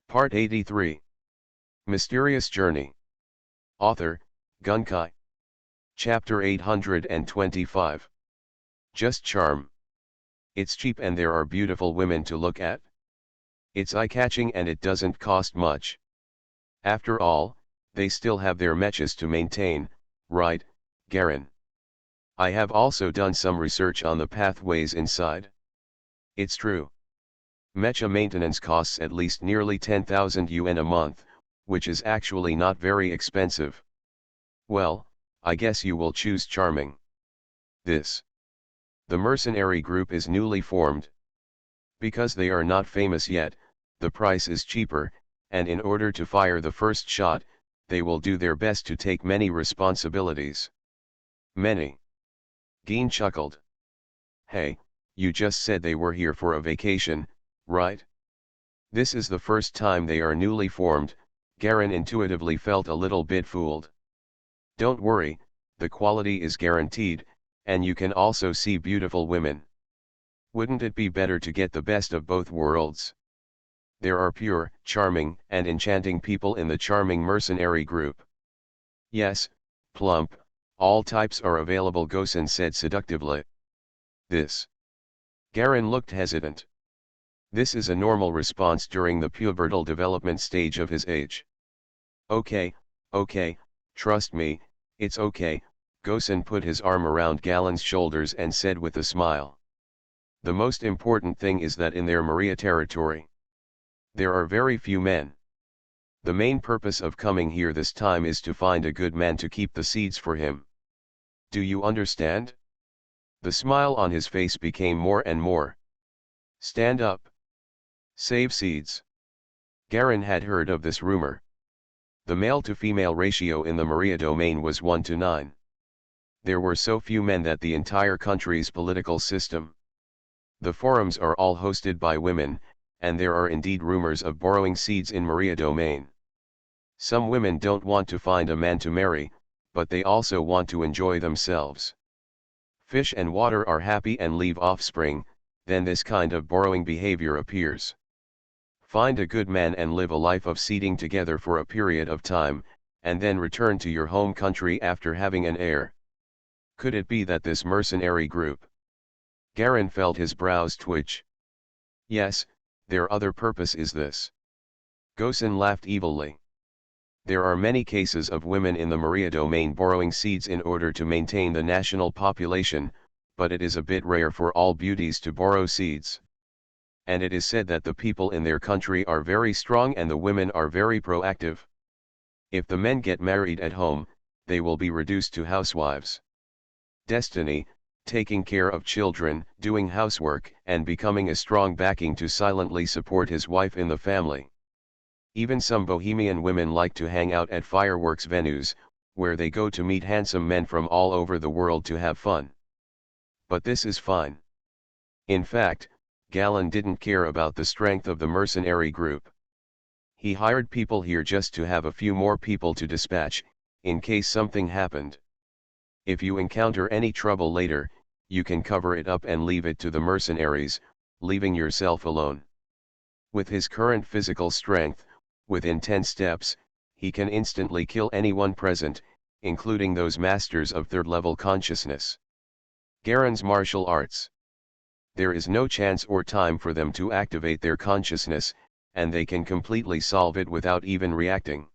Part 83. Mysterious Journey. Author, Gunkai. Chapter 825. Just charm. It's cheap and there are beautiful women to look at. It's eye-catching and it doesn't cost much. After all, they still have their mechas to maintain, right, Garen? I have also done some research on the pathways inside. It's true. Mecha maintenance costs at least nearly 10,000 yuan a month, which is actually not very expensive. Well, I guess you will choose charming. The mercenary group is newly formed. Because they are not famous yet, the price is cheaper, and in order to fire the first shot, they will do their best to take many responsibilities. Many. Geen chuckled. Hey, you just said they were here for a vacation, right? This is the first time they are newly formed. Garen intuitively felt a little bit fooled. Don't worry, the quality is guaranteed, and you can also see beautiful women. Wouldn't it be better to get the best of both worlds? There are pure, charming, and enchanting people in the charming mercenary group. Yes, plump, all types are available, Gosen said seductively. Garen looked hesitant. This is a normal response during the pubertal development stage of his age. Okay, trust me, it's okay. Gosen put his arm around Galen's shoulders and said with a smile. The most important thing is that in their Maria territory, there are very few men. The main purpose of coming here this time is to find a good man to keep the seeds for him. Do you understand? The smile on his face became more and more. Stand up. Save seeds. Garen had heard of this rumor. The male-to-female ratio in the Maria domain was 1:9. There were so few men that the entire country's political system. The forums are all hosted by women, and there are indeed rumors of borrowing seeds in Maria domain. Some women don't want to find a man to marry, but they also want to enjoy themselves. Fish and water are happy and leave offspring, then this kind of borrowing behavior appears. Find a good man and live a life of seeding together for a period of time, and then return to your home country after having an heir. Could it be that this mercenary group? Garen felt his brows twitch. Yes, their other purpose is this. Gosen laughed evilly. There are many cases of women in the Maria domain borrowing seeds in order to maintain the national population, but it is a bit rare for all beauties to borrow seeds. And it is said that the people in their country are very strong and the women are very proactive. If the men get married at home, they will be reduced to housewives. Destiny, taking care of children, doing housework, and becoming a strong backing to silently support his wife in the family. Even some bohemian women like to hang out at fireworks venues, where they go to meet handsome men from all over the world to have fun. But this is fine. In fact, Galen didn't care about the strength of the mercenary group. He hired people here just to have a few more people to dispatch, in case something happened. If you encounter any trouble later, you can cover it up and leave it to the mercenaries, leaving yourself alone. With his current physical strength, within 10 steps, he can instantly kill anyone present, including those masters of third-level consciousness. Garen's martial arts. There is no chance or time for them to activate their consciousness, and they can completely solve it without even reacting.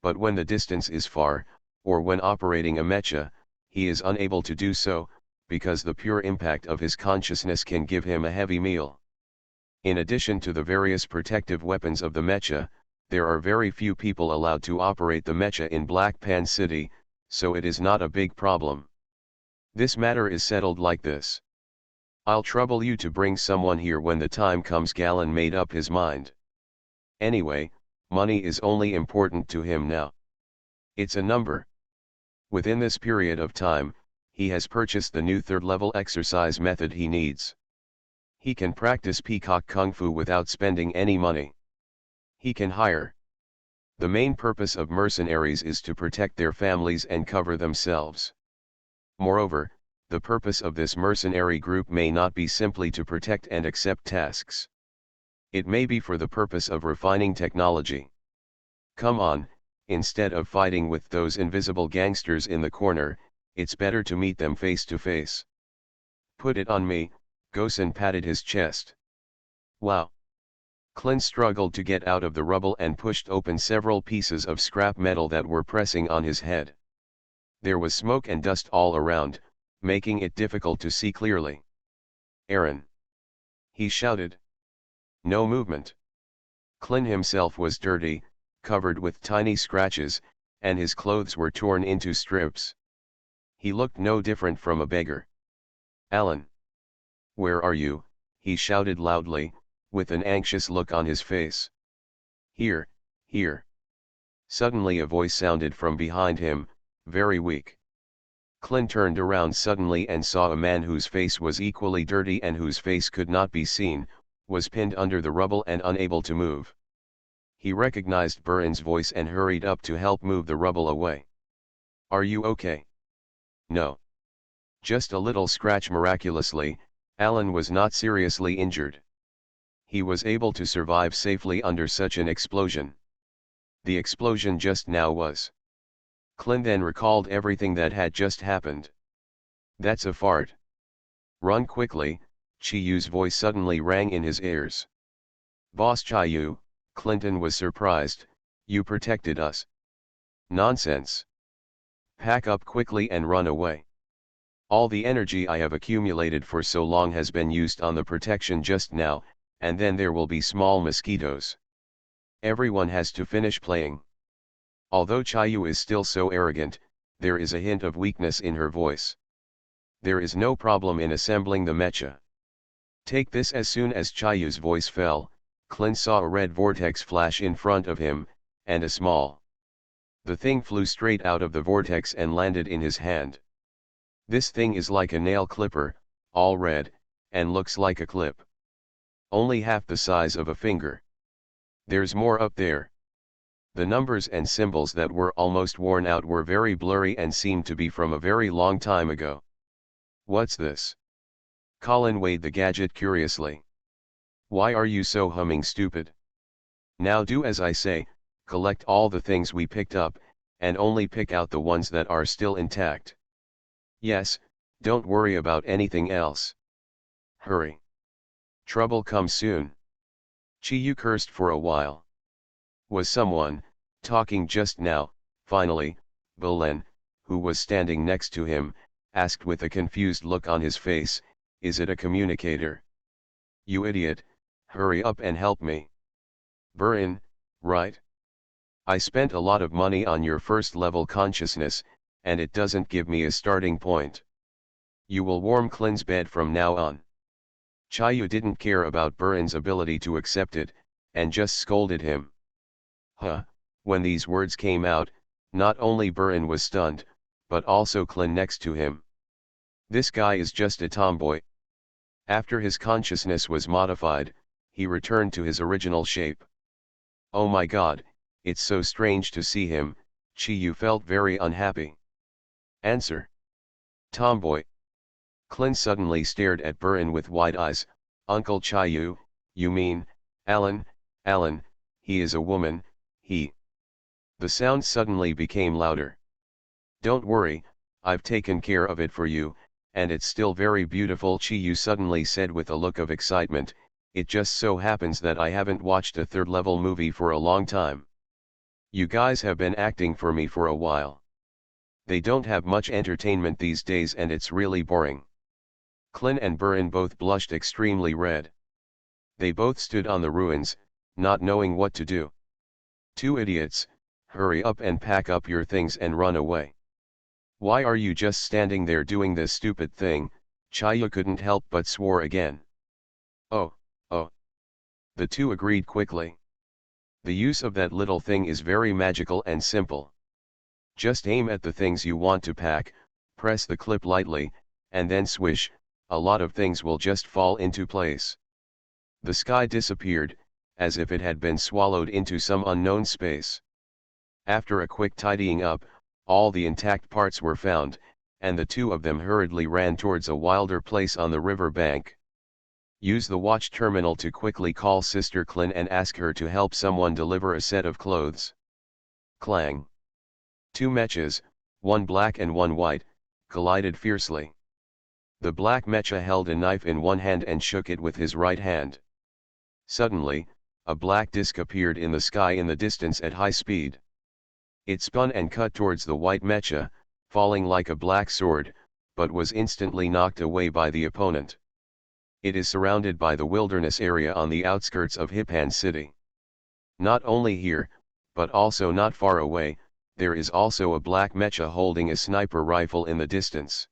But when the distance is far, or when operating a mecha, he is unable to do so, because the pure impact of his consciousness can give him a heavy meal. In addition to the various protective weapons of the mecha, there are very few people allowed to operate the mecha in Black Pan City, so it is not a big problem. This matter is settled like this. I'll trouble you to bring someone here when the time comes. Galen made up his mind. Anyway, money is only important to him now. It's a number. Within this period of time, he has purchased the new third-level exercise method he needs. He can practice peacock kung fu without spending any money. He can hire. The main purpose of mercenaries is to protect their families and cover themselves. Moreover, the purpose of this mercenary group may not be simply to protect and accept tasks. It may be for the purpose of refining technology. Come on, instead of fighting with those invisible gangsters in the corner, it's better to meet them face to face. Put it on me, Gosen patted his chest. Wow. Clint struggled to get out of the rubble and pushed open several pieces of scrap metal that were pressing on his head. There was smoke and dust all around, making it difficult to see clearly. Aaron! He shouted. No movement. Clint himself was dirty, covered with tiny scratches, and his clothes were torn into strips. He looked no different from a beggar. Alan! Where are you? He shouted loudly, with an anxious look on his face. Here, here. Suddenly a voice sounded from behind him, very weak. Clint turned around suddenly and saw a man whose face was equally dirty and whose face could not be seen, was pinned under the rubble and unable to move. He recognized Burin's voice and hurried up to help move the rubble away. Are you okay? No. Just a little scratch. Miraculously, Alan was not seriously injured. He was able to survive safely under such an explosion. The explosion just now was. Clint then recalled everything that had just happened. That's a fart. Run quickly, Chi-Yu's voice suddenly rang in his ears. Boss Chi-Yu, Clinton was surprised, you protected us. Nonsense. Pack up quickly and run away. All the energy I have accumulated for so long has been used on the protection just now, and then there will be small mosquitoes. Everyone has to finish playing. Although Chi-Yu is still so arrogant, there is a hint of weakness in her voice. There is no problem in assembling the mecha. Take this. As soon as Chi-Yu's voice fell, Clint saw a red vortex flash in front of him, and a small. The thing flew straight out of the vortex and landed in his hand. This thing is like a nail clipper, all red, and looks like a clip. Only half the size of a finger. There's more up there. The numbers and symbols that were almost worn out were very blurry and seemed to be from a very long time ago. What's this? Colin weighed the gadget curiously. Why are you so humming, stupid? Now do as I say, collect all the things we picked up, and only pick out the ones that are still intact. Yes, don't worry about anything else. Hurry. Trouble comes soon. Chi-Yu cursed for a while. Was someone talking just now? Finally, Bolen, who was standing next to him, asked with a confused look on his face, is it a communicator? You idiot, hurry up and help me. Burin, right? I spent a lot of money on your first level consciousness, and it doesn't give me a starting point. You will warm Clint's bed from now on. Chi-Yu didn't care about Burin's ability to accept it, and just scolded him. Huh, when these words came out, not only Burin was stunned, but also Clint next to him. This guy is just a tomboy. After his consciousness was modified, he returned to his original shape. Oh my god, it's so strange to see him. Chi-Yu felt very unhappy. Answer. Tomboy. Clint suddenly stared at Burin with wide eyes. Uncle Chi-Yu, you mean, Alan, he is a woman, he. The sound suddenly became louder. Don't worry, I've taken care of it for you, and it's still very beautiful, Chi-Yu suddenly said with a look of excitement. It just so happens that I haven't watched a third-level movie for a long time. You guys have been acting for me for a while. They don't have much entertainment these days and it's really boring. Clint and Burin both blushed extremely red. They both stood on the ruins, not knowing what to do. Two idiots, hurry up and pack up your things and run away. Why are you just standing there doing this stupid thing? Chi-Yu couldn't help but swore again. Oh. The two agreed quickly. The use of that little thing is very magical and simple. Just aim at the things you want to pack, press the clip lightly, and then swish, a lot of things will just fall into place. The sky disappeared, as if it had been swallowed into some unknown space. After a quick tidying up, all the intact parts were found, and the two of them hurriedly ran towards a wilder place on the river bank. Use the watch terminal to quickly call Sister Klin and ask her to help someone deliver a set of clothes. Clang. Two mechas, one black and one white, collided fiercely. The black mecha held a knife in one hand and shook it with his right hand. Suddenly, a black disc appeared in the sky in the distance at high speed. It spun and cut towards the white mecha, falling like a black sword, but was instantly knocked away by the opponent. It is surrounded by the wilderness area on the outskirts of Hipan City. Not only here, but also not far away, there is also a black mecha holding a sniper rifle in the distance.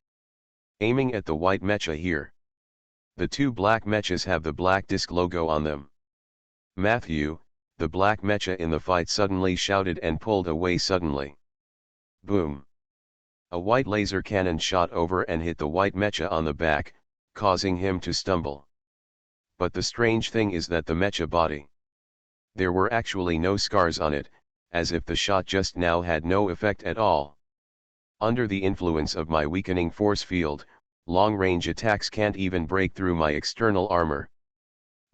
Aiming at the white mecha here. The two black mechas have the black disc logo on them. Matthew, the black mecha in the fight, suddenly shouted and pulled away suddenly. Boom! A white laser cannon shot over and hit the white mecha on the back, causing him to stumble. But the strange thing is that the mecha body. There were actually no scars on it, as if the shot just now had no effect at all. Under the influence of my weakening force field, long-range attacks can't even break through my external armor.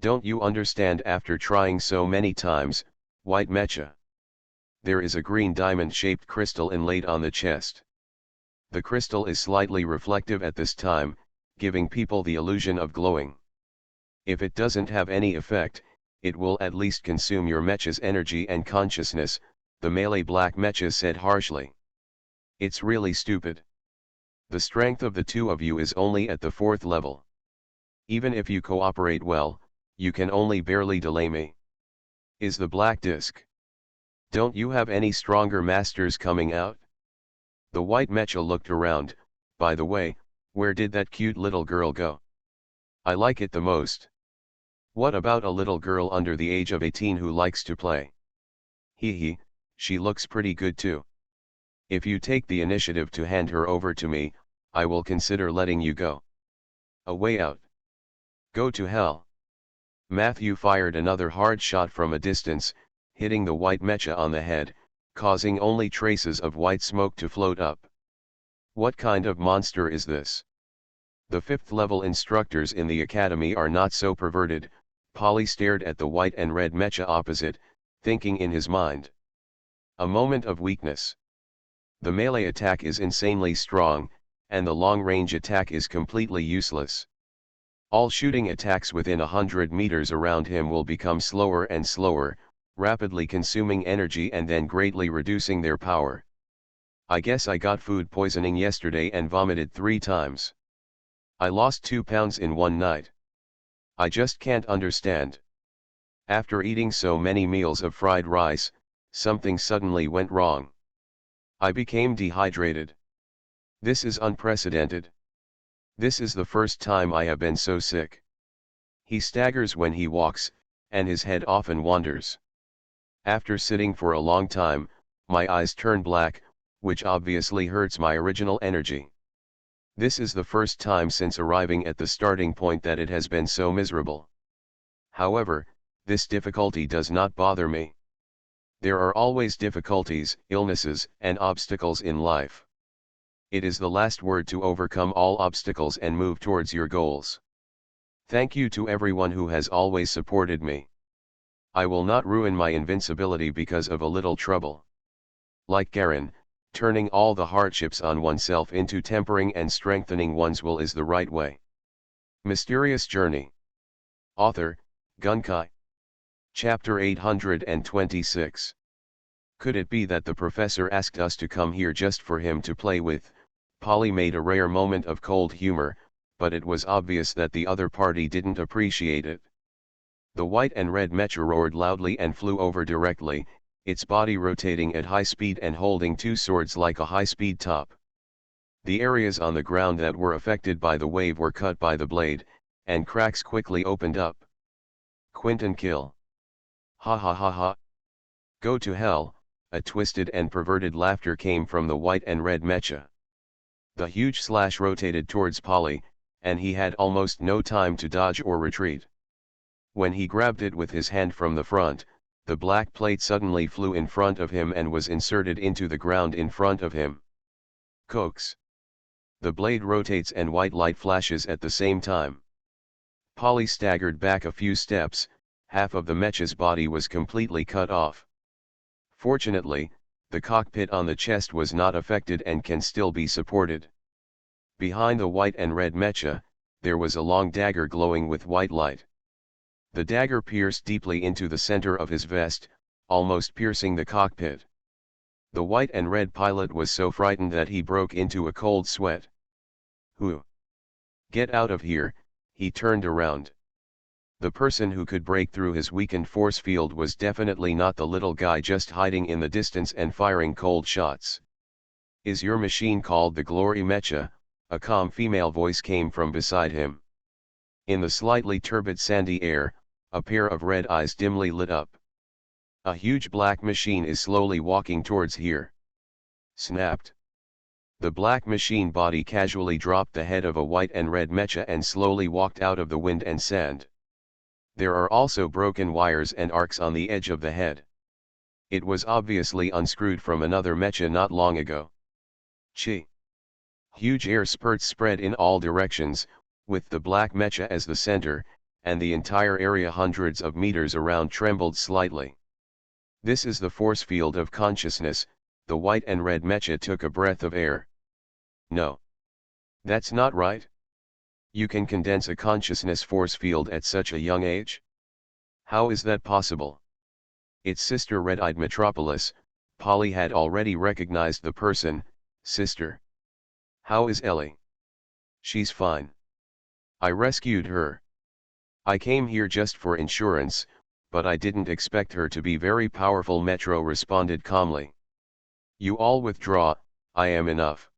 Don't you understand after trying so many times, white mecha? There is a green diamond-shaped crystal inlaid on the chest. The crystal is slightly reflective at this time, giving people the illusion of glowing. If it doesn't have any effect, it will at least consume your mecha's energy and consciousness, the melee black mecha said harshly. It's really stupid. The strength of the two of you is only at the 4th level. Even if you cooperate well, you can only barely delay me. Is the black disc? Don't you have any stronger masters coming out? The white mecha looked around. By the way, where did that cute little girl go? I like it the most. What about a little girl under the age of 18 who likes to play? Hee, she looks pretty good too. If you take the initiative to hand her over to me, I will consider letting you go. A way out. Go to hell. Matthew fired another hard shot from a distance, hitting the white mecha on the head, causing only traces of white smoke to float up. What kind of monster is this? The 5th level instructors in the academy are not so perverted. Polly stared at the white and red mecha opposite, thinking in his mind. A moment of weakness. The melee attack is insanely strong, and the long-range attack is completely useless. All shooting attacks within 100 meters around him will become slower and slower, rapidly consuming energy and then greatly reducing their power. I guess I got food poisoning yesterday and vomited 3 times. I lost 2 pounds in one night. I just can't understand. After eating so many meals of fried rice, something suddenly went wrong. I became dehydrated. This is unprecedented. This is the first time I have been so sick. He staggers when he walks, and his head often wanders. After sitting for a long time, my eyes turn black, which obviously hurts my original energy. This is the first time since arriving at the starting point that it has been so miserable. However, this difficulty does not bother me. There are always difficulties, illnesses, and obstacles in life. It is the last word to overcome all obstacles and move towards your goals. Thank you to everyone who has always supported me. I will not ruin my invincibility because of a little trouble. Like Garen, turning all the hardships on oneself into tempering and strengthening one's will is the right way. Mysterious Journey. Author, Gunkai. Chapter 826. Could it be that the professor asked us to come here just for him to play with? Polly made a rare moment of cold humor, but it was obvious that the other party didn't appreciate it. The white and red mecha roared loudly and flew over directly, its body rotating at high speed and holding 2 swords like a high-speed top. The areas on the ground that were affected by the wave were cut by the blade, and cracks quickly opened up. Quinton kill. Ha ha ha ha. Go to hell. A twisted and perverted laughter came from the white and red mecha. The huge slash rotated towards Polly, and he had almost no time to dodge or retreat. When he grabbed it with his hand from the front, the black plate suddenly flew in front of him and was inserted into the ground in front of him. Coax. The blade rotates and white light flashes at the same time. Polly staggered back a few steps. Half of the mecha's body was completely cut off. Fortunately, the cockpit on the chest was not affected and can still be supported. Behind the white and red mecha, there was a long dagger glowing with white light. The dagger pierced deeply into the center of his vest, almost piercing the cockpit. The white and red pilot was so frightened that he broke into a cold sweat. "Who? Get out of here," he turned around. The person who could break through his weakened force field was definitely not the little guy just hiding in the distance and firing cold shots. "Is your machine called the Glory Mecha?" A calm female voice came from beside him. In the slightly turbid sandy air, a pair of red eyes dimly lit up. "A huge black machine is slowly walking towards here." Snapped. The black machine body casually dropped the head of a white and red mecha and slowly walked out of the wind and sand. There are also broken wires and arcs on the edge of the head. It was obviously unscrewed from another mecha not long ago. Chi. Huge air spurts spread in all directions, with the black mecha as the center, and the entire area hundreds of meters around trembled slightly. "This is the force field of consciousness." The white and red mecha took a breath of air. "No. That's not right. You can condense a consciousness force field at such a young age? How is that possible?" Its sister red-eyed Metropolis. Polly had already recognized the person. "Sister. How is Ellie?" "She's fine. I rescued her. I came here just for insurance, but I didn't expect her to be very powerful," Metro responded calmly. "You all withdraw, I am enough."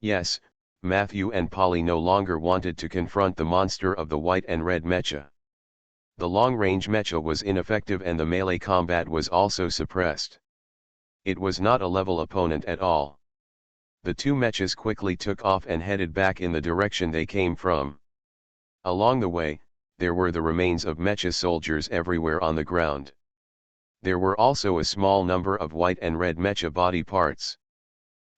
Yes, Matthew and Polly no longer wanted to confront the monster of the white and red mecha. The long-range mecha was ineffective and the melee combat was also suppressed. It was not a level opponent at all. The two mechas quickly took off and headed back in the direction they came from. Along the way, there were the remains of mecha soldiers everywhere on the ground. There were also a small number of white and red mecha body parts.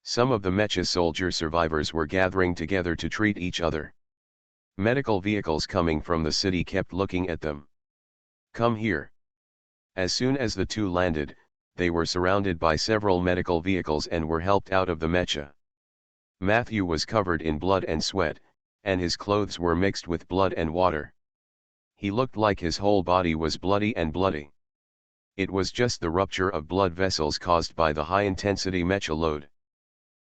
Some of the mecha soldier survivors were gathering together to treat each other. Medical vehicles coming from the city kept looking at them. "Come here." As soon as the two landed, they were surrounded by several medical vehicles and were helped out of the mecha. Matthew was covered in blood and sweat, and his clothes were mixed with blood and water. He looked like his whole body was bloody and bloody. It was just the rupture of blood vessels caused by the high-intensity mecha load.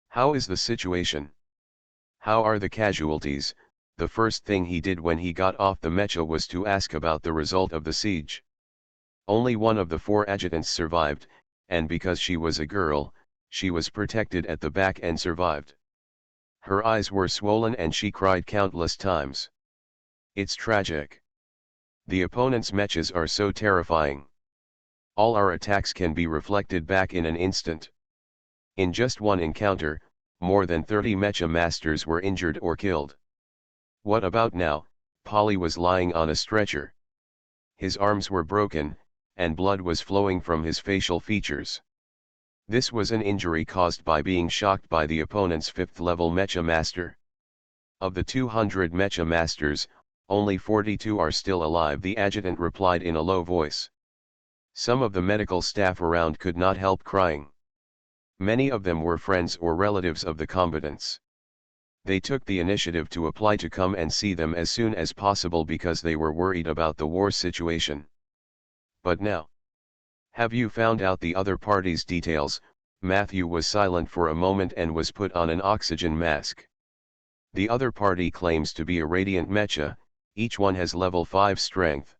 "How is the situation? How are the casualties?" The first thing he did when he got off the mecha was to ask about the result of the siege. Only one of the 4 adjutants survived, and because she was a girl, she was protected at the back and survived. Her eyes were swollen and she cried countless times. "It's tragic. The opponent's mechas are so terrifying. All our attacks can be reflected back in an instant. In just one encounter, more than 30 mecha masters were injured or killed." "What about now?" Polly was lying on a stretcher. His arms were broken, and blood was flowing from his facial features. This was an injury caused by being shocked by the opponent's 5th-level mecha master. Of the 200 mecha masters, only 42 are still alive, the adjutant replied in a low voice. Some of the medical staff around could not help crying. Many of them were friends or relatives of the combatants. They took the initiative to apply to come and see them as soon as possible because they were worried about the war situation. "But now, have you found out the other party's details?" Matthew was silent for a moment and was put on an oxygen mask. "The other party claims to be a radiant mecha, each one has level 5 strength.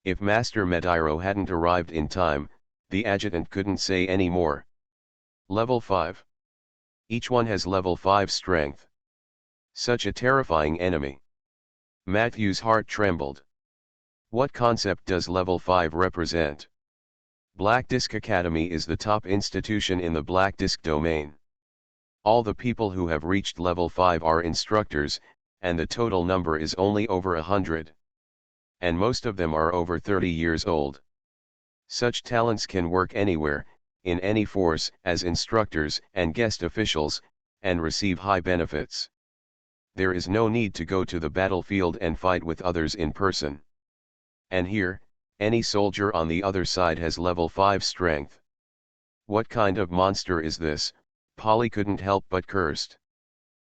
If Master Mediro hadn't arrived in time, the adjutant couldn't say any more." "Level 5? Each one has level 5 strength. Such a terrifying enemy." Matthew's heart trembled. "What concept does level 5 represent?" Black Disk Academy is the top institution in the Black Disk domain. All the people who have reached level 5 are instructors, and the total number is only over 100. And most of them are over 30 years old. Such talents can work anywhere, in any force, as instructors and guest officials, and receive high benefits. There is no need to go to the battlefield and fight with others in person. And here, any soldier on the other side has level 5 strength. What kind of monster is this? Polly couldn't help but cursed.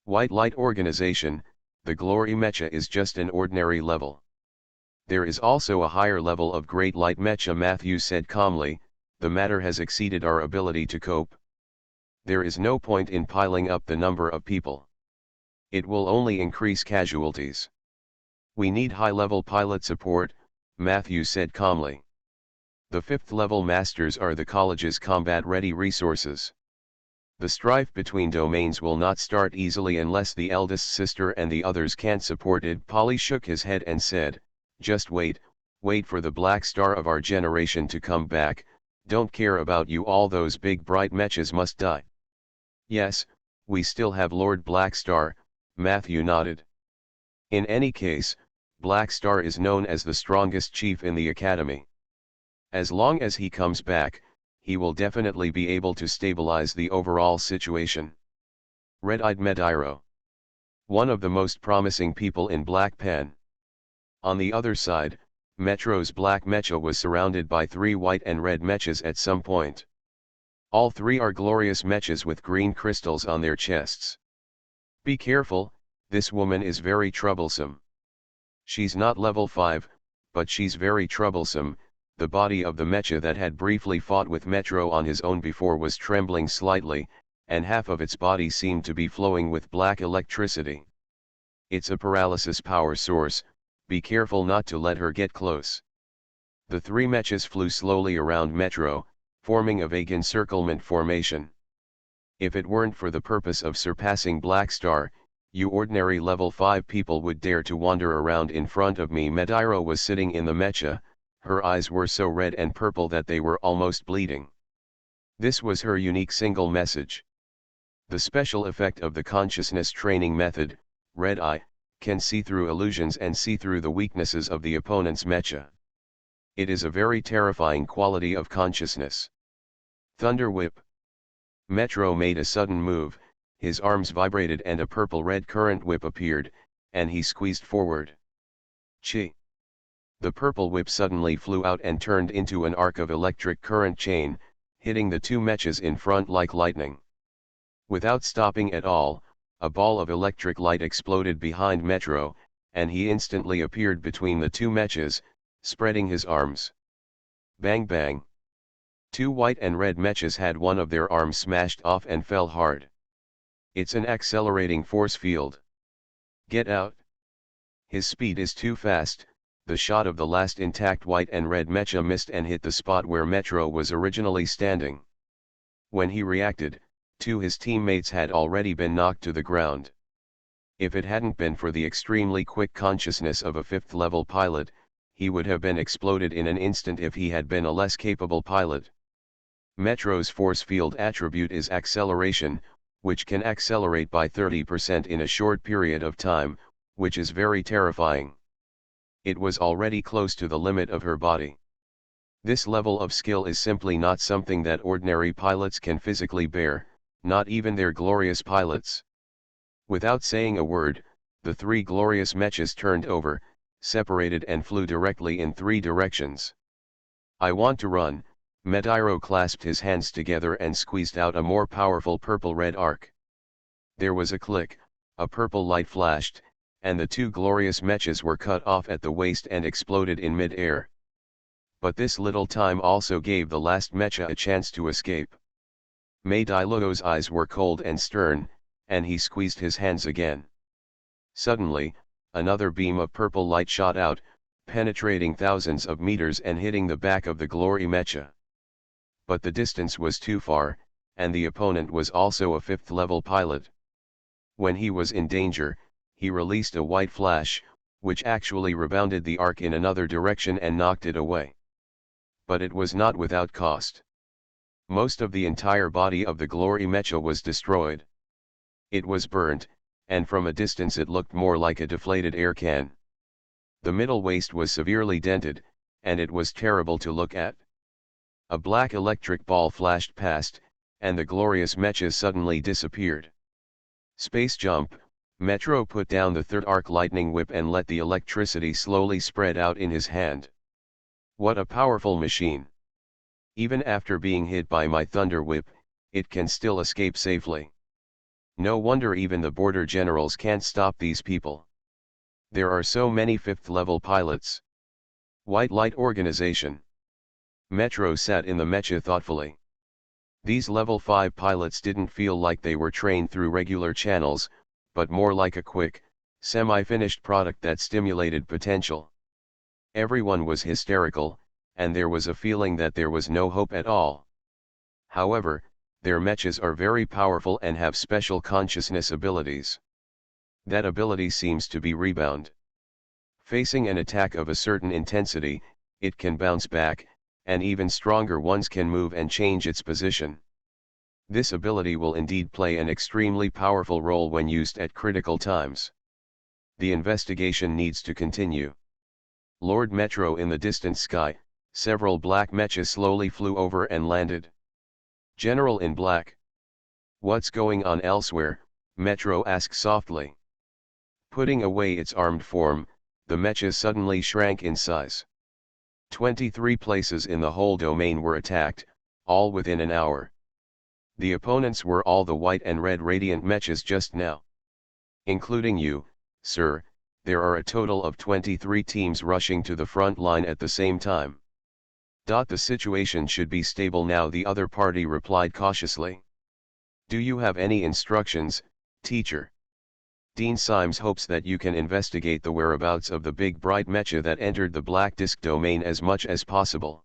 White Light Organization, the Glory Mecha is just an ordinary level. There is also a higher level of Great Light Mecha, Matthew said calmly. The matter has exceeded our ability to cope. There is no point in piling up the number of people. It will only increase casualties. We need high-level pilot support, Matthew said calmly. The 5th level masters are the college's combat-ready resources. The strife between domains will not start easily unless the eldest sister and the others can't support it. Polly shook his head and said, just wait for the black star of our generation to come back. Don't care about you, all those big bright mechas must die. Yes, we still have Lord Blackstar, Matthew nodded. In any case, Blackstar is known as the strongest chief in the academy. As long as he comes back, he will definitely be able to stabilize the overall situation. Red-eyed Medairo. One of the most promising people in Black Pen. On the other side, Metro's Black Mecha was surrounded by 3 white and red mechas at some point. All 3 are glorious mechas with green crystals on their chests. Be careful, this woman is very troublesome. She's not level 5, but she's very troublesome. The body of the mecha that had briefly fought with Metro on his own before was trembling slightly, and half of its body seemed to be flowing with black electricity. It's a paralysis power source, be careful not to let her get close. The 3 mechas flew slowly around Metro, forming a vague encirclement formation. If it weren't for the purpose of surpassing Blackstar, you ordinary level 5 people would dare to wander around in front of me. Medairo was sitting in the mecha. Her eyes were so red and purple that they were almost bleeding. This was her unique single message. The special effect of the consciousness training method, Red Eye, can see through illusions and see through the weaknesses of the opponent's mecha. It is a very terrifying quality of consciousness. Thunder Whip. Metro made a sudden move, his arms vibrated and a purple-red current whip appeared, and he squeezed forward. Chi. The purple whip suddenly flew out and turned into an arc of electric current chain, hitting the 2 mechas in front like lightning. Without stopping at all, a ball of electric light exploded behind Metro, and he instantly appeared between the 2 mechas, spreading his arms. Bang bang. 2 white and red mechas had one of their arms smashed off and fell hard. It's an accelerating force field. Get out. His speed is too fast. The shot of the last intact white and red mecha missed and hit the spot where Metro was originally standing. When he reacted, 2 his teammates had already been knocked to the ground. If it hadn't been for the extremely quick consciousness of a 5th level pilot, he would have been exploded in an instant if he had been a less capable pilot. Metro's force field attribute is acceleration, which can accelerate by 30% in a short period of time, which is very terrifying. It was already close to the limit of her body. This level of skill is simply not something that ordinary pilots can physically bear, not even their glorious pilots. Without saying a word, the 3 glorious mechas turned over, separated and flew directly in 3 directions. I want to run. Medairo clasped his hands together and squeezed out a more powerful purple-red arc. There was a click, a purple light flashed, and the 2 glorious mechas were cut off at the waist and exploded in mid-air. But this little time also gave the last mecha a chance to escape. Medailo's eyes were cold and stern, and he squeezed his hands again. Suddenly, another beam of purple light shot out, penetrating thousands of meters and hitting the back of the glory mecha. But the distance was too far, and the opponent was also a 5th level pilot. When he was in danger, he released a white flash, which actually rebounded the arc in another direction and knocked it away. But it was not without cost. Most of the entire body of the glory mecha was destroyed. It was burnt, and from a distance it looked more like a deflated air can. The middle waist was severely dented, and it was terrible to look at. A black electric ball flashed past, and the glorious mecha suddenly disappeared. Space jump, Metro put down the third arc lightning whip and let the electricity slowly spread out in his hand. What a powerful machine! Even after being hit by my thunder whip, it can still escape safely. No wonder even the border generals can't stop these people. There are so many fifth-level pilots. White Light Organization. Metro sat in the mecha thoughtfully. These level 5 pilots didn't feel like they were trained through regular channels, but more like a quick, semi-finished product that stimulated potential. Everyone was hysterical, and there was a feeling that there was no hope at all. However, their mechas are very powerful and have special consciousness abilities. That ability seems to be rebound. Facing an attack of a certain intensity, it can bounce back, and even stronger ones can move and change its position. This ability will indeed play an extremely powerful role when used at critical times. The investigation needs to continue. Lord Metro in the distant sky, several black mechas slowly flew over and landed. General in black. What's going on elsewhere? Metro asked softly. Putting away its armed form, the mecha suddenly shrank in size. 23 places in the whole domain were attacked, all within an hour. The opponents were all the white and red radiant mechas just now. Including you, sir, there are a total of 23 teams rushing to the front line at the same time. The situation should be stable now, the other party replied cautiously. Do you have any instructions, teacher? Dean Symes hopes that you can investigate the whereabouts of the big bright mecha that entered the black disk domain as much as possible.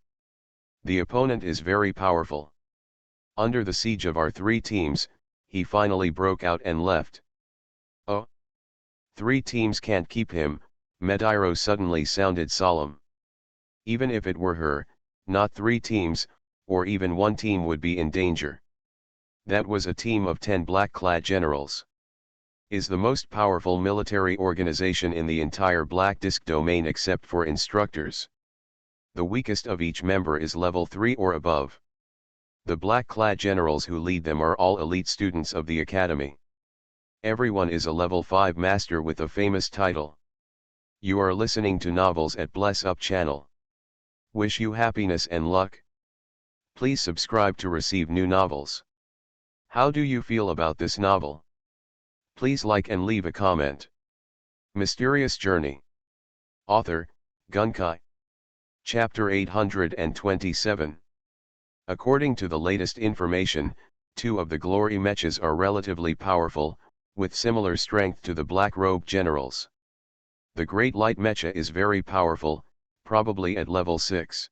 The opponent is very powerful. Under the siege of our 3 teams, he finally broke out and left. Oh? 3 teams can't keep him, Medairo suddenly sounded solemn. Even if it were her, not 3 teams, or even 1 team would be in danger. That was a team of 10 black-clad generals. Is the most powerful military organization in the entire black disk domain except for instructors. The weakest of each member is level 3 or above. The black-clad generals who lead them are all elite students of the academy. Everyone is a level 5 master with a famous title. You are listening to Novels at Bless Up channel. Wish you happiness and luck. Please subscribe to receive new novels. How do you feel about this novel? Please like and leave a comment. Mysterious Journey. Author, Gunkai. Chapter 827. According to the latest information, 2 of the glory mechas are relatively powerful, with similar strength to the black robe generals. The Great Light mecha is very powerful, probably at level 6.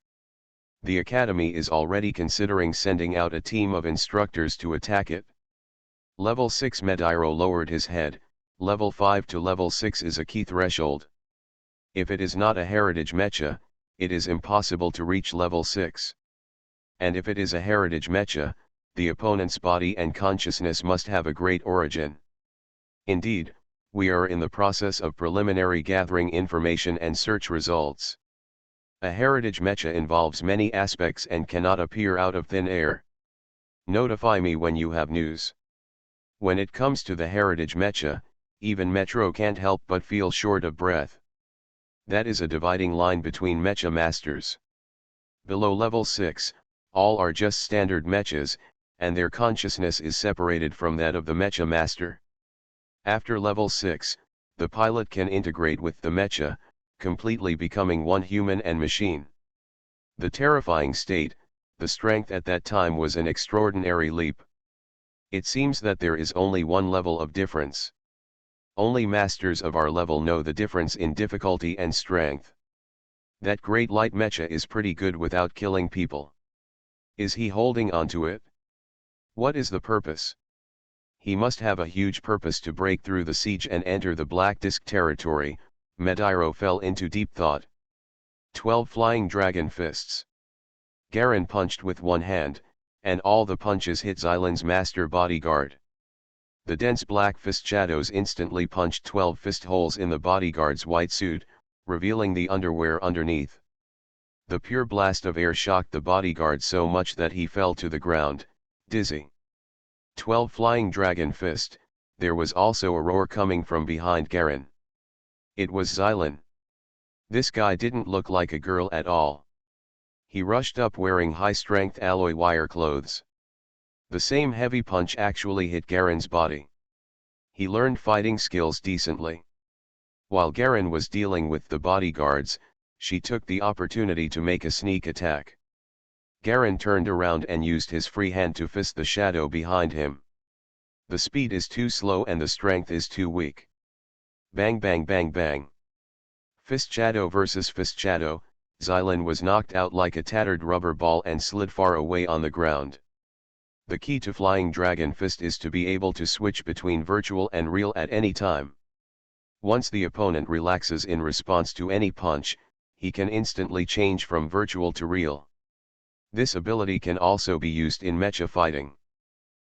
The academy is already considering sending out a team of instructors to attack it. Level 6 Medairo lowered his head. Level 5 to level 6 is a key threshold. If it is not a heritage mecha, it is impossible to reach level 6. And if it is a heritage mecha, the opponent's body and consciousness must have a great origin. Indeed, we are in the process of preliminary gathering information and search results. A heritage mecha involves many aspects and cannot appear out of thin air. Notify me when you have news. When it comes to the heritage mecha, even Metro can't help but feel short of breath. That is a dividing line between mecha masters. Below level 6, all are just standard mechas, and their consciousness is separated from that of the mecha master. After level 6, the pilot can integrate with the mecha, completely becoming one human and machine. The terrifying state, the strength at that time was an extraordinary leap. It seems that there is only one level of difference. Only masters of our level know the difference in difficulty and strength. That Great Light mecha is pretty good without killing people. Is he holding on to it? What is the purpose? He must have a huge purpose to break through the siege and enter the Black Disk territory. Medairo fell into deep thought. 12 flying dragon fists. Garen punched with one hand, and all the punches hit Xylan's master bodyguard. The dense black fist shadows instantly punched 12 fist holes in the bodyguard's white suit, revealing the underwear underneath. The pure blast of air shocked the bodyguard so much that he fell to the ground, dizzy. 12 flying dragon fist, There was also a roar coming from behind Garen. It was Xylan. This guy didn't look like a girl at all. He rushed up wearing high-strength alloy wire clothes. The same heavy punch actually hit Garen's body. He learned fighting skills decently. While Garen was dealing with the bodyguards, she took the opportunity to make a sneak attack. Garen turned around and used his free hand to fist the shadow behind him. The speed is too slow and the strength is too weak. Bang bang bang bang. Fist shadow versus fist shadow, Xylan was knocked out like a tattered rubber ball and slid far away on the ground. The key to Flying Dragon Fist is to be able to switch between virtual and real at any time. Once the opponent relaxes in response to any punch, he can instantly change from virtual to real. This ability can also be used in mecha fighting.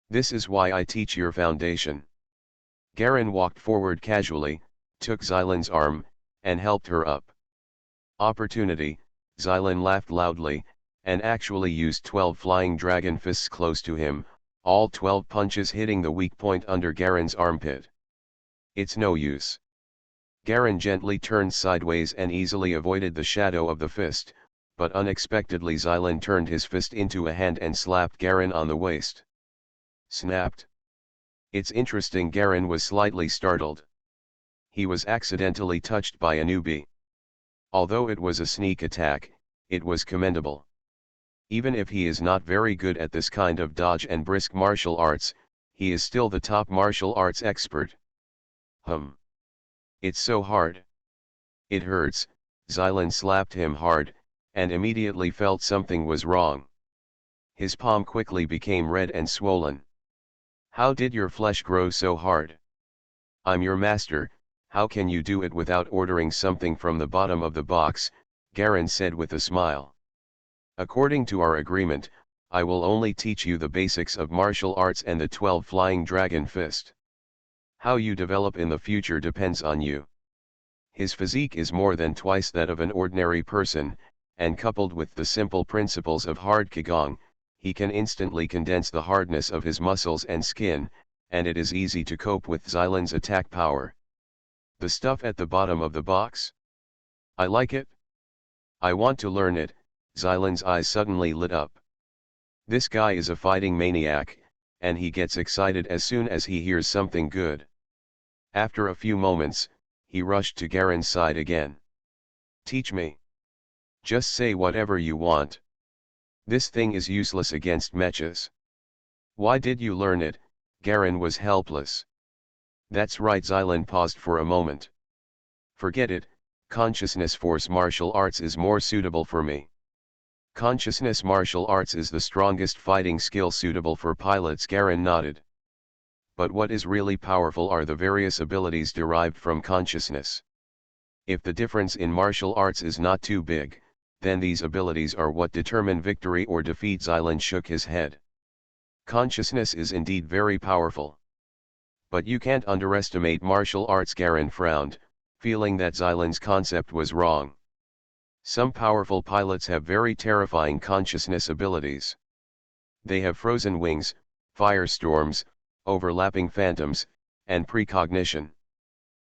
This is why I teach your foundation. Garen walked forward casually, took Xylan's arm, and helped her up. Opportunity, Xylan laughed loudly, and actually used 12 flying dragon fists close to him, all 12 punches hitting the weak point under Garen's armpit. It's no use. Garen gently turned sideways and easily avoided the shadow of the fist, but unexpectedly Xylan turned his fist into a hand and slapped Garen on the waist. Snapped. It's interesting. Garen was slightly startled. He was accidentally touched by a newbie. Although it was a sneak attack, it was commendable. Even if he is not very good at this kind of dodge and brisk martial arts, he is still the top martial arts expert. It's so hard. It hurts. Xylan slapped him hard, and immediately felt something was wrong. His palm quickly became red and swollen. How did your flesh grow so hard? I'm your master, how can you do it without ordering something from the bottom of the box? Garen said with a smile. According to our agreement, I will only teach you the basics of martial arts and the 12 flying dragon fist. How you develop in the future depends on you. His physique is more than twice that of an ordinary person, and coupled with the simple principles of hard Qigong, he can instantly condense the hardness of his muscles and skin, and it is easy to cope with Xylan's attack power. The stuff at the bottom of the box? I like it. I want to learn it. Xylan's eyes suddenly lit up. This guy is a fighting maniac, and he gets excited as soon as he hears something good. After a few moments, he rushed to Garen's side again. Teach me. Just say whatever you want. This thing is useless against mechas. Why did you learn it? Garen was helpless. That's right. Xylan paused for a moment. Forget it, consciousness force martial arts is more suitable for me. Consciousness martial arts is the strongest fighting skill suitable for pilots. Garen nodded. But what is really powerful are the various abilities derived from consciousness. If the difference in martial arts is not too big, then these abilities are what determine victory or defeat. Xylan shook his head. Consciousness is indeed very powerful. But you can't underestimate martial arts. Garen frowned, feeling that Xylan's concept was wrong. Some powerful pilots have very terrifying consciousness abilities. They have frozen wings, firestorms, overlapping phantoms, and precognition.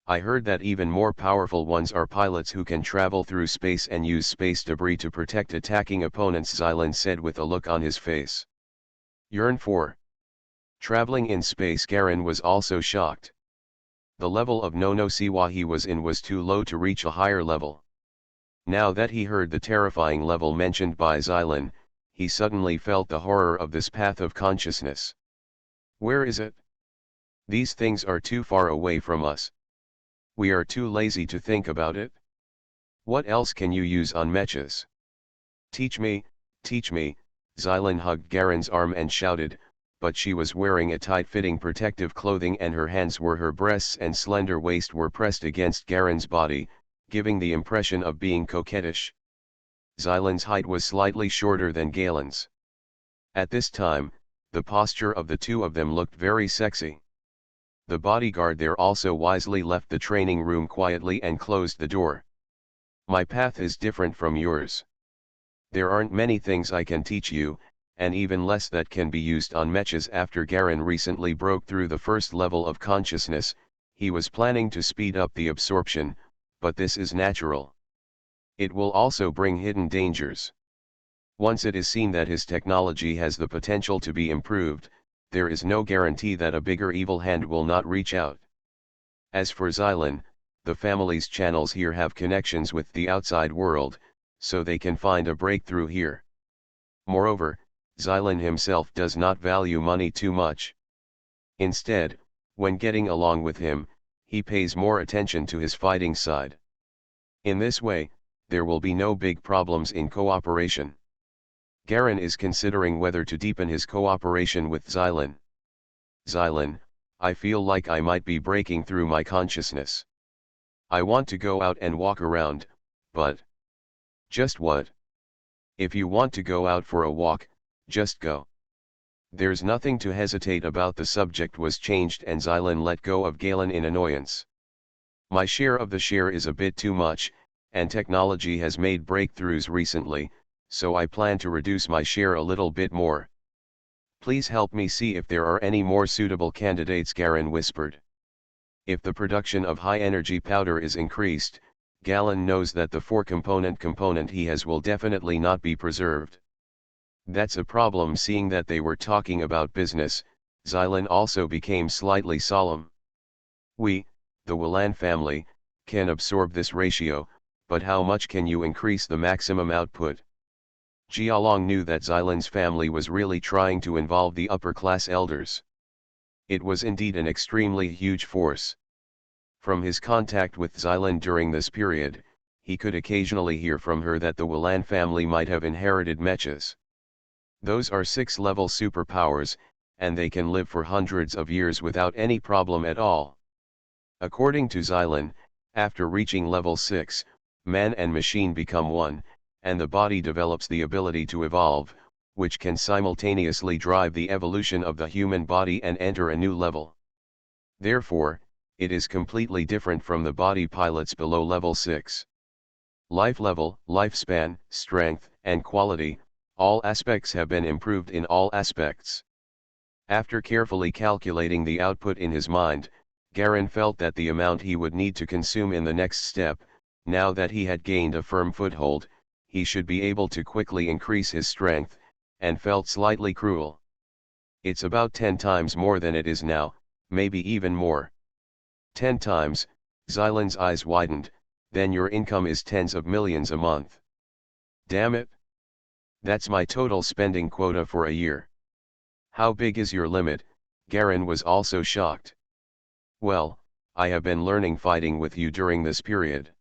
I heard that even more powerful ones are pilots who can travel through space and use space debris to protect attacking opponents. Xylan said with a look on his face. Yearn for traveling in space. Garen was also shocked. The level of no-no-siwa he was in was too low to reach a higher level. Now that he heard the terrifying level mentioned by Xylan, he suddenly felt the horror of this path of consciousness. Where is it? These things are too far away from us. We are too lazy to think about it. What else can you use on mechas? Teach me, teach me. Xylan hugged Garen's arm and shouted, but she was wearing a tight-fitting protective clothing and her hands where her breasts and slender waist were pressed against Garen's body, giving the impression of being coquettish. Xylan's height was slightly shorter than Galen's. At this time, the posture of the two of them looked very sexy. The bodyguard there also wisely left the training room quietly and closed the door. My path is different from yours. There aren't many things I can teach you, and even less that can be used on mechas. After Garen recently broke through the first level of consciousness, he was planning to speed up the absorption, but this is natural. It will also bring hidden dangers. Once it is seen that his technology has the potential to be improved, there is no guarantee that a bigger evil hand will not reach out. As for Xylan, the family's channels here have connections with the outside world, so they can find a breakthrough here. Moreover, Xylan himself does not value money too much. Instead, when getting along with him, he pays more attention to his fighting side. In this way, there will be no big problems in cooperation. Garen is considering whether to deepen his cooperation with Xylan. Xylan, I feel like I might be breaking through my consciousness. I want to go out and walk around, but... Just what? If you want to go out for a walk, just go. There's nothing to hesitate about. The subject was changed and Xylan let go of Galen in annoyance. My share of the share is a bit too much, and technology has made breakthroughs recently, so I plan to reduce my share a little bit more. Please help me see if there are any more suitable candidates, Garen whispered. If the production of high-energy powder is increased, Galen knows that the 4-component he has will definitely not be preserved. That's a problem. Seeing that they were talking about business, Xylan also became slightly solemn. We, the Willan family, can absorb this ratio, but how much can you increase the maximum output? Jialong knew that Xylan's family was really trying to involve the upper-class elders. It was indeed an extremely huge force. From his contact with Xylan during this period, he could occasionally hear from her that the Willan family might have inherited mechas. Those are 6-level superpowers, and they can live for hundreds of years without any problem at all. According to Xylan, after reaching level 6, man and machine become one, and the body develops the ability to evolve, which can simultaneously drive the evolution of the human body and enter a new level. Therefore, it is completely different from the body pilots below level 6. Life level, lifespan, strength, and quality, all aspects have been improved in all aspects. After carefully calculating the output in his mind, Garen felt that the amount he would need to consume in the next step, now that he had gained a firm foothold, he should be able to quickly increase his strength, and felt slightly cruel. It's about 10 times more than it is now, maybe even more. 10 times, Xylan's eyes widened, then your income is tens of millions a month. Damn it! That's my total spending quota for a year. How big is your limit? Garen was also shocked. Well, I have been learning fighting with you during this period.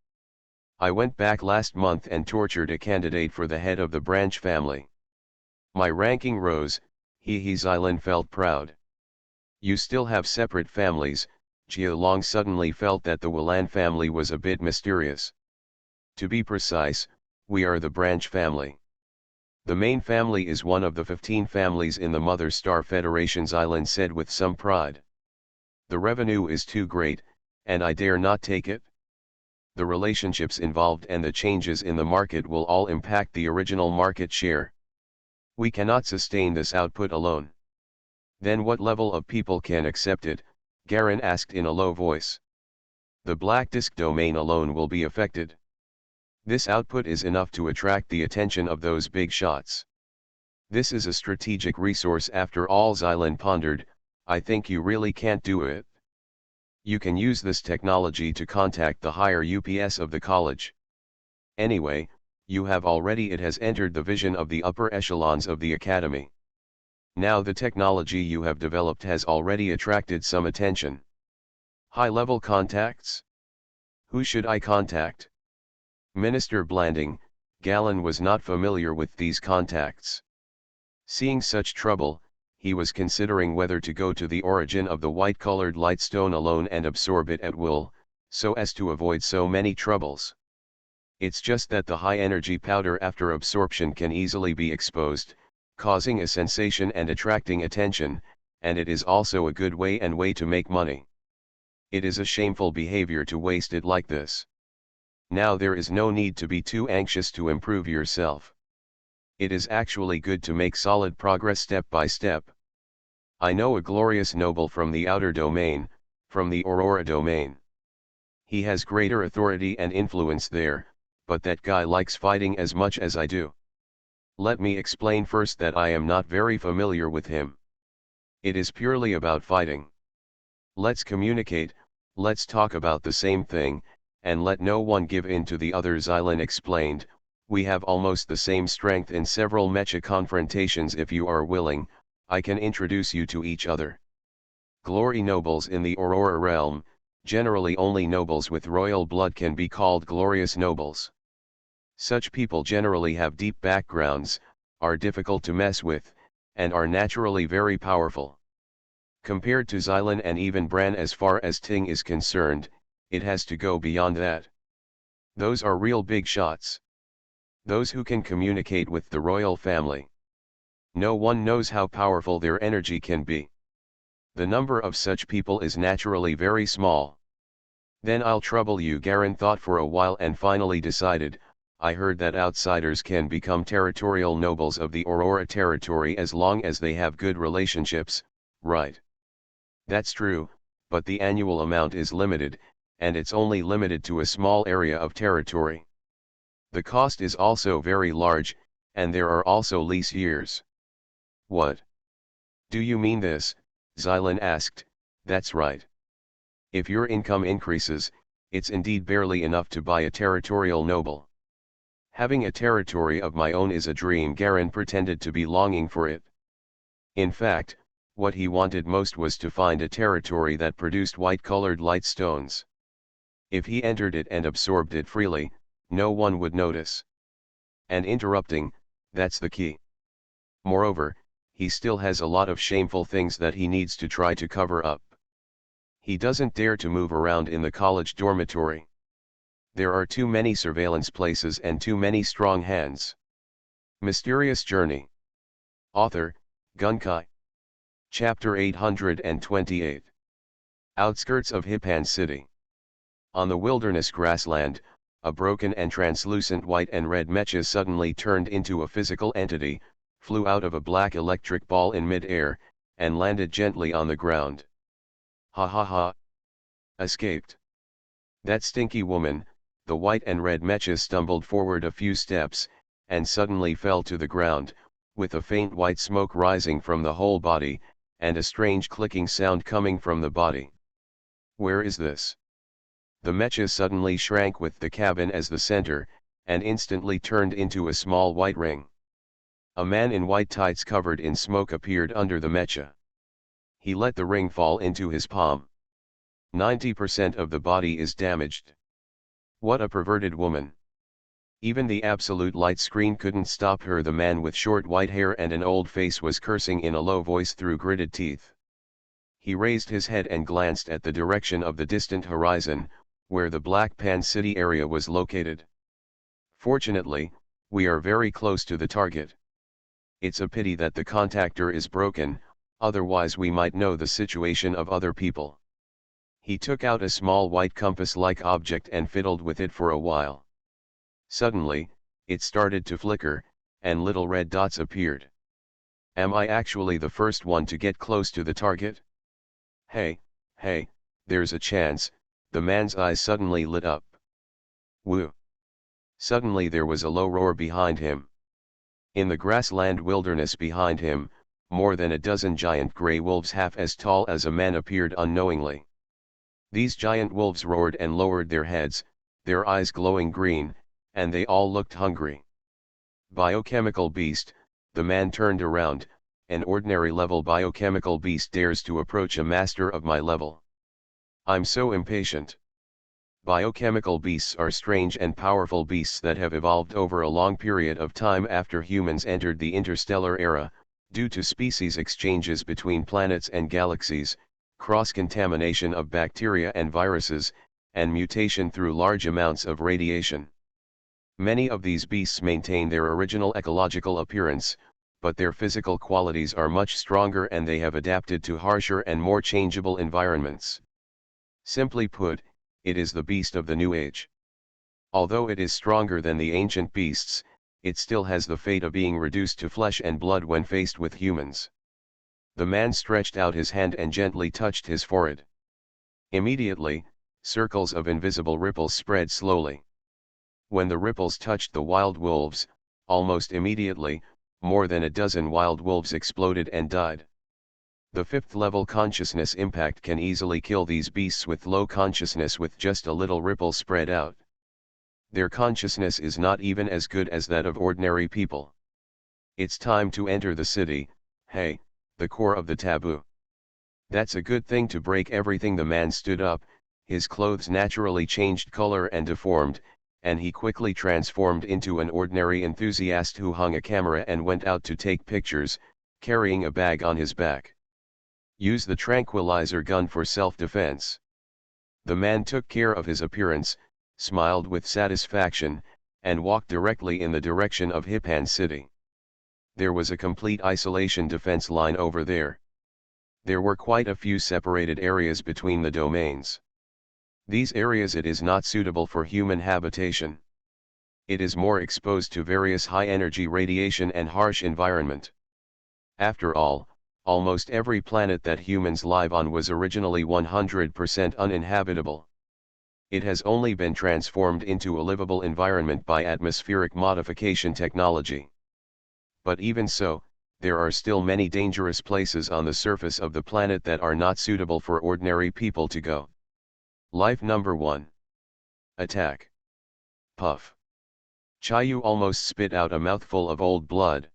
I went back last month and tortured a candidate for the head of the branch family. My ranking rose, Xylan felt proud. You still have separate families. Jialong suddenly felt that the Willan family was a bit mysterious. To be precise, we are the branch family. The main family is one of the 15 families in the Mother Star Federation, Xylan said with some pride. The revenue is too great, and I dare not take it. The relationships involved and the changes in the market will all impact the original market share. We cannot sustain this output alone. Then what level of people can accept it? Garen asked in a low voice. The Black Disk domain alone will be affected. This output is enough to attract the attention of those big shots. This is a strategic resource after all, Xylan pondered. I think you really can't do it. You can use this technology to contact the higher UPS of the college. Anyway, you have already. It has entered the vision of the upper echelons of the academy. Now the technology you have developed has already attracted some attention. High-level contacts? Who should I contact? Minister Blanding. Galen was not familiar with these contacts. Seeing such trouble, he was considering whether to go to the origin of the white-colored lightstone alone and absorb it at will, so as to avoid so many troubles. It's just that the high-energy powder after absorption can easily be exposed, causing a sensation and attracting attention, and it is also a good way to make money. It is a shameful behavior to waste it like this. Now there is no need to be too anxious to improve yourself. It is actually good to make solid progress step by step. I know a glorious noble from the outer domain, from the Aurora domain. He has greater authority and influence there, but that guy likes fighting as much as I do. Let me explain first that I am not very familiar with him. It is purely about fighting. Let's communicate, let's talk about the same thing, and let no one give in to the other. Xylan explained. We have almost the same strength in several mecha confrontations. If you are willing, I can introduce you to each other. Glory nobles in the Aurora realm, generally only nobles with royal blood can be called glorious nobles. Such people generally have deep backgrounds, are difficult to mess with, and are naturally very powerful. Compared to Xylan and even Bran as far as Ting is concerned, it has to go beyond that. Those are real big shots. Those who can communicate with the royal family. No one knows how powerful their energy can be. The number of such people is naturally very small. Then I'll trouble you. Garen thought for a while and finally decided, I heard that outsiders can become territorial nobles of the Aurora territory as long as they have good relationships, right? That's true, but the annual amount is limited, and it's only limited to a small area of territory. The cost is also very large, and there are also lease years. What? Do you mean this? Xylan asked. That's right. If your income increases, it's indeed barely enough to buy a territorial noble. Having a territory of my own is a dream. Garen pretended to be longing for it. In fact, what he wanted most was to find a territory that produced white-colored light stones. If he entered it and absorbed it freely, no one would notice. And interrupting, that's the key. Moreover, he still has a lot of shameful things that he needs to try to cover up. He doesn't dare to move around in the college dormitory. There are too many surveillance places and too many strong hands. Mysterious Journey. Author, Gunkai. Chapter 828. Outskirts of Hipan City. On the wilderness grassland, a broken and translucent white and red mecha suddenly turned into a physical entity, flew out of a black electric ball in mid-air, and landed gently on the ground. Ha ha ha. Escaped. That stinky woman. The white and red mecha stumbled forward a few steps, and suddenly fell to the ground, with a faint white smoke rising from the whole body, and a strange clicking sound coming from the body. Where is this? The mecha suddenly shrank with the cabin as the center, and instantly turned into a small white ring. A man in white tights covered in smoke appeared under the mecha. He let the ring fall into his palm. 90% of the body is damaged. What a perverted woman. Even the absolute light screen couldn't stop her. The man with short white hair and an old face was cursing in a low voice through gritted teeth. He raised his head and glanced at the direction of the distant horizon, where the Black Pan City area was located. Fortunately, we are very close to the target. It's a pity that the contactor is broken, otherwise we might know the situation of other people. He took out a small white compass-like object and fiddled with it for a while. Suddenly, it started to flicker, and little red dots appeared. Am I actually the first one to get close to the target? Hey, there's a chance. The man's eyes suddenly lit up. Woo! Suddenly there was a low roar behind him. In the grassland wilderness behind him, more than a dozen giant grey wolves half as tall as a man appeared unknowingly. These giant wolves roared and lowered their heads, their eyes glowing green, and they all looked hungry. Biochemical beast, the man turned around. An ordinary level biochemical beast dares to approach a master of my level. I'm so impatient. Biochemical beasts are strange and powerful beasts that have evolved over a long period of time after humans entered the interstellar era, due to species exchanges between planets and galaxies, cross-contamination of bacteria and viruses, and mutation through large amounts of radiation. Many of these beasts maintain their original ecological appearance, but their physical qualities are much stronger and they have adapted to harsher and more changeable environments. Simply put, it is the beast of the new age. Although it is stronger than the ancient beasts, it still has the fate of being reduced to flesh and blood when faced with humans. The man stretched out his hand and gently touched his forehead. Immediately, circles of invisible ripples spread slowly. When the ripples touched the wild wolves, almost immediately, more than a dozen wild wolves exploded and died. The fifth level consciousness impact can easily kill these beasts with low consciousness with just a little ripple spread out. Their consciousness is not even as good as that of ordinary people. It's time to enter the city, hey, the core of the taboo. That's a good thing to break everything. The man stood up, his clothes naturally changed color and deformed, and he quickly transformed into an ordinary enthusiast who hung a camera and went out to take pictures, carrying a bag on his back. Use the tranquilizer gun for self-defense. The man took care of his appearance, smiled with satisfaction, and walked directly in the direction of Hipan City. There was a complete isolation defense line over there. There were quite a few separated areas between the domains. These areas it is not suitable for human habitation. It is more exposed to various high-energy radiation and harsh environment. After all, almost every planet that humans live on was originally 100% uninhabitable. It has only been transformed into a livable environment by atmospheric modification technology. But even so, there are still many dangerous places on the surface of the planet that are not suitable for ordinary people to go. Life number 1. Attack. Puff. Chayu almost spit out a mouthful of old blood.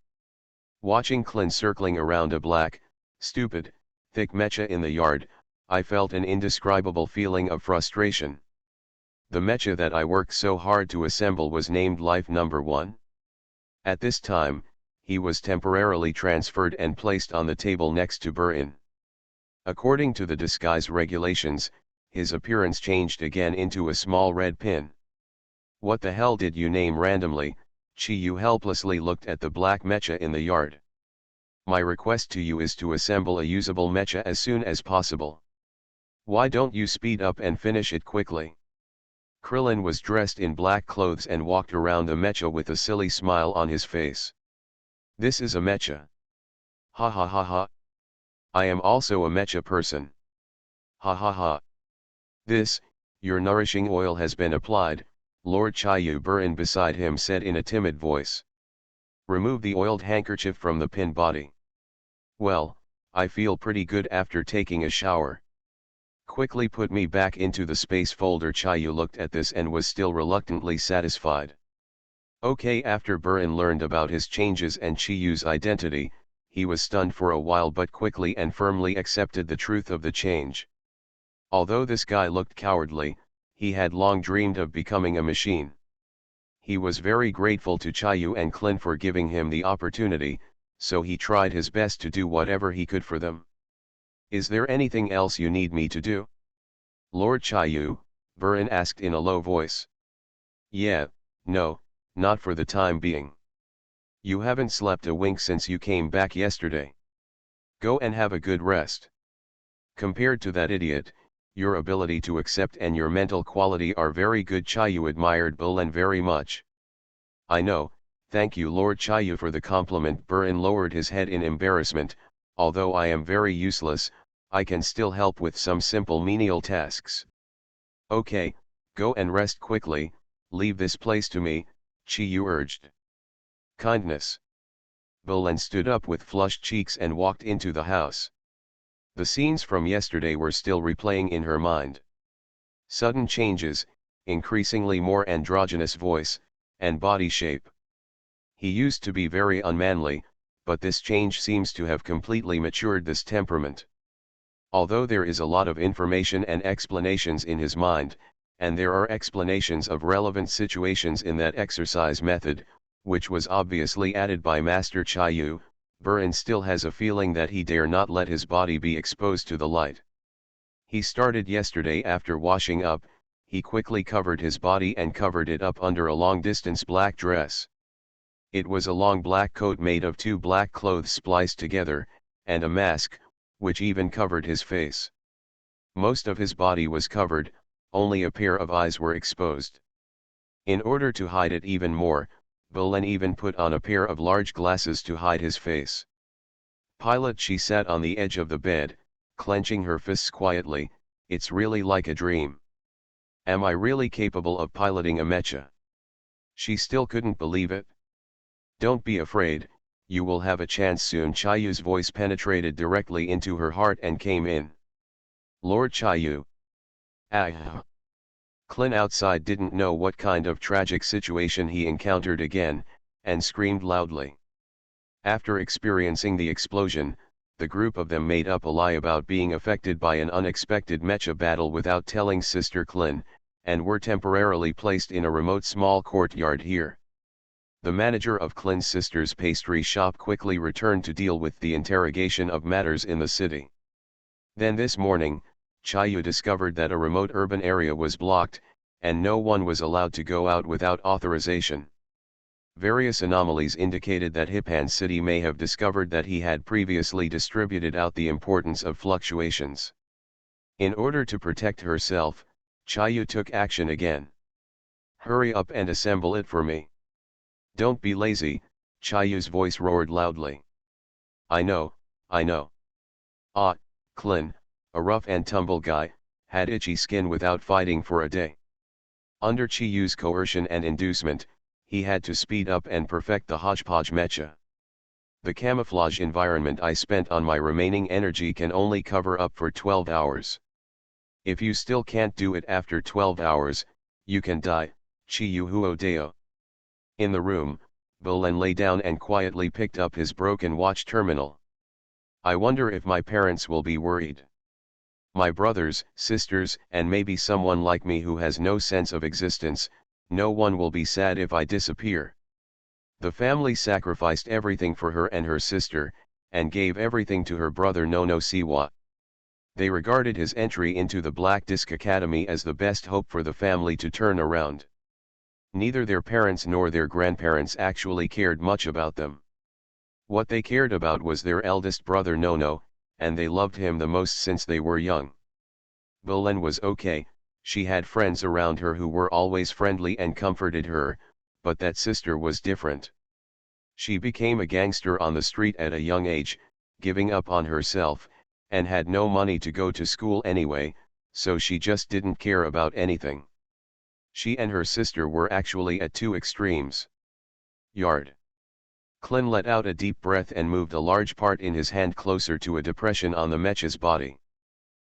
Watching Clint circling around a black, stupid, thick mecha in the yard, I felt an indescribable feeling of frustration. The mecha that I worked so hard to assemble was named Life Number 1. At this time, he was temporarily transferred and placed on the table next to Burin. According to the disguise regulations, his appearance changed again into a small red pin. What the hell did you name randomly? Chiyu helplessly looked at the black mecha in the yard. My request to you is to assemble a usable mecha as soon as possible. Why don't you speed up and finish it quickly? Krillin was dressed in black clothes and walked around the mecha with a silly smile on his face. This is a mecha. Ha ha ha ha. I am also a mecha person. Ha ha ha. This, your nourishing oil has been applied, Lord Chayu Burin beside him said in a timid voice. Remove the oiled handkerchief from the pin body. Well, I feel pretty good after taking a shower. Quickly put me back into the space folder. Chayu looked at this and was still reluctantly satisfied. Okay, after Burin learned about his changes and Chiyu's identity, he was stunned for a while but quickly and firmly accepted the truth of the change. Although this guy looked cowardly, he had long dreamed of becoming a machine. He was very grateful to Chayu and Clint for giving him the opportunity, so he tried his best to do whatever he could for them. Is there anything else you need me to do? Lord Chayu, Burin asked in a low voice. Yeah, no, not for the time being. You haven't slept a wink since you came back yesterday. Go and have a good rest. Compared to that idiot, your ability to accept and your mental quality are very good. Chayu admired Burin very much. I know, thank you Lord Chayu for the compliment. Burin lowered his head in embarrassment. Although I am very useless, I can still help with some simple menial tasks. Okay, go and rest quickly, leave this place to me, Chiyu urged. Kindness. Burin stood up with flushed cheeks and walked into the house. The scenes from yesterday were still replaying in her mind. Sudden changes, increasingly more androgynous voice, and body shape. He used to be very unmanly, but this change seems to have completely matured this temperament. Although there is a lot of information and explanations in his mind, and there are explanations of relevant situations in that exercise method, which was obviously added by Master Chayu, Burin still has a feeling that he dare not let his body be exposed to the light. He started yesterday after washing up, he quickly covered his body and covered it up under a long-distance black dress. It was a long black coat made of 2 black clothes spliced together, and a mask, which even covered his face. Most of his body was covered, only a pair of eyes were exposed. In order to hide it even more, Belen even put on a pair of large glasses to hide his face. Pilot, she sat on the edge of the bed, clenching her fists quietly. It's really like a dream. Am I really capable of piloting a mecha? She still couldn't believe it. Don't be afraid, you will have a chance soon. Chayu's voice penetrated directly into her heart and came in. Lord Chayu. Ah. Clin outside didn't know what kind of tragic situation he encountered again, and screamed loudly. After experiencing the explosion, the group of them made up a lie about being affected by an unexpected mecha battle without telling Sister Clin, and were temporarily placed in a remote small courtyard here. The manager of Clin's sister's pastry shop quickly returned to deal with the interrogation of matters in the city. Then this morning, Chayu discovered that a remote urban area was blocked, and no one was allowed to go out without authorization. Various anomalies indicated that Hipan City may have discovered that he had previously distributed out the importance of fluctuations. In order to protect herself, Chayu took action again. Hurry up and assemble it for me. Don't be lazy, Chayu's voice roared loudly. I know. Ah, Clin, a rough and tumble guy, had itchy skin without fighting for a day. Under Chiyu's coercion and inducement, he had to speed up and perfect the hodgepodge mecha. The camouflage environment I spent on my remaining energy can only cover up for 12 hours. If you still can't do it after 12 hours, you can die, Chiyu Huodeo. In the room, Belen lay down and quietly picked up his broken watch terminal. I wonder if my parents will be worried. My brothers, sisters, and maybe someone like me who has no sense of existence, no one will be sad if I disappear. The family sacrificed everything for her and her sister, and gave everything to her brother Nono Siwa. They regarded his entry into the Black Disc Academy as the best hope for the family to turn around. Neither their parents nor their grandparents actually cared much about them. What they cared about was their eldest brother Nono, and they loved him the most since they were young. Belen was okay, she had friends around her who were always friendly and comforted her, but that sister was different. She became a gangster on the street at a young age, giving up on herself, and had no money to go to school anyway, so she just didn't care about anything. She and her sister were actually at two extremes. Yard. Clin let out a deep breath and moved a large part in his hand closer to a depression on the mecha's body.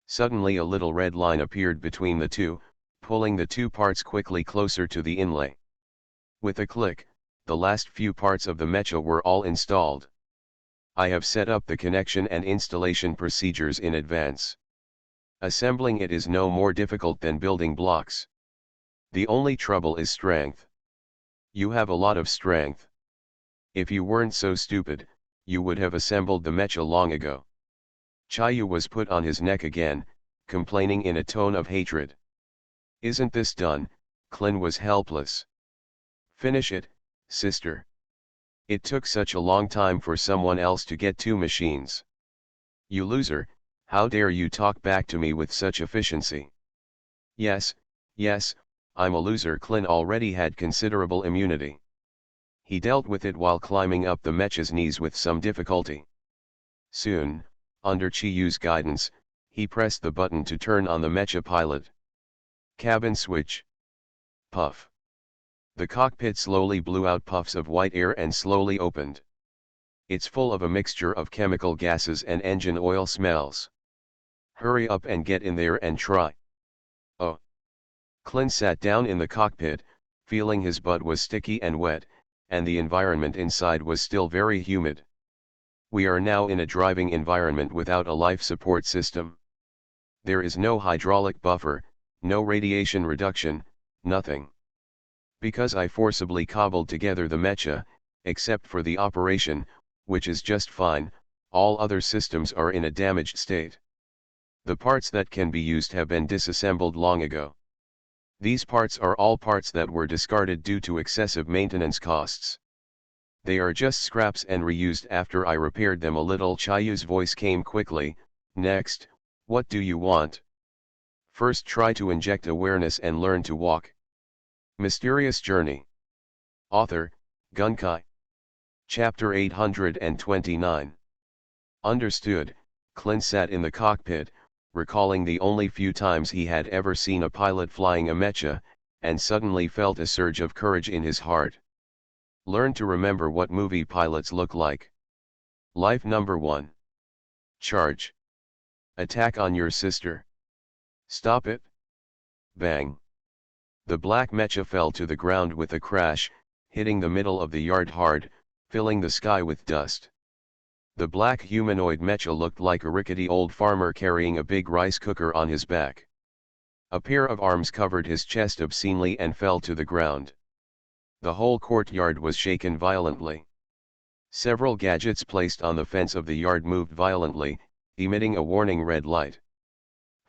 Suddenly a little red line appeared between the two, pulling the two parts quickly closer to the inlay. With a click, the last few parts of the mecha were all installed. I have set up the connection and installation procedures in advance. Assembling it is no more difficult than building blocks. The only trouble is strength. You have a lot of strength. If you weren't so stupid, you would have assembled the mecha long ago. Chayu was put on his neck again, complaining in a tone of hatred. Isn't this done? Clin was helpless. Finish it, sister. It took such a long time for someone else to get two machines. You loser, how dare you talk back to me with such efficiency? Yes, I'm a loser. Clin already had considerable immunity. He dealt with it while climbing up the mecha's knees with some difficulty. Soon, under Chiyu's guidance, he pressed the button to turn on the mecha pilot. Cabin switch. Puff. The cockpit slowly blew out puffs of white air and slowly opened. It's full of a mixture of chemical gases and engine oil smells. Hurry up and get in there and try. Oh. Clin sat down in the cockpit, feeling his butt was sticky and wet, and the environment inside was still very humid. We are now in a driving environment without a life support system. There is no hydraulic buffer, no radiation reduction, nothing. Because I forcibly cobbled together the mecha, except for the operation, which is just fine, all other systems are in a damaged state. The parts that can be used have been disassembled long ago. These parts are all parts that were discarded due to excessive maintenance costs. They are just scraps and reused after I repaired them a little. Chayu's voice came quickly. Next, what do you want? First try to inject awareness and learn to walk. Mysterious Journey. Author, Gunkai. Chapter 829. Understood. Clint sat in the cockpit, recalling the only few times he had ever seen a pilot flying a mecha, and suddenly felt a surge of courage in his heart. Learn to remember what movie pilots look like. Life number 1. Charge. Attack on your sister. Stop it. Bang. The black mecha fell to the ground with a crash, hitting the middle of the yard hard, filling the sky with dust. The black humanoid mecha looked like a rickety old farmer carrying a big rice cooker on his back. A pair of arms covered his chest obscenely and fell to the ground. The whole courtyard was shaken violently. Several gadgets placed on the fence of the yard moved violently, emitting a warning red light.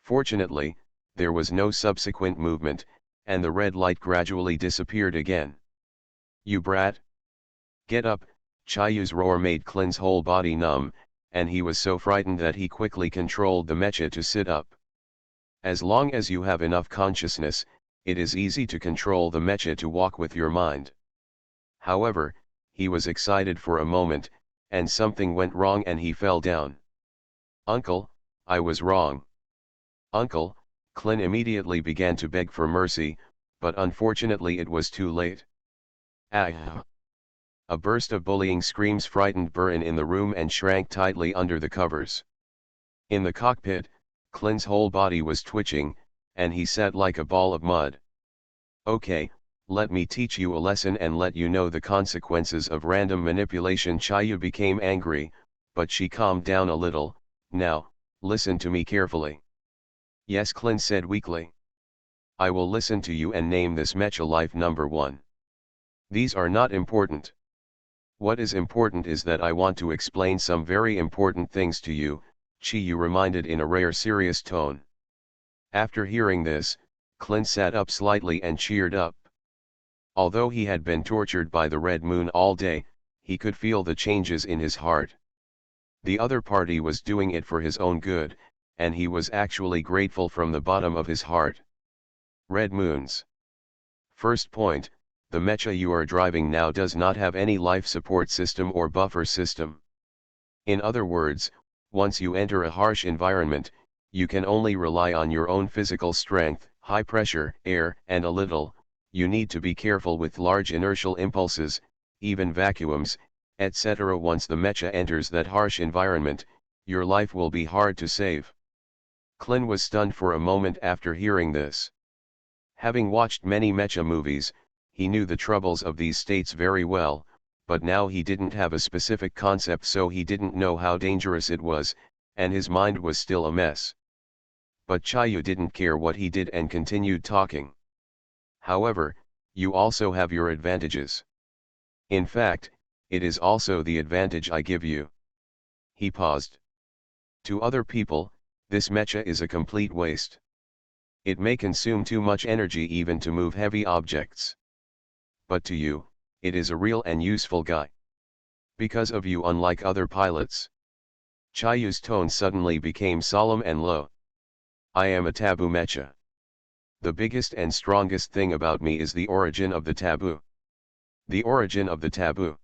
Fortunately, there was no subsequent movement, and the red light gradually disappeared again. You brat! Get up! Chayu's roar made Clint's whole body numb, and he was so frightened that he quickly controlled the mecha to sit up. As long as you have enough consciousness, it is easy to control the mecha to walk with your mind. However, he was excited for a moment, and something went wrong and he fell down. Uncle, I was wrong. Uncle, Clint immediately began to beg for mercy, but unfortunately it was too late. Ah! A burst of bullying screams frightened Burin in the room and shrank tightly under the covers. In the cockpit, Clint's whole body was twitching, and he sat like a ball of mud. Okay, let me teach you a lesson and let you know the consequences of random manipulation. Chayu became angry, but she calmed down a little. Now, listen to me carefully. Yes, Clint said weakly. I will listen to you and name this mecha life number 1. These are not important. What is important is that I want to explain some very important things to you, Chayu reminded in a rare serious tone. After hearing this, Clint sat up slightly and cheered up. Although he had been tortured by the red moon all day, he could feel the changes in his heart. The other party was doing it for his own good, and he was actually grateful from the bottom of his heart. Red moons. First point, the mecha you are driving now does not have any life support system or buffer system. In other words, once you enter a harsh environment, you can only rely on your own physical strength, high pressure, air, and a little. You need to be careful with large inertial impulses, even vacuums, etc. Once the mecha enters that harsh environment, your life will be hard to save. Clint was stunned for a moment after hearing this. Having watched many mecha movies, he knew the troubles of these states very well, but now he didn't have a specific concept, so he didn't know how dangerous it was, and his mind was still a mess. But Chayu didn't care what he did and continued talking. However, you also have your advantages. In fact, it is also the advantage I give you. He paused. To other people, this mecha is a complete waste. It may consume too much energy even to move heavy objects. But to you, it is a real and useful guy. Because of you, unlike other pilots. Chayu's tone suddenly became solemn and low. I am a taboo mecha. The biggest and strongest thing about me is the origin of the taboo. The origin of the taboo.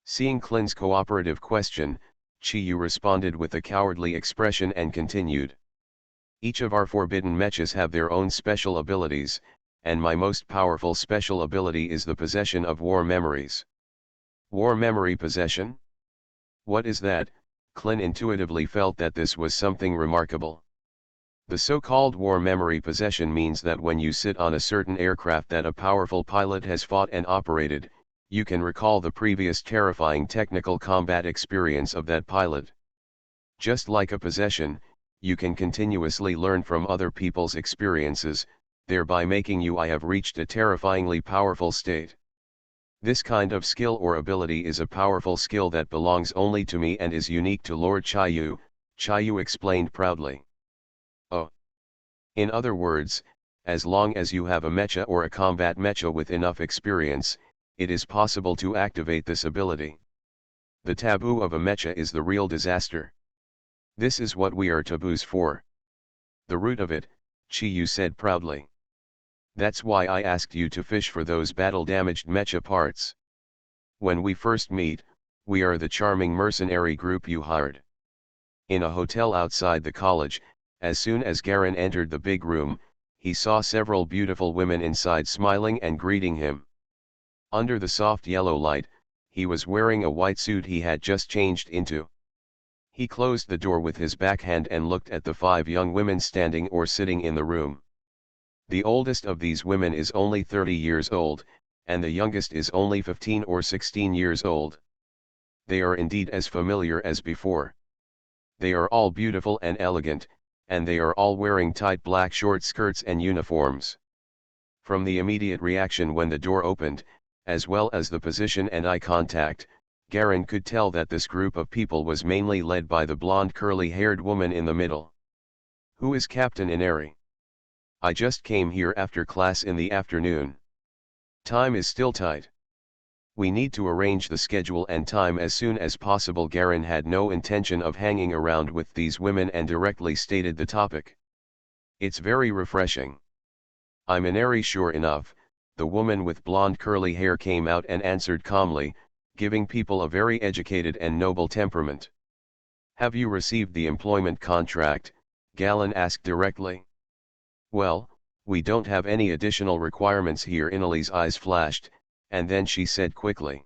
Seeing Clint's cooperative question, Chayu responded with a cowardly expression and continued. Each of our forbidden mechas have their own special abilities, and my most powerful special ability is the possession of war memories. War memory possession? What is that? Clint intuitively felt that this was something remarkable. The so-called war memory possession means that when you sit on a certain aircraft that a powerful pilot has fought and operated, you can recall the previous terrifying technical combat experience of that pilot. Just like a possession, you can continuously learn from other people's experiences, thereby making you I have reached a terrifyingly powerful state. This kind of skill or ability is a powerful skill that belongs only to me and is unique to Lord Chayu, Chayu explained proudly. Oh. In other words, as long as you have a mecha or a combat mecha with enough experience, it is possible to activate this ability. The taboo of a mecha is the real disaster. This is what we are taboos for. The root of it, Chayu said proudly. That's why I asked you to fish for those battle-damaged mecha parts. When we first meet, we are the charming mercenary group you hired. In a hotel outside the college, as soon as Garen entered the big room, he saw several beautiful women inside smiling and greeting him. Under the soft yellow light, he was wearing a white suit he had just changed into. He closed the door with his backhand and looked at the 5 young women standing or sitting in the room. The oldest of these women is only 30 years old, and the youngest is only 15 or 16 years old. They are indeed as familiar as before. They are all beautiful and elegant, and they are all wearing tight black short skirts and uniforms. From the immediate reaction when the door opened, as well as the position and eye contact, Garen could tell that this group of people was mainly led by the blonde curly-haired woman in the middle. Who is Captain Inari? I just came here after class in the afternoon. Time is still tight. We need to arrange the schedule and time as soon as possible. Garen had no intention of hanging around with these women and directly stated the topic. It's very refreshing. I'm Inari. Sure enough, the woman with blonde curly hair came out and answered calmly, giving people a very educated and noble temperament. Have you received the employment contract? Galen asked directly. Well, we don't have any additional requirements here. Inali's eyes flashed, and then she said quickly.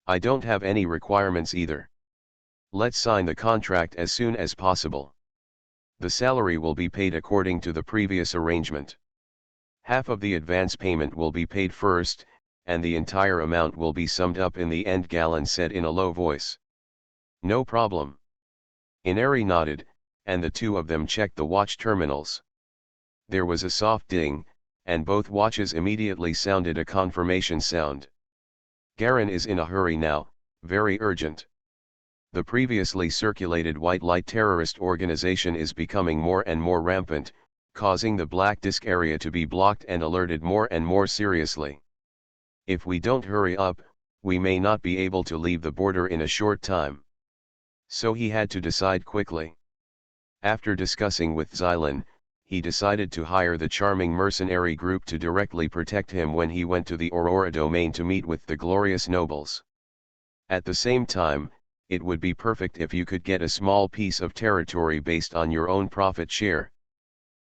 I don't have any requirements either. Let's sign the contract as soon as possible. The salary will be paid according to the previous arrangement. Half of the advance payment will be paid first, and the entire amount will be summed up in the end, Galen said in a low voice. No problem. Inari nodded, and the two of them checked the watch terminals. There was a soft ding, and both watches immediately sounded a confirmation sound. Garen is in a hurry now, very urgent. The previously circulated white light terrorist organization is becoming more and more rampant, causing the black disk area to be blocked and alerted more and more seriously. If we don't hurry up, we may not be able to leave the border in a short time. So he had to decide quickly. After discussing with Xylan, he decided to hire the charming mercenary group to directly protect him when he went to the Aurora domain to meet with the glorious nobles. At the same time, it would be perfect if you could get a small piece of territory based on your own profit share.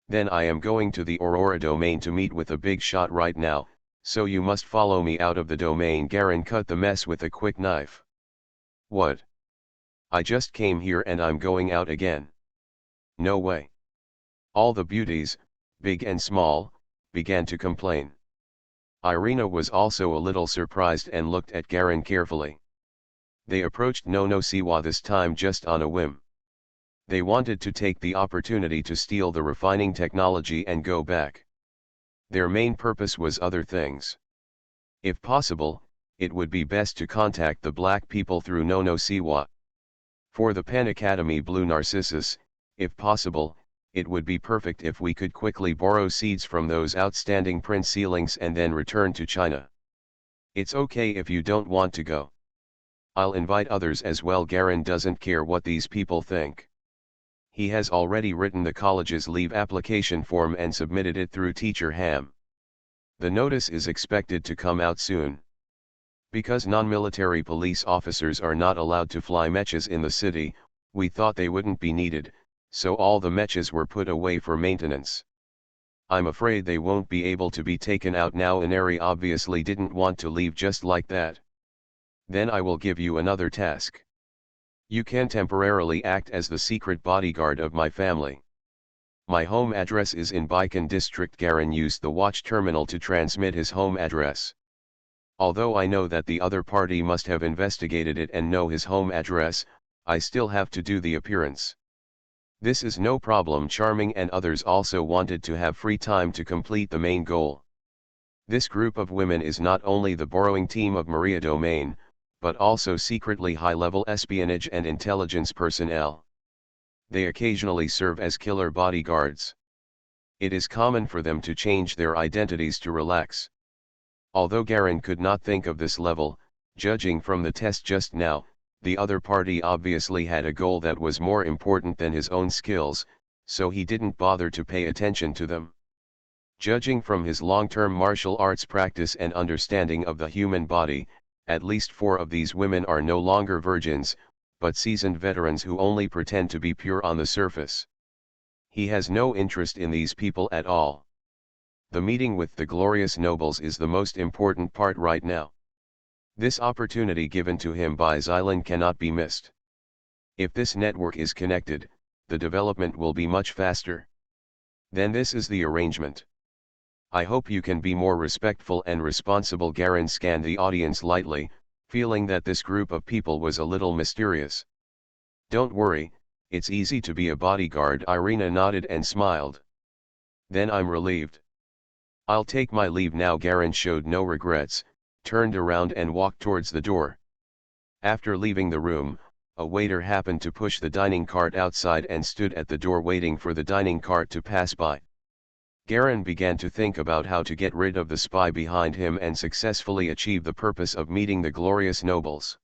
Then I am going to the Aurora domain to meet with a big shot right now, so you must follow me out of the domain. Garen cut the mess with a quick knife. What? I just came here and I'm going out again. No way. All the beauties, big and small, began to complain. Irina was also a little surprised and looked at Garen carefully. They approached Nonosiwa this time just on a whim. They wanted to take the opportunity to steal the refining technology and go back. Their main purpose was other things. If possible, it would be best to contact the black people through Nonosiwa. For the Pan Academy Blue Narcissus, if possible, it would be perfect if we could quickly borrow seeds from those outstanding Prince Sealings and then return to China. It's okay if you don't want to go. I'll invite others as well. Garen doesn't care what these people think. He has already written the college's leave application form and submitted it through Teacher Ham. The notice is expected to come out soon. Because non-military police officers are not allowed to fly mechas in the city, we thought they wouldn't be needed, so all the mechas were put away for maintenance. I'm afraid they won't be able to be taken out now. Inari obviously didn't want to leave just like that. Then I will give you another task. You can temporarily act as the secret bodyguard of my family. My home address is in Baikan district. Garen used the watch terminal to transmit his home address. Although I know that the other party must have investigated it and know his home address, I still have to do the appearance. This is no problem. Charming and others also wanted to have free time to complete the main goal. This group of women is not only the borrowing team of Maria Domain, but also secretly high-level espionage and intelligence personnel. They occasionally serve as killer bodyguards. It is common for them to change their identities to relax. Although Garen could not think of this level, judging from the test just now, the other party obviously had a goal that was more important than his own skills, so he didn't bother to pay attention to them. Judging from his long-term martial arts practice and understanding of the human body, At least 4 of these women are no longer virgins, but seasoned veterans who only pretend to be pure on the surface. He has no interest in these people at all. The meeting with the glorious nobles is the most important part right now. This opportunity given to him by Xylan cannot be missed. If this network is connected, the development will be much faster. Then this is the arrangement. I hope you can be more respectful and responsible. Garen scanned the audience lightly, feeling that this group of people was a little mysterious. Don't worry, it's easy to be a bodyguard. Irina nodded and smiled. Then I'm relieved. I'll take my leave now. Garen showed no regrets, turned around and walked towards the door. After leaving the room, a waiter happened to push the dining cart outside and stood at the door waiting for the dining cart to pass by. Garen began to think about how to get rid of the spy behind him and successfully achieve the purpose of meeting the glorious nobles.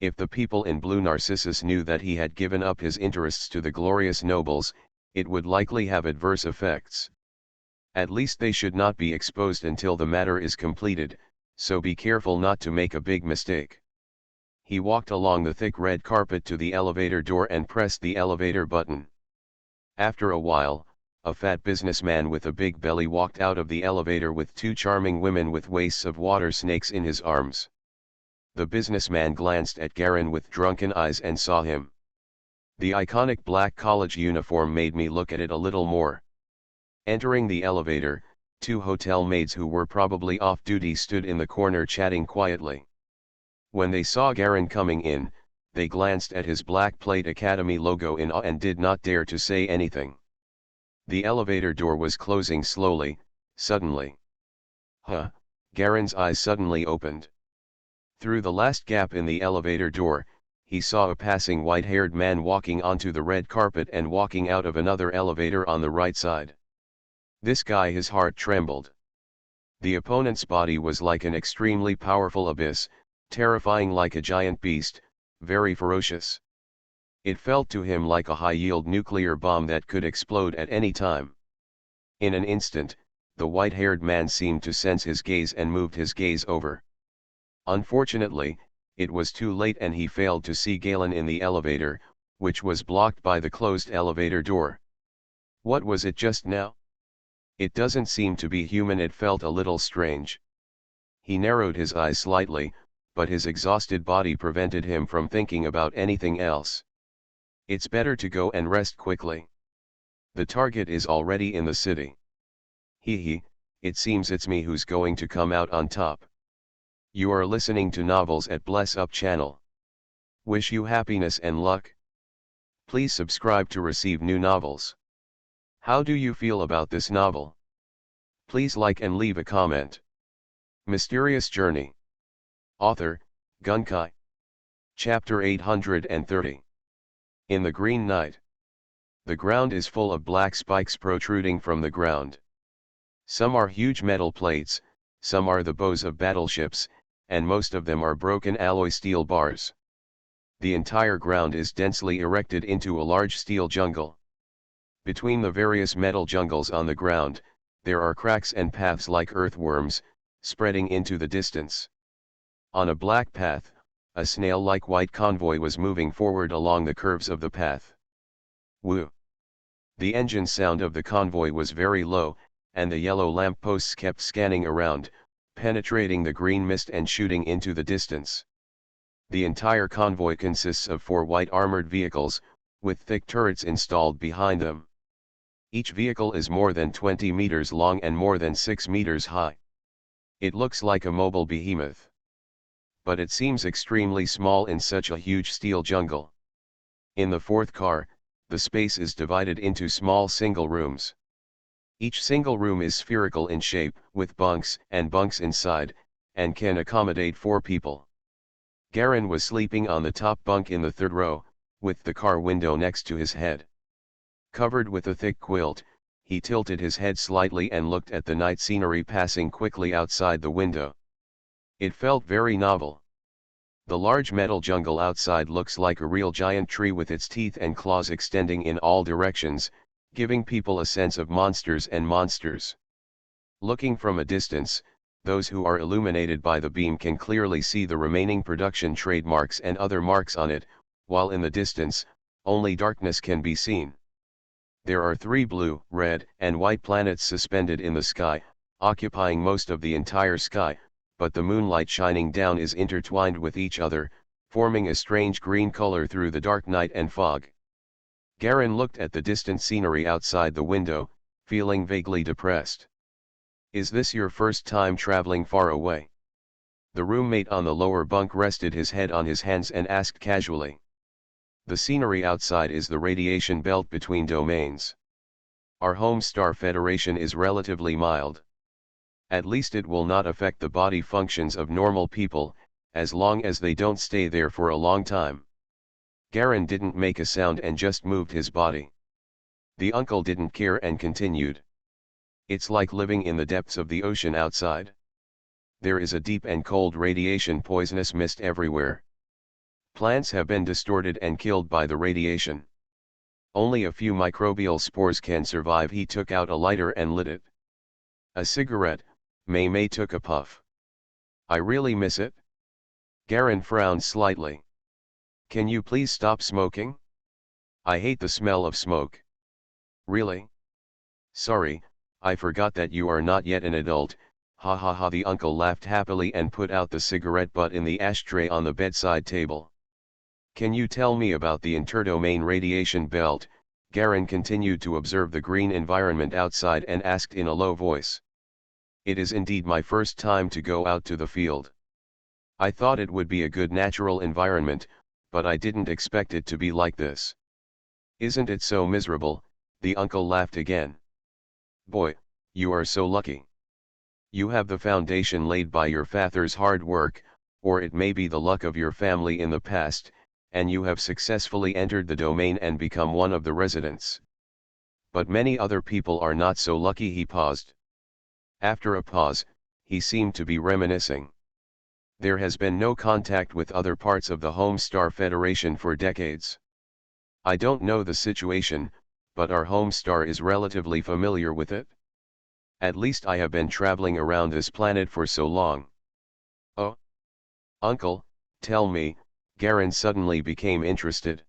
If the people in Blue Narcissus knew that he had given up his interests to the glorious nobles, it would likely have adverse effects. At least they should not be exposed until the matter is completed, so be careful not to make a big mistake. He walked along the thick red carpet to the elevator door and pressed the elevator button. After a while, a fat businessman with a big belly walked out of the elevator with 2 charming women with waists of water snakes in his arms. The businessman glanced at Garen with drunken eyes and saw him. The iconic black college uniform made me look at it a little more. Entering the elevator, 2 hotel maids who were probably off duty stood in the corner chatting quietly. When they saw Garen coming in, they glanced at his Black Plate Academy logo in awe and did not dare to say anything. The elevator door was closing slowly, suddenly. Garen's eyes suddenly opened. Through the last gap in the elevator door, he saw a passing white-haired man walking onto the red carpet and walking out of another elevator on the right side. This guy, his heart trembled. The opponent's body was like an extremely powerful abyss, terrifying like a giant beast, very ferocious. It felt to him like a high-yield nuclear bomb that could explode at any time. In an instant, the white-haired man seemed to sense his gaze and moved his gaze over. Unfortunately, it was too late and he failed to see Galen in the elevator, which was blocked by the closed elevator door. What was it just now? It doesn't seem to be human. It felt a little strange. He narrowed his eyes slightly, but his exhausted body prevented him from thinking about anything else. It's better to go and rest quickly. The target is already in the city. It seems it's me who's going to come out on top. You are listening to Novels at Bless Up channel. Wish you happiness and luck. Please subscribe to receive new novels. How do you feel about this novel? Please like and leave a comment. Mysterious Journey. Author, Gunkai. Chapter 830. In the Green Night. The ground is full of black spikes protruding from the ground. Some are huge metal plates, some are the bows of battleships, and most of them are broken alloy steel bars. The entire ground is densely erected into a large steel jungle. Between the various metal jungles on the ground, there are cracks and paths like earthworms, spreading into the distance. On a black path, a snail-like white convoy was moving forward along the curves of the path. Woo! The engine sound of the convoy was very low, and the yellow lampposts kept scanning around, penetrating the green mist and shooting into the distance. The entire convoy consists of 4 white armored vehicles, with thick turrets installed behind them. Each vehicle is more than 20 meters long and more than 6 meters high. It looks like a mobile behemoth. But it seems extremely small in such a huge steel jungle. In the 4th car, the space is divided into small single rooms. Each single room is spherical in shape, with bunks inside, and can accommodate 4 people. Garen was sleeping on the top bunk in the 3rd row, with the car window next to his head. Covered with a thick quilt, he tilted his head slightly and looked at the night scenery passing quickly outside the window. It felt very novel. The large metal jungle outside looks like a real giant tree with its teeth and claws extending in all directions, giving people a sense of monsters and monsters. Looking from a distance, Those who are illuminated by the beam can clearly see the remaining production trademarks and other marks on it, while in the distance, only darkness can be seen. There are 3 blue, red, and white planets suspended in the sky, occupying most of the entire sky, but the moonlight shining down is intertwined with each other, forming a strange green color through the dark night and fog. Garen looked at the distant scenery outside the window, feeling vaguely depressed. Is this your first time traveling far away? The roommate on the lower bunk rested his head on his hands and asked casually. The scenery outside is the radiation belt between domains. Our home star Federation is relatively mild. At least it will not affect the body functions of normal people, as long as they don't stay there for a long time. Garen didn't make a sound and just moved his body. The uncle didn't care and continued. It's like living in the depths of the ocean outside. There is a deep and cold radiation poisonous mist everywhere. Plants have been distorted and killed by the radiation. Only a few microbial spores can survive. He took out a lighter and lit it. A cigarette, May took a puff. I really miss it. Garen frowned slightly. Can you please stop smoking? I hate the smell of smoke. Really? Sorry, I forgot that you are not yet an adult. Ha ha ha. The uncle laughed happily and put out the cigarette butt in the ashtray on the bedside table. Can you tell me about the interdomain radiation belt? Garen continued to observe the green environment outside and asked in a low voice. It is indeed my first time to go out to the field. I thought it would be a good natural environment, but I didn't expect it to be like this. Isn't it so miserable? The uncle laughed again. Boy, you are so lucky. You have the foundation laid by your father's hard work, or it may be the luck of your family in the past, and you have successfully entered the domain and become one of the residents. But many other people are not so lucky. He paused. After a pause, he seemed to be reminiscing. There has been no contact with other parts of the Home Star Federation for decades. I don't know the situation, but our home star is relatively familiar with it. At least I have been traveling around this planet for so long. Oh? Uncle, tell me. Garen suddenly became interested.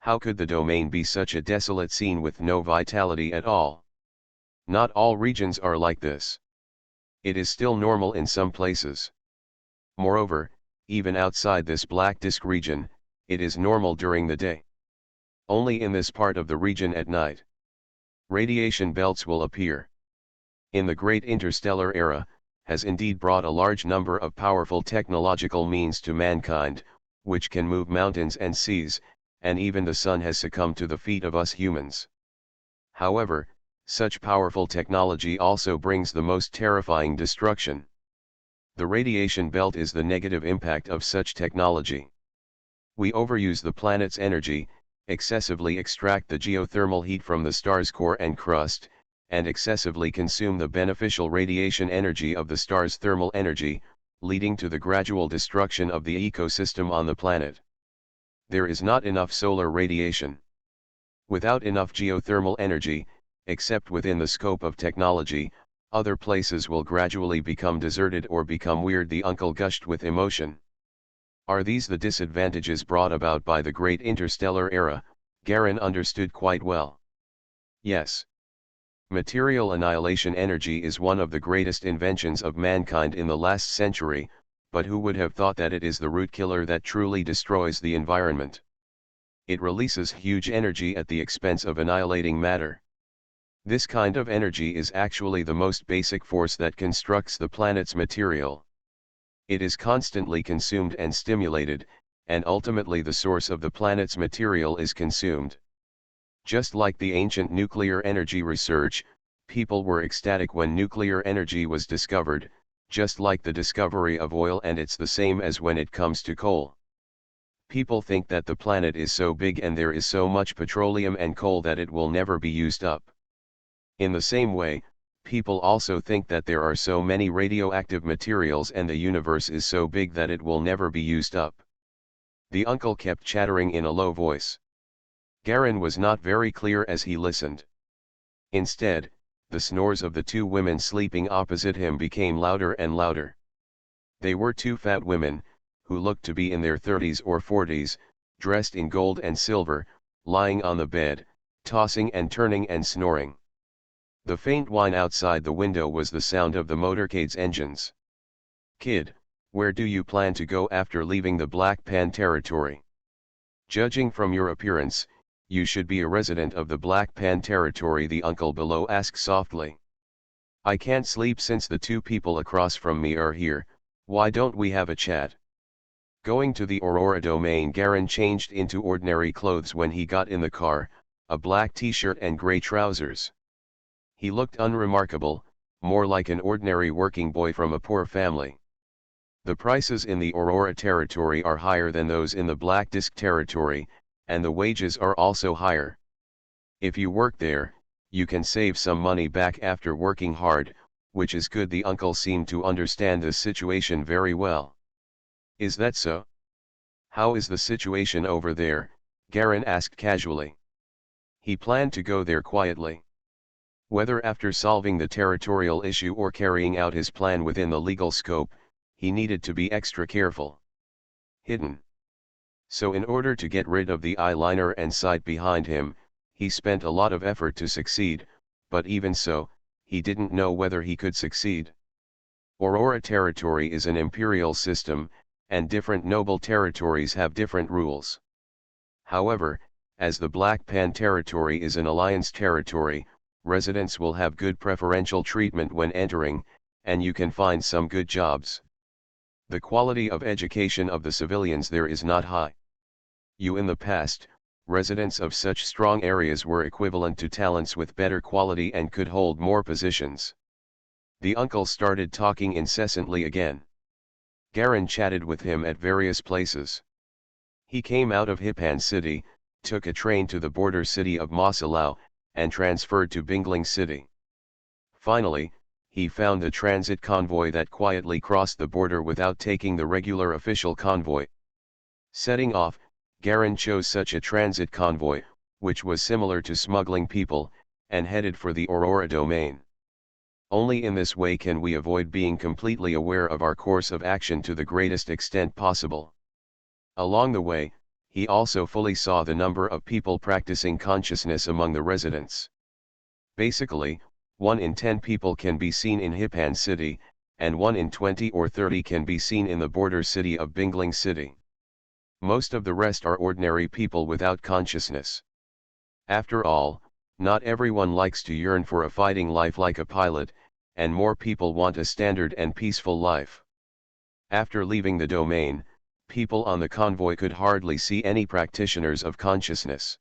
How could the domain be such a desolate scene with no vitality at all? Not all regions are like this. It is still normal in some places. Moreover, even outside this black disk region, it is normal during the day. Only in this part of the region at night. Radiation belts will appear. In the great interstellar era, has indeed brought a large number of powerful technological means to mankind, which can move mountains and seas, and even the sun has succumbed to the feet of us humans. However, such powerful technology also brings the most terrifying destruction. The radiation belt is the negative impact of such technology. We overuse the planet's energy, excessively extract the geothermal heat from the star's core and crust, and excessively consume the beneficial radiation energy of the star's thermal energy, leading to the gradual destruction of the ecosystem on the planet. There is not enough solar radiation. Without enough geothermal energy, except within the scope of technology, other places will gradually become deserted or become weird. The uncle gushed with emotion. Are these the disadvantages brought about by the great interstellar era? Garen understood quite well. Yes. Material annihilation energy is one of the greatest inventions of mankind in the last century, but who would have thought that it is the root killer that truly destroys the environment? It releases huge energy at the expense of annihilating matter. This kind of energy is actually the most basic force that constructs the planet's material. It is constantly consumed and stimulated, and ultimately the source of the planet's material is consumed. Just like the ancient nuclear energy research, people were ecstatic when nuclear energy was discovered, just like the discovery of oil, and it's the same as when it comes to coal. People think that the planet is so big and there is so much petroleum and coal that it will never be used up. In the same way, people also think that there are so many radioactive materials and the universe is so big that it will never be used up. The uncle kept chattering in a low voice. Garen was not very clear as he listened. Instead, the snores of the two women sleeping opposite him became louder and louder. They were two fat women, who looked to be in their 30s or 40s, dressed in gold and silver, lying on the bed, tossing and turning and snoring. The faint whine outside the window was the sound of the motorcade's engines. "Kid, where do you plan to go after leaving the Black Pan territory? Judging from your appearance, you should be a resident of the Black Pan territory," the uncle below asked softly. "I can't sleep since the two people across from me are here. Why don't we have a chat?" Going to the Aurora domain, Garen changed into ordinary clothes when he got in the car, a black t-shirt and gray trousers. He looked unremarkable, more like an ordinary working boy from a poor family. The prices in the Aurora territory are higher than those in the Black Disk territory, and the wages are also higher. If you work there, you can save some money back after working hard, which is good. The uncle seemed to understand the situation very well. "Is that so? How is the situation over there?" Garen asked casually. He planned to go there quietly. Whether after solving the territorial issue or carrying out his plan within the legal scope, he needed to be extra careful. Hidden. So in order to get rid of the eyeliner and sight behind him, he spent a lot of effort to succeed, but even so, he didn't know whether he could succeed. Aurora territory is an imperial system, and different noble territories have different rules. However, as the Black Pan territory is an alliance territory, residents will have good preferential treatment when entering, and you can find some good jobs. The quality of education of the civilians there is not high. In the past, residents of such strong areas were equivalent to talents with better quality and could hold more positions. The uncle started talking incessantly again. Garen chatted with him at various places. He came out of Hipan City, took a train to the border city of Masalau, and transferred to Bingling City. Finally, he found a transit convoy that quietly crossed the border without taking the regular official convoy. Setting off, Garen chose such a transit convoy, which was similar to smuggling people, and headed for the Aurora domain. Only in this way can we avoid being completely aware of our course of action to the greatest extent possible. Along the way, he also fully saw the number of people practicing consciousness among the residents. Basically, 1 in 10 people can be seen in Hipan City, and 1 in 20 or 30 can be seen in the border city of Bingling City. Most of the rest are ordinary people without consciousness. After all, not everyone likes to yearn for a fighting life like a pilot, and more people want a standard and peaceful life. After leaving the domain, people on the convoy could hardly see any practitioners of consciousness.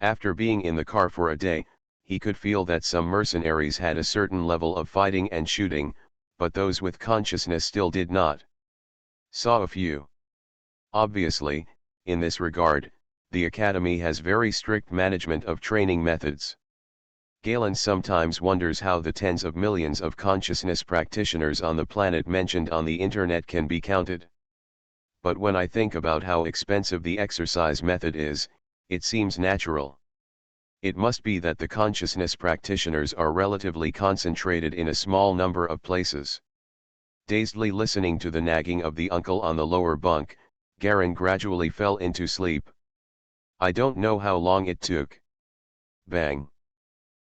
After being in the car for a day, he could feel that some mercenaries had a certain level of fighting and shooting, but those with consciousness still did not. Saw a few. Obviously, in this regard, the Academy has very strict management of training methods. Galen sometimes wonders how the tens of millions of consciousness practitioners on the planet mentioned on the internet can be counted. But when I think about how expensive the exercise method is, it seems natural. It must be that the consciousness practitioners are relatively concentrated in a small number of places. Dazedly listening to the nagging of the uncle on the lower bunk, Garen gradually fell into sleep. I don't know how long it took. Bang!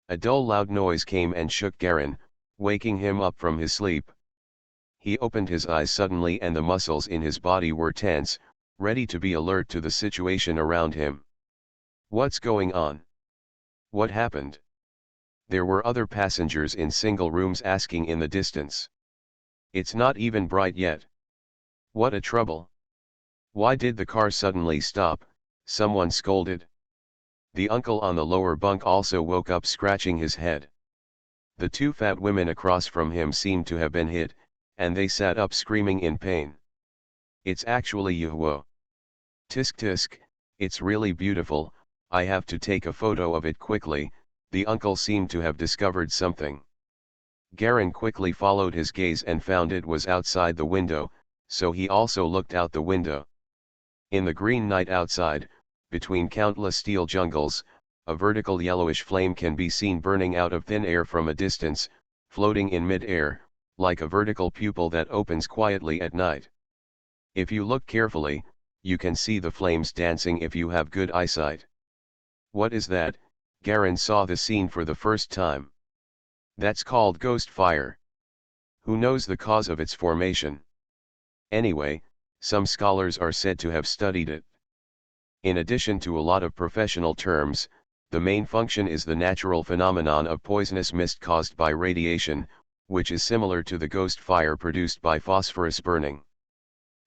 A dull loud noise came and shook Garen, waking him up from his sleep. He opened his eyes suddenly and the muscles in his body were tense, ready to be alert to the situation around him. What's going on? What happened? There were other passengers in single rooms asking in the distance. It's not even bright yet. What a trouble. Why did the car suddenly stop? Someone scolded. The uncle on the lower bunk also woke up scratching his head. The two fat women across from him seemed to have been hit, and they sat up screaming in pain. It's actually Yuhuo. Tisk tisk, it's really beautiful, I have to take a photo of it quickly. The uncle seemed to have discovered something. Garen quickly followed his gaze and found it was outside the window, so he also looked out the window. In the green night outside, between countless steel jungles, a vertical yellowish flame can be seen burning out of thin air from a distance, floating in mid-air, like a vertical pupil that opens quietly at night. If you look carefully, you can see the flames dancing if you have good eyesight. What is that? Garen saw the scene for the first time. That's called ghost fire. Who knows the cause of its formation? Anyway, some scholars are said to have studied it. In addition to a lot of professional terms, the main function is the natural phenomenon of poisonous mist caused by radiation, which is similar to the ghost fire produced by phosphorus burning.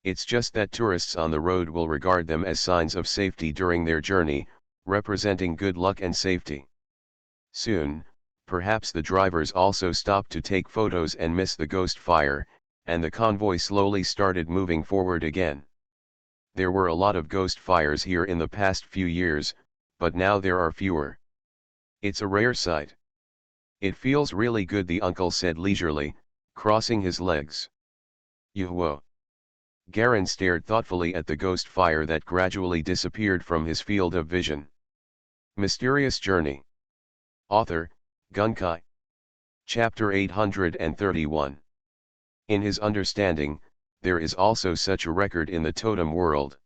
It's just that tourists on the road will regard them as signs of safety during their journey, representing good luck and safety. Soon, perhaps the drivers also stopped to take photos and miss the ghost fire, and the convoy slowly started moving forward again. There were a lot of ghost fires here in the past few years, but now there are fewer. It's a rare sight. It feels really good, the uncle said leisurely, crossing his legs. Yuhuo. Garen stared thoughtfully at the ghost fire that gradually disappeared from his field of vision. Mysterious Journey. Author, Gunkai. Chapter 831. In his understanding, there is also such a record in the totem world.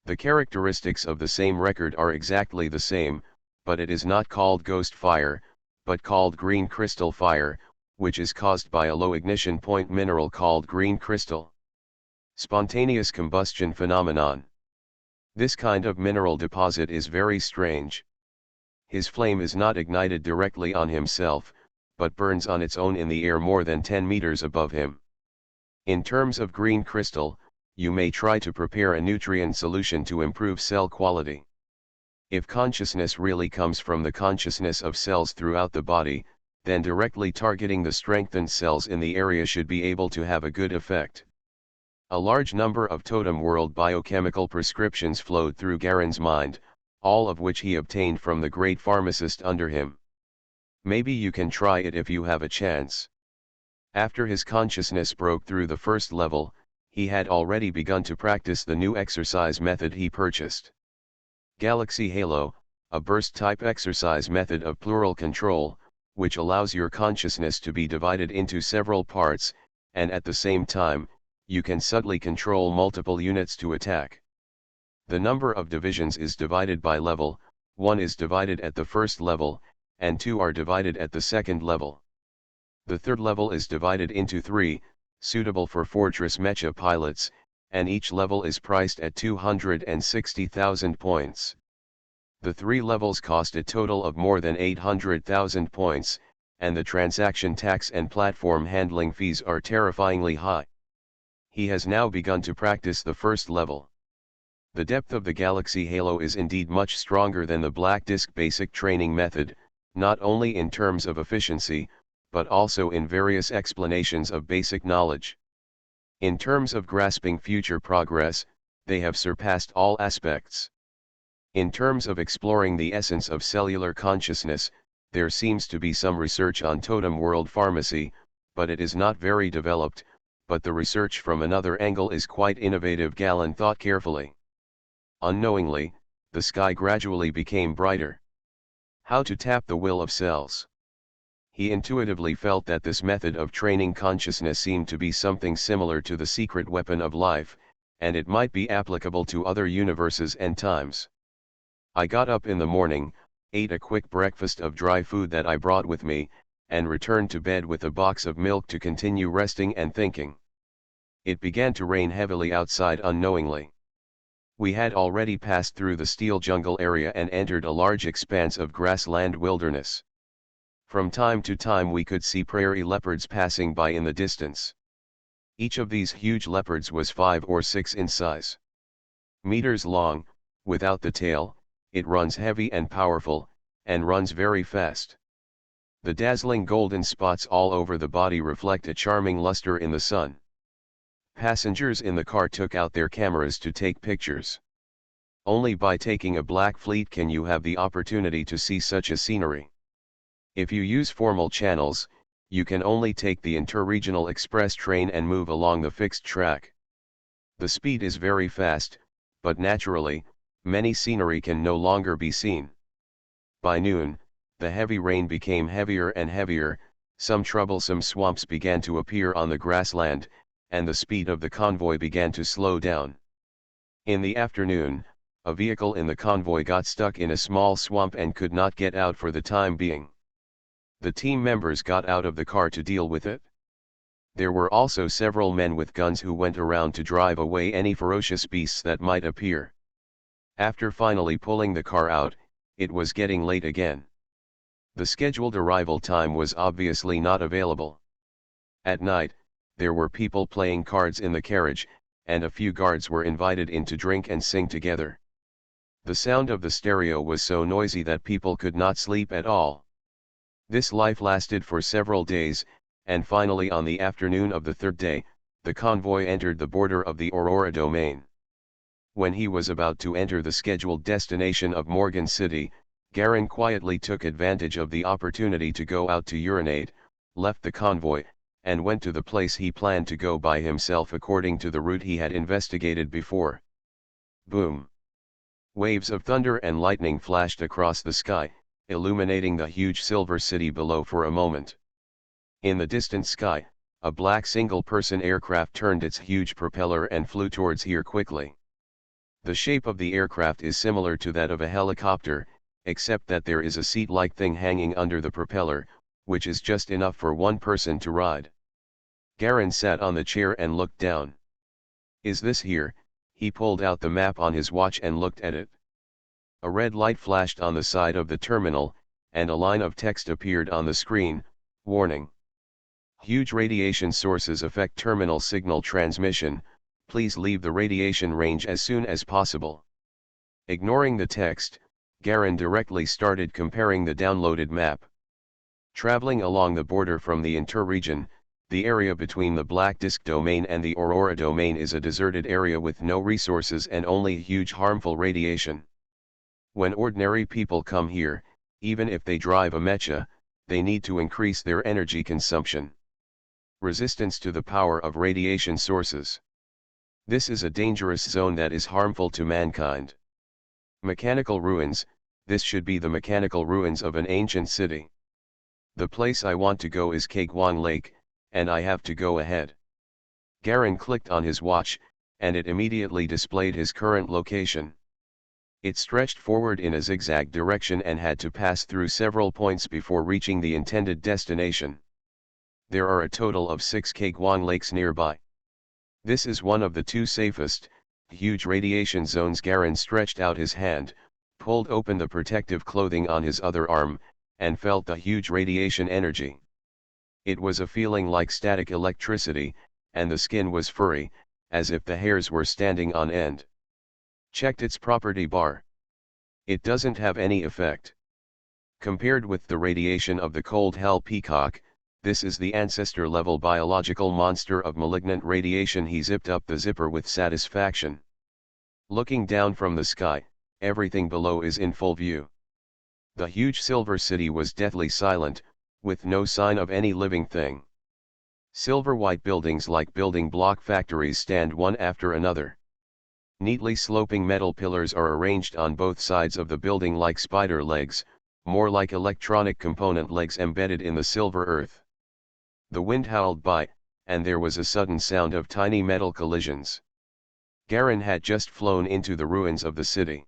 The characteristics of the same record are exactly the same, but it is not called ghost fire, but called green crystal fire, which is caused by a low ignition point mineral called green crystal. Spontaneous combustion phenomenon. This kind of mineral deposit is very strange. His flame is not ignited directly on himself, but burns on its own in the air more than 10 meters above him. In terms of green crystal, you may try to prepare a nutrient solution to improve cell quality. If consciousness really comes from the consciousness of cells throughout the body, then directly targeting the strengthened cells in the area should be able to have a good effect. A large number of totem world biochemical prescriptions flowed through Garen's mind, all of which he obtained from the great pharmacist under him. Maybe you can try it if you have a chance. After his consciousness broke through the first level, he had already begun to practice the new exercise method he purchased. Galaxy Halo, a burst-type exercise method of plural control, which allows your consciousness to be divided into several parts, and at the same time, you can subtly control multiple units to attack. The number of divisions is divided by level, 1 is divided at the first level, and 2 are divided at the second level. The third level is divided into 3, suitable for Fortress Mecha pilots, and each level is priced at 260,000 points. The 3 levels cost a total of more than 800,000 points, and the transaction tax and platform handling fees are terrifyingly high. He has now begun to practice the first level. The depth of the Galaxy Halo is indeed much stronger than the Black Disk basic training method, not only in terms of efficiency, but also in various explanations of basic knowledge. In terms of grasping future progress, they have surpassed all aspects. In terms of exploring the essence of cellular consciousness, there seems to be some research on totem world pharmacy, but it is not very developed, but the research from another angle is quite innovative, Galen thought carefully. Unknowingly, the sky gradually became brighter. How to tap the will of cells. He intuitively felt that this method of training consciousness seemed to be something similar to the secret weapon of life, and it might be applicable to other universes and times. I got up in the morning, ate a quick breakfast of dry food that I brought with me, and returned to bed with a box of milk to continue resting and thinking. It began to rain heavily outside unknowingly. We had already passed through the steel jungle area and entered a large expanse of grassland wilderness. From time to time we could see prairie leopards passing by in the distance. Each of these huge leopards was 5 or 6 in size. Meters long, without the tail, it runs heavy and powerful, and runs very fast. The dazzling golden spots all over the body reflect a charming luster in the sun. Passengers in the car took out their cameras to take pictures. Only by taking a black fleet can you have the opportunity to see such a scenery. If you use formal channels, you can only take the interregional express train and move along the fixed track. The speed is very fast, but naturally, many scenery can no longer be seen. By noon, the heavy rain became heavier and heavier, some troublesome swamps began to appear on the grassland, and the speed of the convoy began to slow down. In the afternoon, a vehicle in the convoy got stuck in a small swamp and could not get out for the time being. The team members got out of the car to deal with it. There were also several men with guns who went around to drive away any ferocious beasts that might appear. After finally pulling the car out, it was getting late again. The scheduled arrival time was obviously not available. At night, there were people playing cards in the carriage, and a few guards were invited in to drink and sing together. The sound of the stereo was so noisy that people could not sleep at all. This life lasted for several days, and finally on the afternoon of the third day, the convoy entered the border of the Aurora domain. When he was about to enter the scheduled destination of Morgan City, Garin quietly took advantage of the opportunity to go out to urinate, left the convoy, and went to the place he planned to go by himself according to the route he had investigated before. Boom! Waves of thunder and lightning flashed across the sky, illuminating the huge silver city below for a moment. In the distant sky, a black single-person aircraft turned its huge propeller and flew towards here quickly. The shape of the aircraft is similar to that of a helicopter, except that there is a seat-like thing hanging under the propeller, which is just enough for one person to ride. Garin sat on the chair and looked down. Is this here? He pulled out the map on his watch and looked at it. A red light flashed on the side of the terminal, and a line of text appeared on the screen, warning. Huge radiation sources affect terminal signal transmission, please leave the radiation range as soon as possible. Ignoring the text, Garin directly started comparing the downloaded map. Traveling along the border from the interregion, the area between the Black Disk domain and the Aurora domain is a deserted area with no resources and only huge harmful radiation. When ordinary people come here, even if they drive a mecha, they need to increase their energy consumption. Resistance to the power of radiation sources. This is a dangerous zone that is harmful to mankind. Mechanical ruins, this should be the mechanical ruins of an ancient city. The place I want to go is Kaegwon Lake, and I have to go ahead. Garin clicked on his watch, and it immediately displayed his current location. It stretched forward in a zigzag direction and had to pass through several points before reaching the intended destination. There are a total of 6 Kaegwon lakes nearby. This is one of the 2 safest, huge radiation zones. Garin stretched out his hand, pulled open the protective clothing on his other arm, and felt the huge radiation energy. It was a feeling like static electricity, and the skin was furry, as if the hairs were standing on end. Checked its property bar. It doesn't have any effect. Compared with the radiation of the cold hell peacock, this is the ancestor-level biological monster of malignant radiation. He zipped up the zipper with satisfaction. Looking down from the sky, everything below is in full view. The huge silver city was deathly silent, with no sign of any living thing. Silver-white buildings like building block factories stand one after another. Neatly sloping metal pillars are arranged on both sides of the building like spider legs, more like electronic component legs embedded in the silver earth. The wind howled by, and there was a sudden sound of tiny metal collisions. Garin had just flown into the ruins of the city.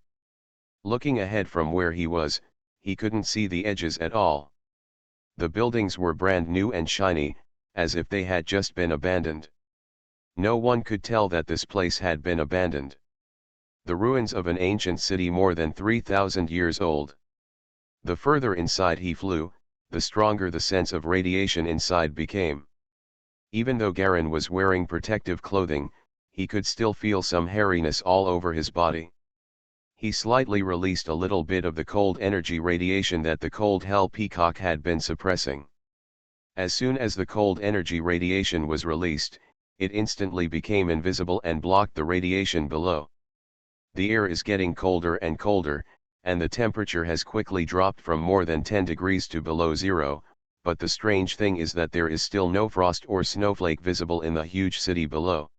Looking ahead from where he was, he couldn't see the edges at all. The buildings were brand new and shiny, as if they had just been abandoned. No one could tell that this place had been abandoned. The ruins of an ancient city more than 3,000 years old. The further inside he flew, the stronger the sense of radiation inside became. Even though Garin was wearing protective clothing, he could still feel some hairiness all over his body. He slightly released a little bit of the cold energy radiation that the cold hell peacock had been suppressing. As soon as the cold energy radiation was released, it instantly became invisible and blocked the radiation below. The air is getting colder and colder, and the temperature has quickly dropped from more than 10 degrees to below zero, but the strange thing is that there is still no frost or snowflake visible in the huge city below.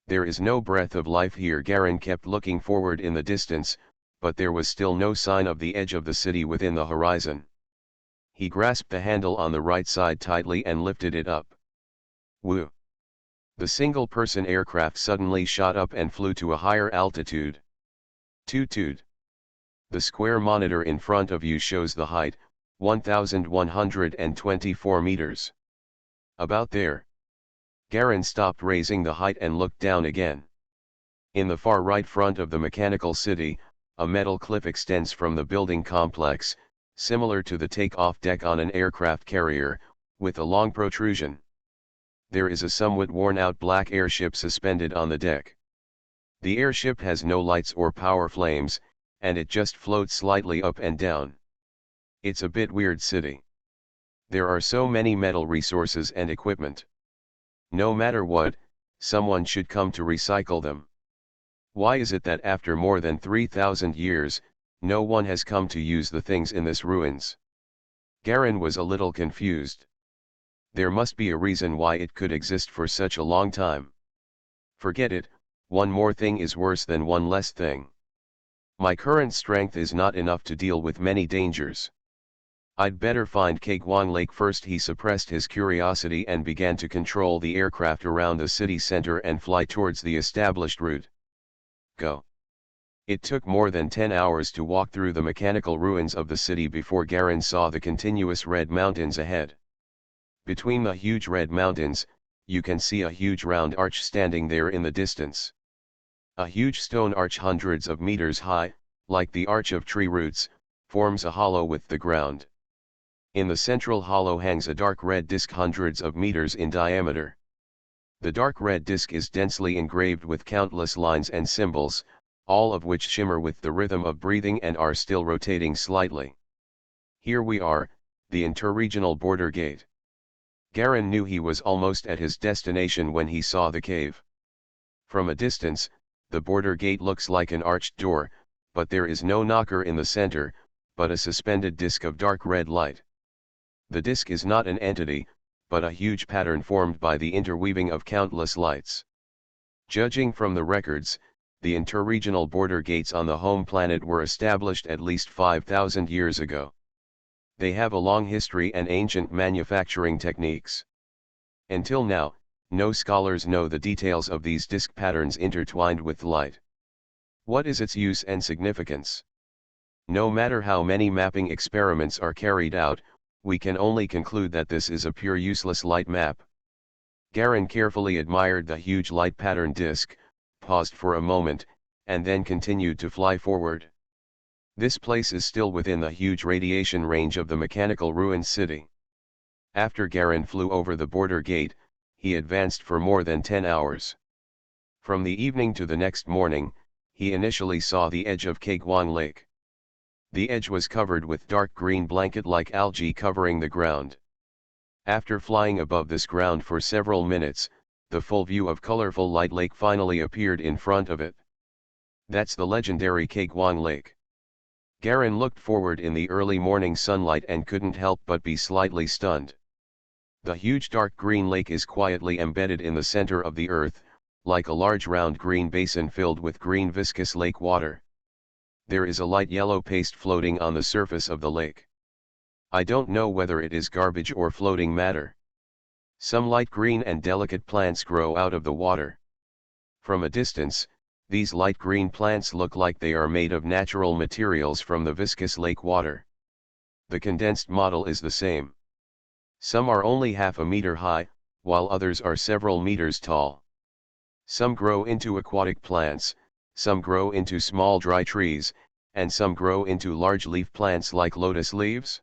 There is no breath of life here. Garin kept looking forward in the distance, but there was still no sign of the edge of the city within the horizon. He grasped the handle on the right side tightly and lifted it up. Woo! The single-person aircraft suddenly shot up and flew to a higher altitude. Toot toot. The square monitor in front of you shows the height, 1,124 meters. About there. Garin stopped raising the height and looked down again. In the far right front of the mechanical city, a metal cliff extends from the building complex, similar to the take-off deck on an aircraft carrier, with a long protrusion. There is a somewhat worn-out black airship suspended on the deck. The airship has no lights or power flames, and it just floats slightly up and down. It's a bit weird city. There are so many metal resources and equipment. No matter what, someone should come to recycle them. Why is it that after more than 3,000 years, no one has come to use the things in this ruins? Garin was a little confused. There must be a reason why it could exist for such a long time. Forget it, one more thing is worse than one less thing. My current strength is not enough to deal with many dangers. I'd better find Kaegwon Lake first. He suppressed his curiosity and began to control the aircraft around the city center and fly towards the established route. Go. It took more than 10 hours to walk through the mechanical ruins of the city before Garin saw the continuous red mountains ahead. Between the huge red mountains, you can see a huge round arch standing there in the distance. A huge stone arch hundreds of meters high, like the arch of tree roots, forms a hollow with the ground. In the central hollow hangs a dark red disc hundreds of meters in diameter. The dark red disc is densely engraved with countless lines and symbols, all of which shimmer with the rhythm of breathing and are still rotating slightly. Here we are, the interregional border gate. Garin knew he was almost at his destination when he saw the cave. From a distance, the border gate looks like an arched door, but there is no knocker in the center, but a suspended disk of dark red light. The disk is not an entity, but a huge pattern formed by the interweaving of countless lights. Judging from the records, the interregional border gates on the home planet were established at least 5,000 years ago. They have a long history and ancient manufacturing techniques. Until now, no scholars know the details of these disk patterns intertwined with light. What is its use and significance? No matter how many mapping experiments are carried out, we can only conclude that this is a pure useless light map. Garin carefully admired the huge light pattern disk, paused for a moment, and then continued to fly forward. This place is still within the huge radiation range of the mechanical ruined city. After Garin flew over the border gate, he advanced for more than 10 hours. From the evening to the next morning, he initially saw the edge of Kaegwon Lake. The edge was covered with dark green blanket-like algae covering the ground. After flying above this ground for several minutes, the full view of colorful light lake finally appeared in front of it. That's the legendary Kaegwon Lake. Garin looked forward in the early morning sunlight and couldn't help but be slightly stunned. The huge dark green lake is quietly embedded in the center of the earth, like a large round green basin filled with green viscous lake water. There is a light yellow paste floating on the surface of the lake. I don't know whether it is garbage or floating matter. Some light green and delicate plants grow out of the water. From a distance, these light green plants look like they are made of natural materials from the viscous lake water. The condensed model is the same. Some are only half a meter high, while others are several meters tall. Some grow into aquatic plants, some grow into small dry trees, and some grow into large leaf plants like lotus leaves.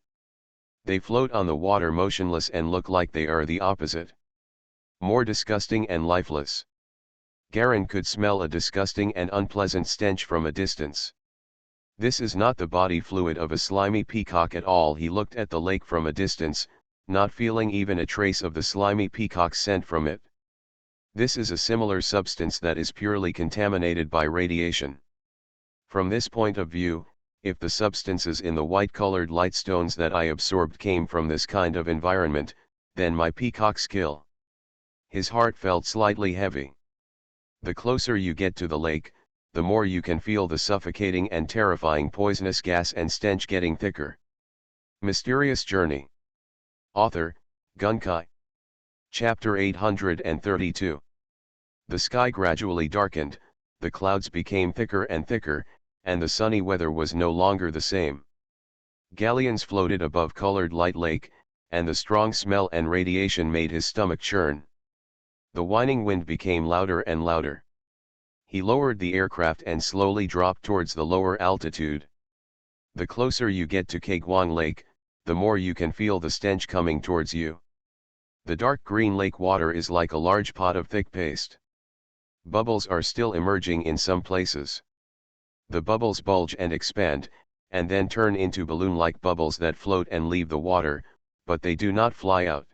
They float on the water motionless and look like they are the opposite. More disgusting and lifeless. Garin could smell a disgusting and unpleasant stench from a distance. This is not the body fluid of a slimy peacock at all. He looked at the lake from a distance, not feeling even a trace of the slimy peacock's scent from it. This is a similar substance that is purely contaminated by radiation. From this point of view, if the substances in the white-colored light stones that I absorbed came from this kind of environment, then my peacock's kill. His heart felt slightly heavy. The closer you get to the lake, the more you can feel the suffocating and terrifying poisonous gas and stench getting thicker. Mysterious Journey. Author, Gunkai. Chapter 832. The sky gradually darkened, the clouds became thicker and thicker, and the sunny weather was no longer the same. Galleons floated above colored light lake, and the strong smell and radiation made his stomach churn. The whining wind became louder and louder. He lowered the aircraft and slowly dropped towards the lower altitude. The closer you get to Kagwang Lake, the more you can feel the stench coming towards you. The dark green lake water is like a large pot of thick paste. Bubbles are still emerging in some places. The bubbles bulge and expand, and then turn into balloon-like bubbles that float and leave the water, but they do not fly out.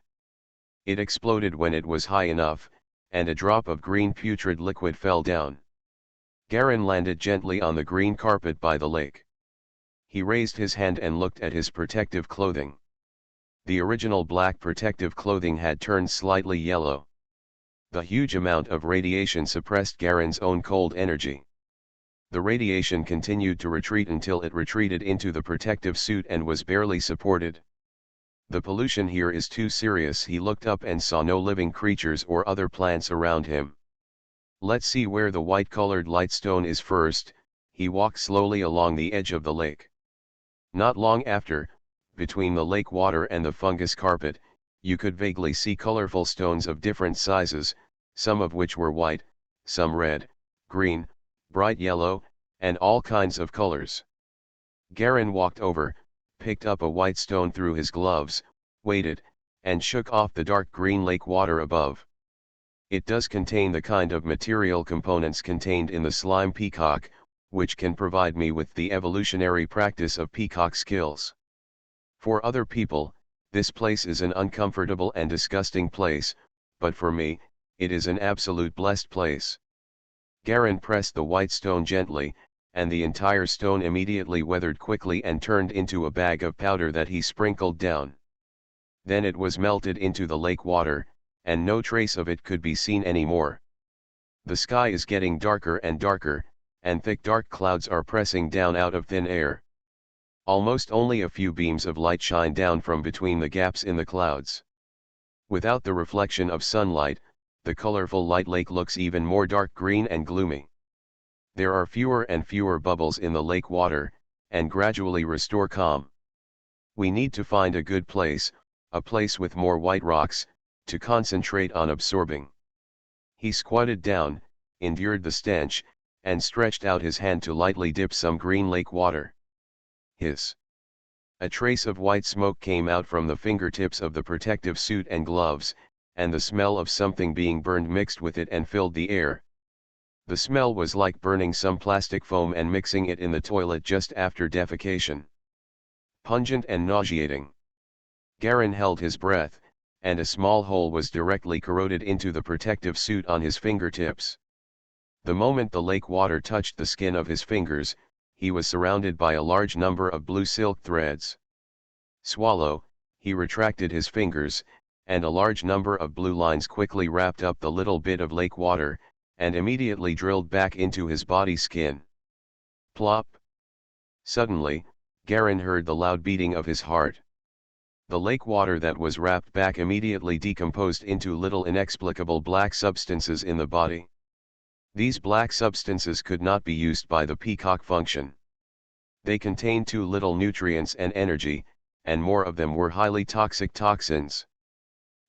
It exploded when it was high enough, and a drop of green putrid liquid fell down. Garin landed gently on the green carpet by the lake. He raised his hand and looked at his protective clothing. The original black protective clothing had turned slightly yellow. The huge amount of radiation suppressed Garin's own cold energy. The radiation continued to retreat until it retreated into the protective suit and was barely supported. The pollution here is too serious. He looked up and saw no living creatures or other plants around him. Let's see where the white-colored lightstone is first. He walked slowly along the edge of the lake. Not long after, between the lake water and the fungus carpet, you could vaguely see colorful stones of different sizes, some of which were white, some red, green, bright yellow, and all kinds of colors. Garin walked over, picked up a white stone through his gloves, waited, and shook off the dark green lake water above. It does contain the kind of material components contained in the slime peacock, which can provide me with the evolutionary practice of peacock skills. For other people, this place is an uncomfortable and disgusting place, but for me, it is an absolute blessed place. Garin pressed the white stone gently, and the entire stone immediately weathered quickly and turned into a bag of powder that he sprinkled down. Then it was melted into the lake water, and no trace of it could be seen anymore. The sky is getting darker and darker, and thick dark clouds are pressing down out of thin air. Almost only a few beams of light shine down from between the gaps in the clouds. Without the reflection of sunlight, the colorful light lake looks even more dark green and gloomy. There are fewer and fewer bubbles in the lake water, and gradually restore calm. We need to find a good place, a place with more white rocks, to concentrate on absorbing. He squatted down, endured the stench, and stretched out his hand to lightly dip some green lake water. Hiss. A trace of white smoke came out from the fingertips of the protective suit and gloves, and the smell of something being burned mixed with it and filled the air. The smell was like burning some plastic foam and mixing it in the toilet just after defecation. Pungent and nauseating. Garin held his breath, and a small hole was directly corroded into the protective suit on his fingertips. The moment the lake water touched the skin of his fingers, he was surrounded by a large number of blue silk threads. Swallow, he retracted his fingers, and a large number of blue lines quickly wrapped up the little bit of lake water, and immediately drilled back into his body skin. Plop! Suddenly, Garin heard the loud beating of his heart. The lake water that was wrapped back immediately decomposed into little inexplicable black substances in the body. These black substances could not be used by the peacock function. They contained too little nutrients and energy, and more of them were highly toxic toxins.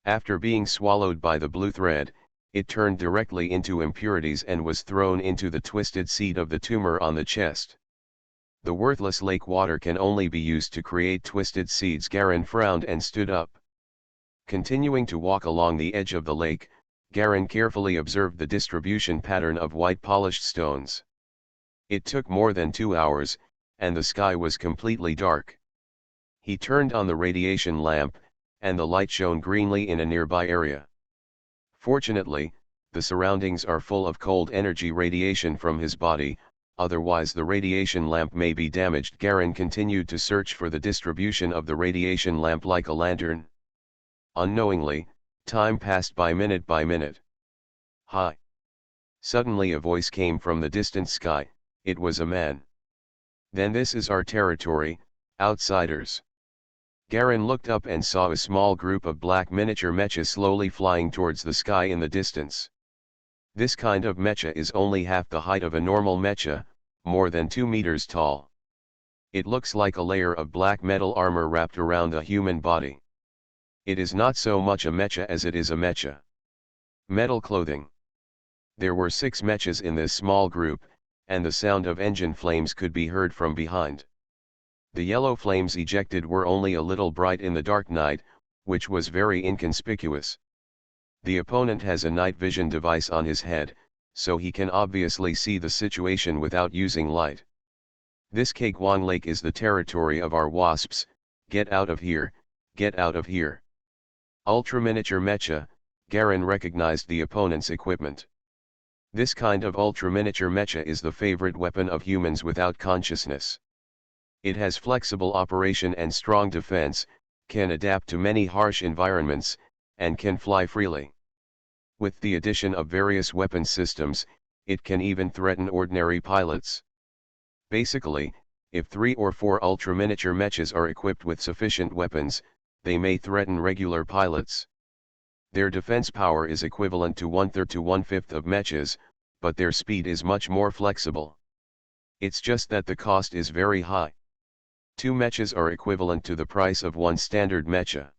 After being swallowed by the blue thread, it turned directly into impurities and was thrown into the twisted seat of the tumor on the chest. The worthless lake water can only be used to create twisted seeds. Garin frowned and stood up. Continuing to walk along the edge of the lake, Garin carefully observed the distribution pattern of white polished stones. It took more than 2 hours, and the sky was completely dark. He turned on the radiation lamp, and the light shone greenly in a nearby area. Fortunately, the surroundings are full of cold energy radiation from his body, otherwise the radiation lamp may be damaged. Garin continued to search for the distribution of the radiation lamp like a lantern. Unknowingly, time passed by minute by minute. Hi! Suddenly a voice came from the distant sky. It was a man. Then this is our territory, outsiders. Garen looked up and saw a small group of black miniature mechas slowly flying towards the sky in the distance. This kind of mecha is only half the height of a normal mecha, more than 2 meters tall. It looks like a layer of black metal armor wrapped around a human body. It is not so much a mecha as it is a mecha. Metal clothing. There were 6 mechas in this small group, and the sound of engine flames could be heard from behind. The yellow flames ejected were only a little bright in the dark night, which was very inconspicuous. The opponent has a night vision device on his head, so he can obviously see the situation without using light. This Kagwang Lake is the territory of our wasps. Get out of here, get out of here. Ultra miniature mecha. Garen recognized the opponent's equipment. This kind of ultra miniature mecha is the favorite weapon of humans without consciousness. It has flexible operation and strong defense, can adapt to many harsh environments, and can fly freely. With the addition of various weapon systems, it can even threaten ordinary pilots. Basically, if 3 or 4 ultra miniature mechas are equipped with sufficient weapons, they may threaten regular pilots. Their defense power is equivalent to 1/3 to 1/5 of mechas, but their speed is much more flexible. It's just that the cost is very high. 2 mechas are equivalent to the price of 1 standard mecha.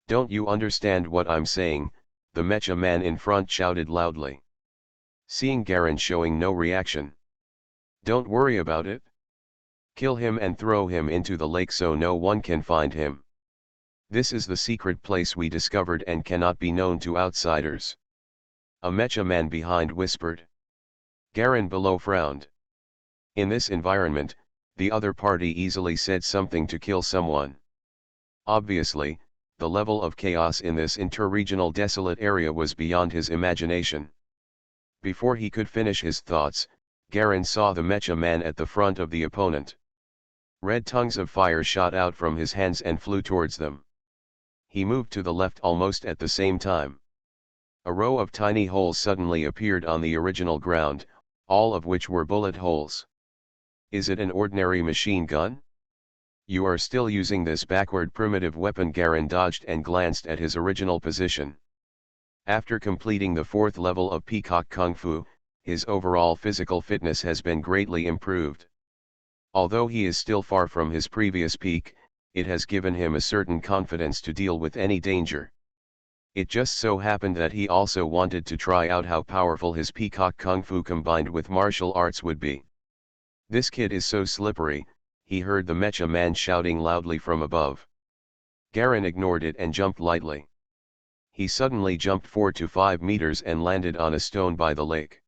Don't you understand what I'm saying? The mecha man in front shouted loudly. Seeing Garen showing no reaction. Don't worry about it. Kill him and throw him into the lake so no one can find him. This is the secret place we discovered and cannot be known to outsiders. A mecha man behind whispered. Garen below frowned. In this environment, the other party easily said something to kill someone. Obviously, the level of chaos in this interregional desolate area was beyond his imagination. Before he could finish his thoughts, Garen saw the mecha man at the front of the opponent. Red tongues of fire shot out from his hands and flew towards them. He moved to the left almost at the same time. A row of tiny holes suddenly appeared on the original ground, all of which were bullet holes. Is it an ordinary machine gun? You are still using this backward primitive weapon. Garen dodged and glanced at his original position. After completing the 4th level of Peacock Kung Fu, his overall physical fitness has been greatly improved. Although he is still far from his previous peak, it has given him a certain confidence to deal with any danger. It just so happened that he also wanted to try out how powerful his Peacock Kung Fu combined with martial arts would be. This kid is so slippery, he heard the mecha man shouting loudly from above. Garen ignored it and jumped lightly. He suddenly jumped 4 to 5 meters and landed on a stone by the lake.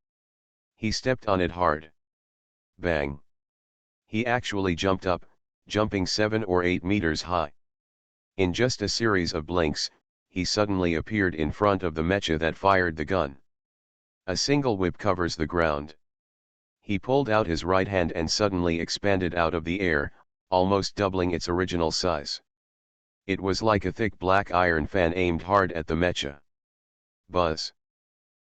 He stepped on it hard. Bang! He actually jumped up, jumping 7 or 8 meters high. In just a series of blinks, he suddenly appeared in front of the mecha that fired the gun. A single whip covers the ground. He pulled out his right hand and suddenly expanded out of the air, almost doubling its original size. It was like a thick black iron fan aimed hard at the mecha. Buzz!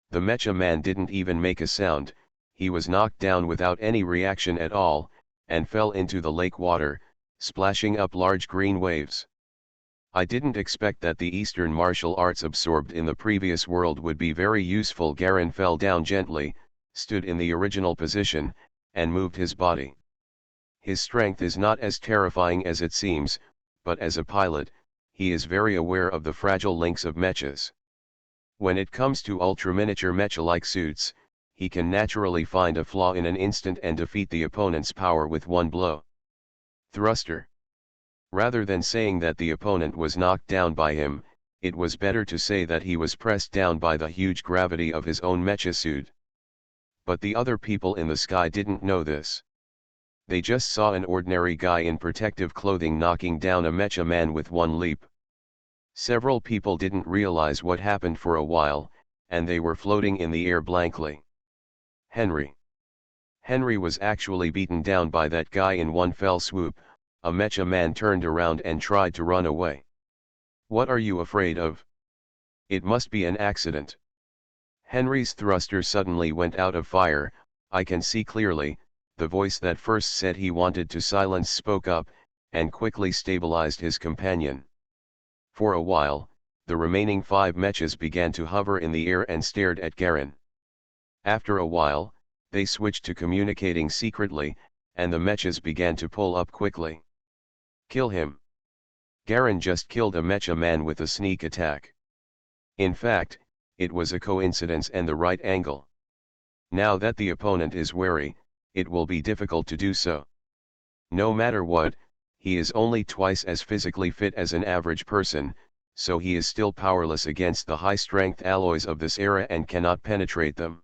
The mecha man didn't even make a sound. He was knocked down without any reaction at all, and fell into the lake water, splashing up large green waves. I didn't expect that the Eastern martial arts absorbed in the previous world would be very useful. Garen fell down gently, stood in the original position, and moved his body. His strength is not as terrifying as it seems, but as a pilot, he is very aware of the fragile links of mechas. When it comes to ultra-miniature mecha-like suits, he can naturally find a flaw in an instant and defeat the opponent's power with one blow. Thruster. Rather than saying that the opponent was knocked down by him, it was better to say that he was pressed down by the huge gravity of his own mecha suit. But the other people in the sky didn't know this. They just saw an ordinary guy in protective clothing knocking down a mecha man with one leap. Several people didn't realize what happened for a while, and they were floating in the air blankly. Henry was actually beaten down by that guy in one fell swoop. A mecha man turned around and tried to run away. What are you afraid of? It must be an accident. Henry's thruster suddenly went out of fire. I can see clearly, the voice that first said he wanted to silence spoke up, and quickly stabilized his companion. For a while, the remaining 5 mechas began to hover in the air and stared at Garen. After a while, they switched to communicating secretly, and the mechas began to pull up quickly. Kill him. Garen just killed a mecha man with a sneak attack. In fact, it was a coincidence and the right angle. Now that the opponent is wary, it will be difficult to do so. No matter what, he is only twice as physically fit as an average person, so he is still powerless against the high-strength alloys of this era and cannot penetrate them.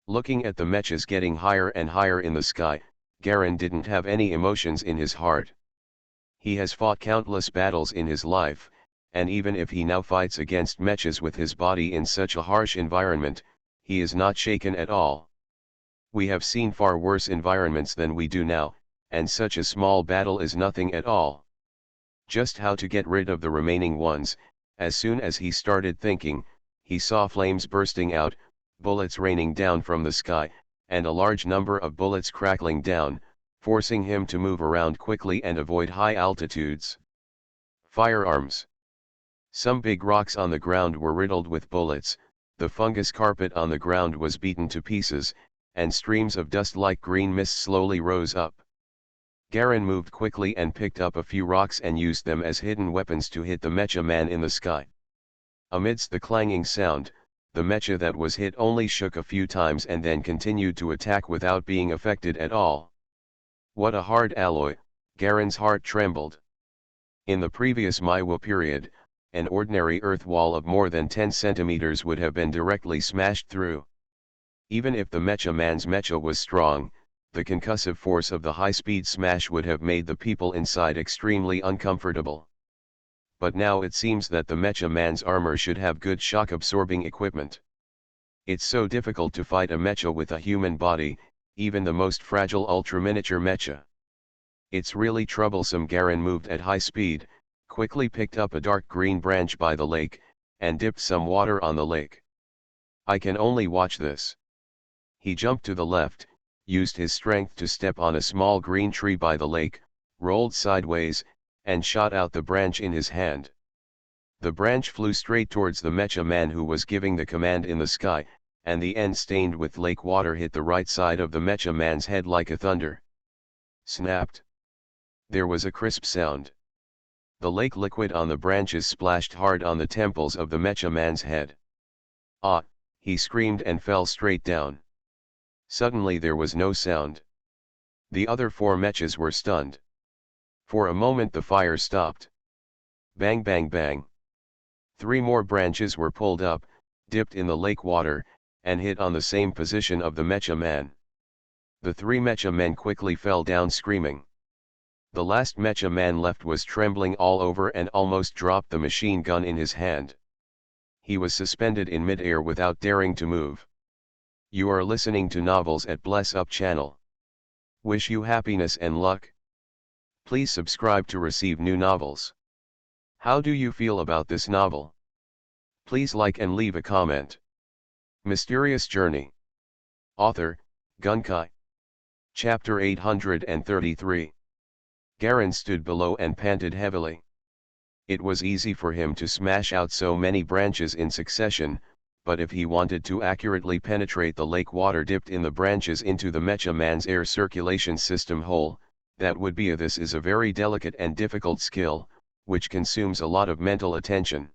Looking at the mechas getting higher and higher in the sky, Garen didn't have any emotions in his heart. He has fought countless battles in his life, and even if he now fights against mechas with his body in such a harsh environment, he is not shaken at all. We have seen far worse environments than we do now, and such a small battle is nothing at all. Just how to get rid of the remaining ones, as soon as he started thinking, he saw flames bursting out, bullets raining down from the sky, and a large number of bullets crackling down, forcing him to move around quickly and avoid high altitudes. Firearms. Some big rocks on the ground were riddled with bullets, the fungus carpet on the ground was beaten to pieces, and streams of dust like green mist slowly rose up. Garen moved quickly and picked up a few rocks and used them as hidden weapons to hit the mecha man in the sky. Amidst the clanging sound, the mecha that was hit only shook a few times and then continued to attack without being affected at all. What a hard alloy, Garen's heart trembled. In the previous Maiwa period, an ordinary earth wall of more than 10 centimeters would have been directly smashed through. Even if the mecha man's mecha was strong, the concussive force of the high-speed smash would have made the people inside extremely uncomfortable. But now it seems that the mecha man's armor should have good shock-absorbing equipment. It's so difficult to fight a mecha with a human body, even the most fragile ultra-miniature mecha. It's really troublesome. Garen moved at high speed, quickly picked up a dark green branch by the lake, and dipped some water on the lake. I can only watch this. He jumped to the left, used his strength to step on a small green tree by the lake, rolled sideways, and shot out the branch in his hand. The branch flew straight towards the mecha man who was giving the command in the sky, and the end stained with lake water hit the right side of the mecha man's head like a thunder. Snapped. There was a crisp sound. The lake liquid on the branches splashed hard on the temples of the mecha man's head. Ah, he screamed and fell straight down. Suddenly there was no sound. The other 4 mechas were stunned. For a moment the fire stopped. Bang bang bang. 3 more branches were pulled up, dipped in the lake water, and hit on the same position of the mecha man. The 3 mecha men quickly fell down screaming. The last mecha man left was trembling all over and almost dropped the machine gun in his hand. He was suspended in mid-air without daring to move. You are listening to Novels at Bless Up channel. Wish you happiness and luck. Please subscribe to receive new novels. How do you feel about this novel? Please like and leave a comment. Mysterious Journey. Author, Gunkai. Chapter 833. Garen stood below and panted heavily. It was easy for him to smash out so many branches in succession, but if he wanted to accurately penetrate the lake water dipped in the branches into the mecha man's air circulation system hole, that would be this is a very delicate and difficult skill, which consumes a lot of mental attention.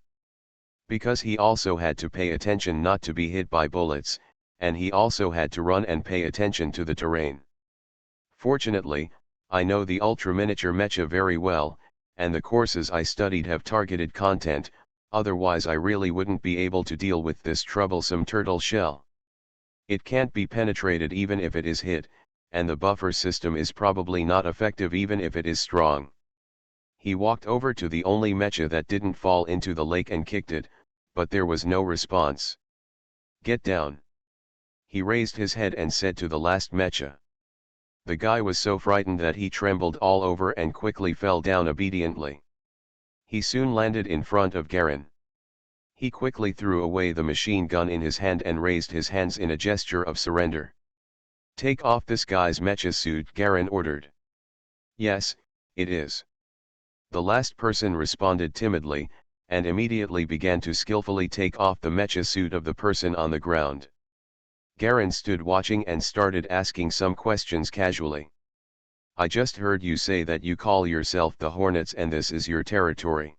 Because he also had to pay attention not to be hit by bullets, and he also had to run and pay attention to the terrain. Fortunately, I know the ultra-miniature mecha very well, and the courses I studied have targeted content, otherwise I really wouldn't be able to deal with this troublesome turtle shell. It can't be penetrated even if it is hit, and the buffer system is probably not effective even if it is strong. He walked over to the only mecha that didn't fall into the lake and kicked it, but there was no response. Get down. He raised his head and said to the last mecha. The guy was so frightened that he trembled all over and quickly fell down obediently. He soon landed in front of Garen. He quickly threw away the machine gun in his hand and raised his hands in a gesture of surrender. "Take off this guy's mecha suit," Garen ordered. "Yes, it is." The last person responded timidly, and immediately began to skillfully take off the mecha suit of the person on the ground. Garen stood watching and started asking some questions casually. "I just heard you say that you call yourself the Hornets and this is your territory."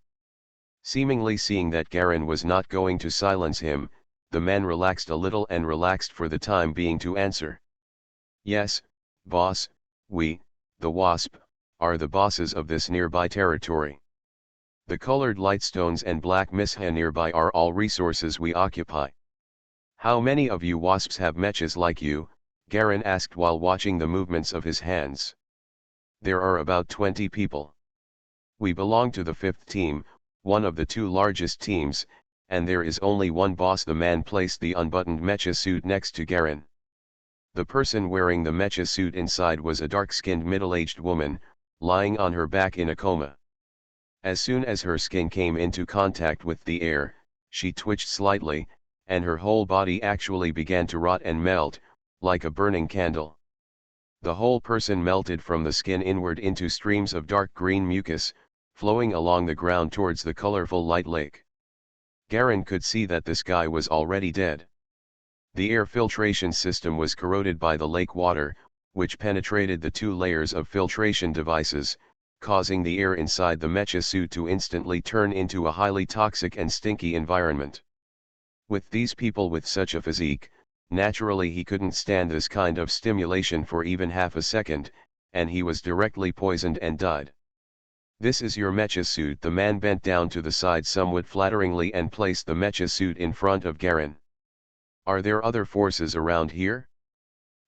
Seemingly seeing that Garen was not going to silence him, the man relaxed a little and relaxed for the time being to answer. "Yes, boss, we, the Wasp, are the bosses of this nearby territory. The colored lightstones and black misha nearby are all resources we occupy." "How many of you Wasps have mechas like you?" Garen asked while watching the movements of his hands. "There are about 20 people. We belong to the 5th team, one of the 2 largest teams, and there is only one boss." The man placed the unbuttoned mecha suit next to Garen. The person wearing the mecha suit inside was a dark-skinned middle-aged woman, lying on her back in a coma. As soon as her skin came into contact with the air, she twitched slightly, and her whole body actually began to rot and melt, like a burning candle. The whole person melted from the skin inward into streams of dark green mucus, flowing along the ground towards the colorful light lake. Garen could see that this guy was already dead. The air filtration system was corroded by the lake water, which penetrated the 2 layers of filtration devices, causing the air inside the mecha suit to instantly turn into a highly toxic and stinky environment. With these people with such a physique, naturally he couldn't stand this kind of stimulation for even half a second, and he was directly poisoned and died. "This is your mecha suit." The man bent down to the side somewhat flatteringly and placed the mecha suit in front of Garen. "Are there other forces around here?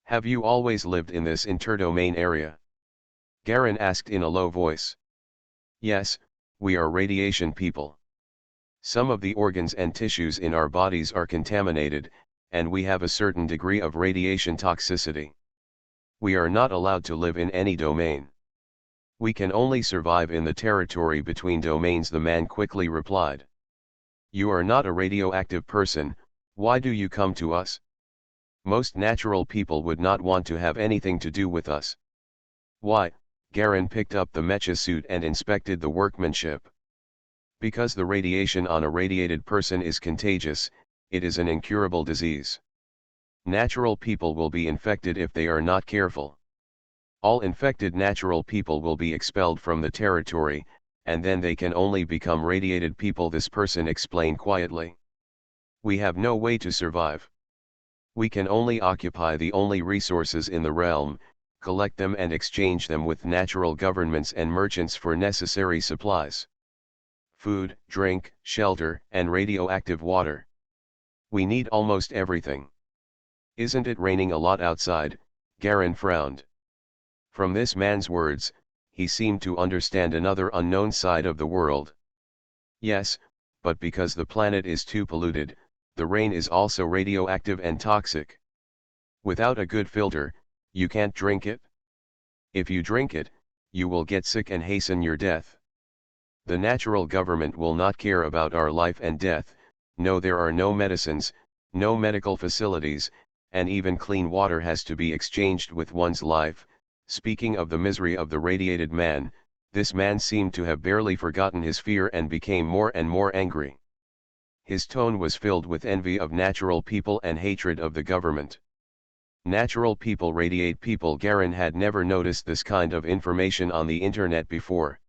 Have you always lived in this interdomain area?" Garen asked in a low voice. "Yes, we are radiation people. Some of the organs and tissues in our bodies are contaminated, and we have a certain degree of radiation toxicity. We are not allowed to live in any domain. We can only survive in the territory between domains," the man quickly replied. "You are not a radioactive person, why do you come to us? Most natural people would not want to have anything to do with us." "Why?" Garen picked up the mecha suit and inspected the workmanship. "Because the radiation on a radiated person is contagious, it is an incurable disease. Natural people will be infected if they are not careful. All infected natural people will be expelled from the territory, and then they can only become radiated people," this person explained quietly. "We have no way to survive. We can only occupy the only resources in the realm, collect them and exchange them with natural governments and merchants for necessary supplies. Food, drink, shelter, and radioactive water. We need almost everything." "Isn't it raining a lot outside?" Garen frowned. From this man's words, he seemed to understand another unknown side of the world. "Yes, but because the planet is too polluted, the rain is also radioactive and toxic. Without a good filter, you can't drink it. If you drink it, you will get sick and hasten your death. The natural government will not care about our life and death. No, there are no medicines, no medical facilities, and even clean water has to be exchanged with one's life." Speaking of the misery of the radiated man, this man seemed to have barely forgotten his fear and became more and more angry. His tone was filled with envy of natural people and hatred of the government. Natural people radiate people. Garen had never noticed this kind of information on the internet before.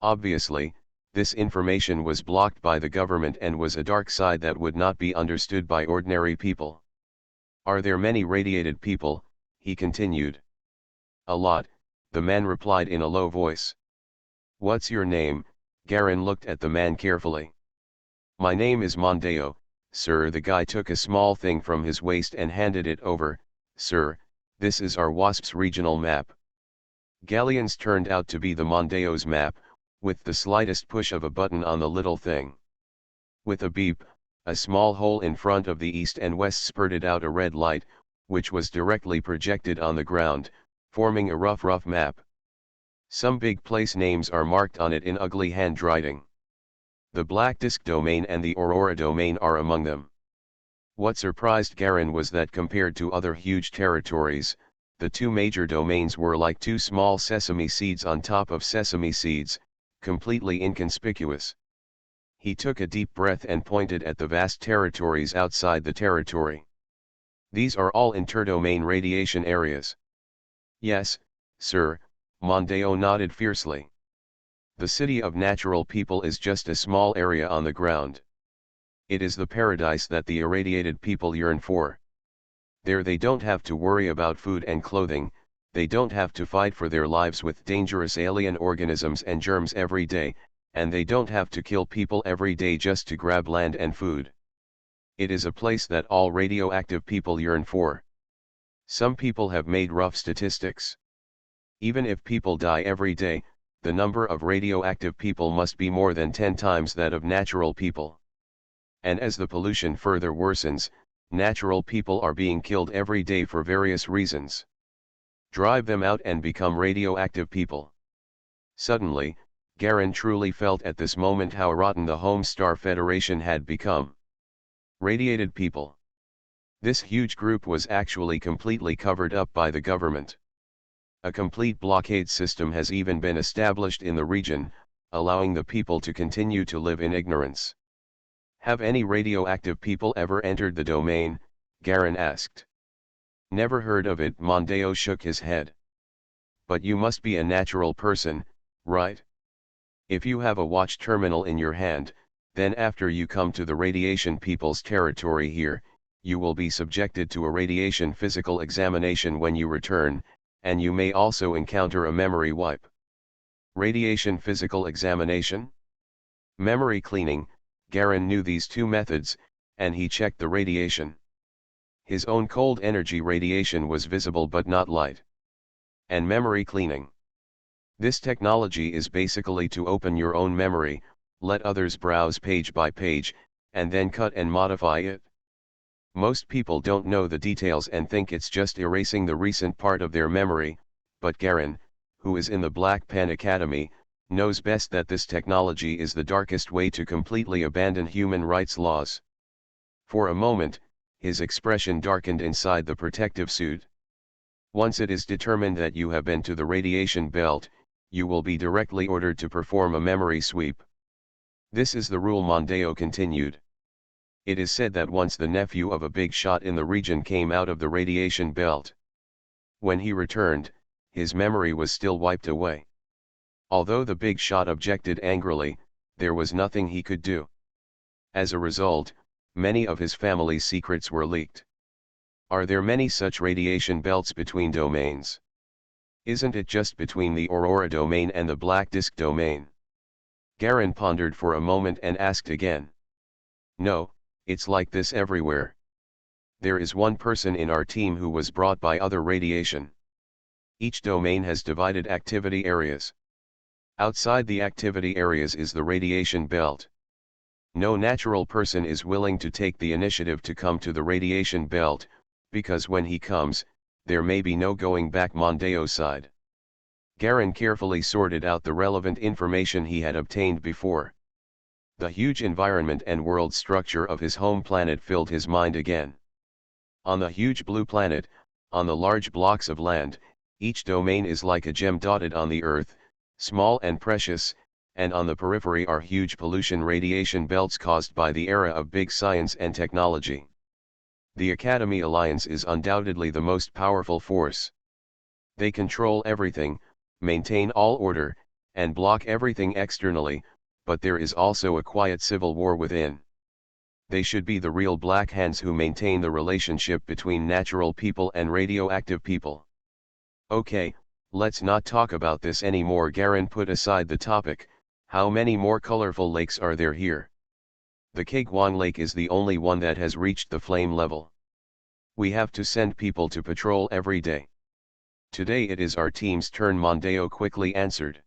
Obviously, this information was blocked by the government and was a dark side that would not be understood by ordinary people. "Are there many radiated people?" he continued. "A lot," the man replied in a low voice. "What's your name?" Garen looked at the man carefully. "My name is Mondeo, sir." The guy took a small thing from his waist and handed it over. "Sir, this is our Wasp's regional map." Galleons turned out to be the Mondeo's map, with the slightest push of a button on the little thing. With a beep, a small hole in front of the east and west spurted out a red light, which was directly projected on the ground, forming a rough map. Some big place names are marked on it in ugly handwriting. The Black Disk domain and the Aurora domain are among them. What surprised Garin was that compared to other huge territories, the two major domains were like two small sesame seeds on top of sesame seeds, completely inconspicuous. He took a deep breath and pointed at the vast territories outside the territory. These are all interdomain radiation areas. Yes, sir, Mondeo nodded fiercely. The city of natural people is just a small area on the ground. It is the paradise that the irradiated people yearn for. There they don't have to worry about food and clothing, they don't have to fight for their lives with dangerous alien organisms and germs every day, and they don't have to kill people every day just to grab land and food. It is a place that all radioactive people yearn for. Some people have made rough statistics. Even if people die every day, the number of radioactive people must be more than 10 times that of natural people. And as the pollution further worsens, natural people are being killed every day for various reasons. Drive them out and become radioactive people. Suddenly, Garin truly felt at this moment how rotten the Home Star Federation had become. Radiated people. This huge group was actually completely covered up by the government. A complete blockade system has even been established in the region, allowing the people to continue to live in ignorance. Have any radioactive people ever entered the domain? Garin asked. Never heard of it, Mondeo shook his head. But you must be a natural person, right? If you have a watch terminal in your hand, then after you come to the radiation people's territory here, you will be subjected to a radiation physical examination when you return, and you may also encounter a memory wipe. Radiation physical examination? Memory cleaning. Garin knew these two methods, and he checked the radiation. His own cold energy radiation was visible but not light. And memory cleaning. This technology is basically to open your own memory, let others browse page by page, and then cut and modify it. Most people don't know the details and think it's just erasing the recent part of their memory, but Garin, who is in the Black Pen Academy, knows best that this technology is the darkest way to completely abandon human rights laws. For a moment, his expression darkened inside the protective suit. Once it is determined that you have been to the radiation belt, you will be directly ordered to perform a memory sweep. This is the rule, Mondeo continued. It is said that once the nephew of a big shot in the region came out of the radiation belt. When he returned, his memory was still wiped away. Although the big shot objected angrily, there was nothing he could do. As a result, many of his family's secrets were leaked. Are there many such radiation belts between domains? Isn't it just between the Aurora domain and the Black Disk domain? Garin pondered for a moment and asked again. No, it's like this everywhere. There is one person in our team who was brought by other radiation. Each domain has divided activity areas. Outside the activity areas is the radiation belt. No natural person is willing to take the initiative to come to the radiation belt, because when he comes, there may be no going back, Mondeo sighed. Garin carefully sorted out the relevant information he had obtained before. The huge environment and world structure of his home planet filled his mind again. On the huge blue planet, on the large blocks of land, each domain is like a gem dotted on the earth, small and precious, and on the periphery are huge pollution radiation belts caused by the era of big science and technology. The Academy Alliance is undoubtedly the most powerful force. They control everything, maintain all order, and block everything externally, but there is also a quiet civil war within. They should be the real Black Hands who maintain the relationship between natural people and radioactive people. Okay, let's not talk about this anymore. Garin put aside the topic. How many more colorful lakes are there here? The Kagwang Lake is the only one that has reached the flame level. We have to send people to patrol every day. Today it is our team's turn, Mondeo quickly answered.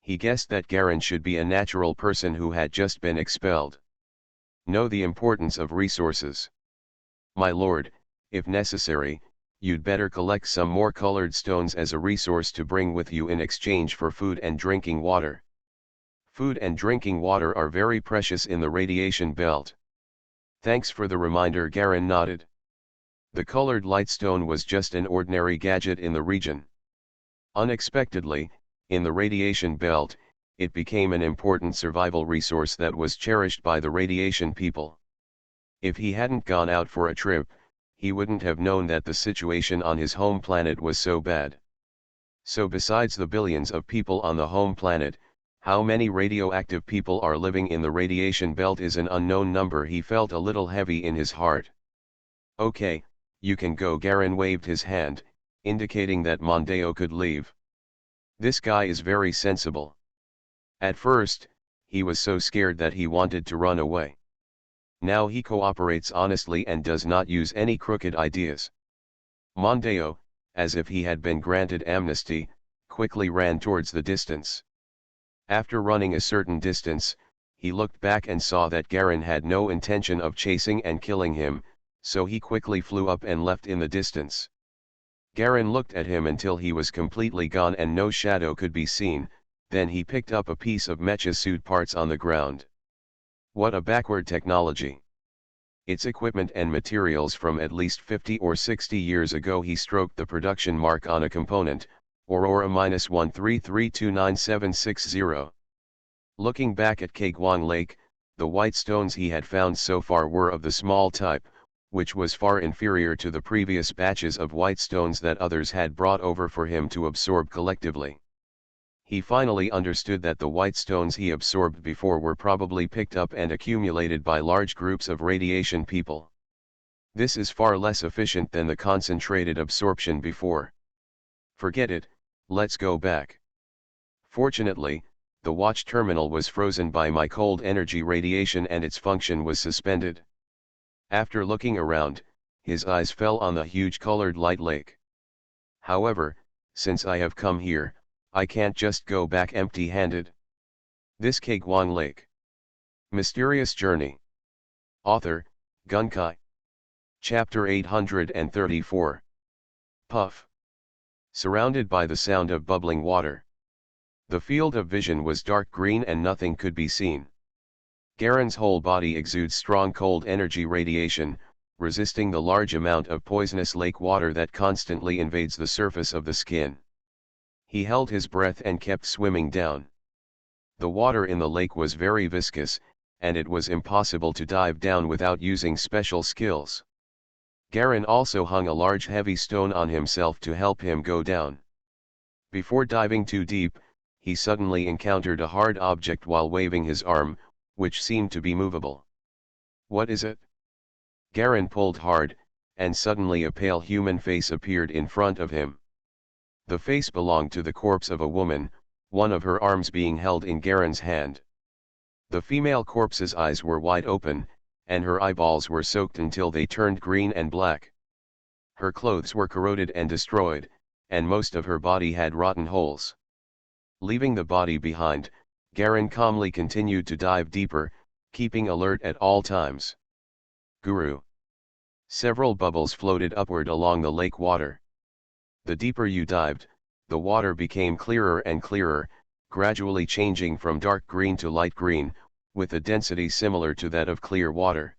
He guessed that Garin should be a natural person who had just been expelled. Know the importance of resources. My lord, if necessary, you'd better collect some more colored stones as a resource to bring with you in exchange for food and drinking water. Food and drinking water are very precious in the radiation belt. Thanks for the reminder, Garen nodded. The colored lightstone was just an ordinary gadget in the region. Unexpectedly, in the radiation belt, it became an important survival resource that was cherished by the radiation people. If he hadn't gone out for a trip, he wouldn't have known that the situation on his home planet was so bad. So besides the billions of people on the home planet, how many radioactive people are living in the radiation belt is an unknown number. He felt a little heavy in his heart. Okay, you can go. Garen waved his hand, indicating that Mondeo could leave. This guy is very sensible. At first, he was so scared that he wanted to run away. Now he cooperates honestly and does not use any crooked ideas. Mondeo, as if he had been granted amnesty, quickly ran towards the distance. After running a certain distance, he looked back and saw that Garen had no intention of chasing and killing him, so he quickly flew up and left in the distance. Garen looked at him until he was completely gone and no shadow could be seen, then he picked up a piece of mecha suit parts on the ground. What a backward technology! Its equipment and materials from at least 50 or 60 years ago. He stroked the production mark on a component, Aurora-133299760. Looking back at Kagwang Lake, the white stones he had found so far were of the small type, which was far inferior to the previous batches of white stones that others had brought over for him to absorb collectively. He finally understood that the white stones he absorbed before were probably picked up and accumulated by large groups of radiation people. This is far less efficient than the concentrated absorption before. Forget it, let's go back. Fortunately, the watch terminal was frozen by my cold energy radiation and its function was suspended. After looking around, his eyes fell on the huge colored light lake. However, since I have come here, I can't just go back empty-handed. This Kagwang Lake. Mysterious Journey. Author, Gunkai. Chapter 834. Puff. Surrounded by the sound of bubbling water. The field of vision was dark green and nothing could be seen. Garen's whole body exudes strong cold energy radiation, resisting the large amount of poisonous lake water that constantly invades the surface of the skin. He held his breath and kept swimming down. The water in the lake was very viscous, and it was impossible to dive down without using special skills. Garen also hung a large heavy stone on himself to help him go down. Before diving too deep, he suddenly encountered a hard object while waving his arm, which seemed to be movable. What is it? Garen pulled hard, and suddenly a pale human face appeared in front of him. The face belonged to the corpse of a woman, one of her arms being held in Garen's hand. The female corpse's eyes were wide open, and her eyeballs were soaked until they turned green and black. Her clothes were corroded and destroyed, and most of her body had rotten holes. Leaving the body behind, Garen calmly continued to dive deeper, keeping alert at all times. Guru. Several bubbles floated upward along the lake water. The deeper you dived, the water became clearer and clearer, gradually changing from dark green to light green, with a density similar to that of clear water.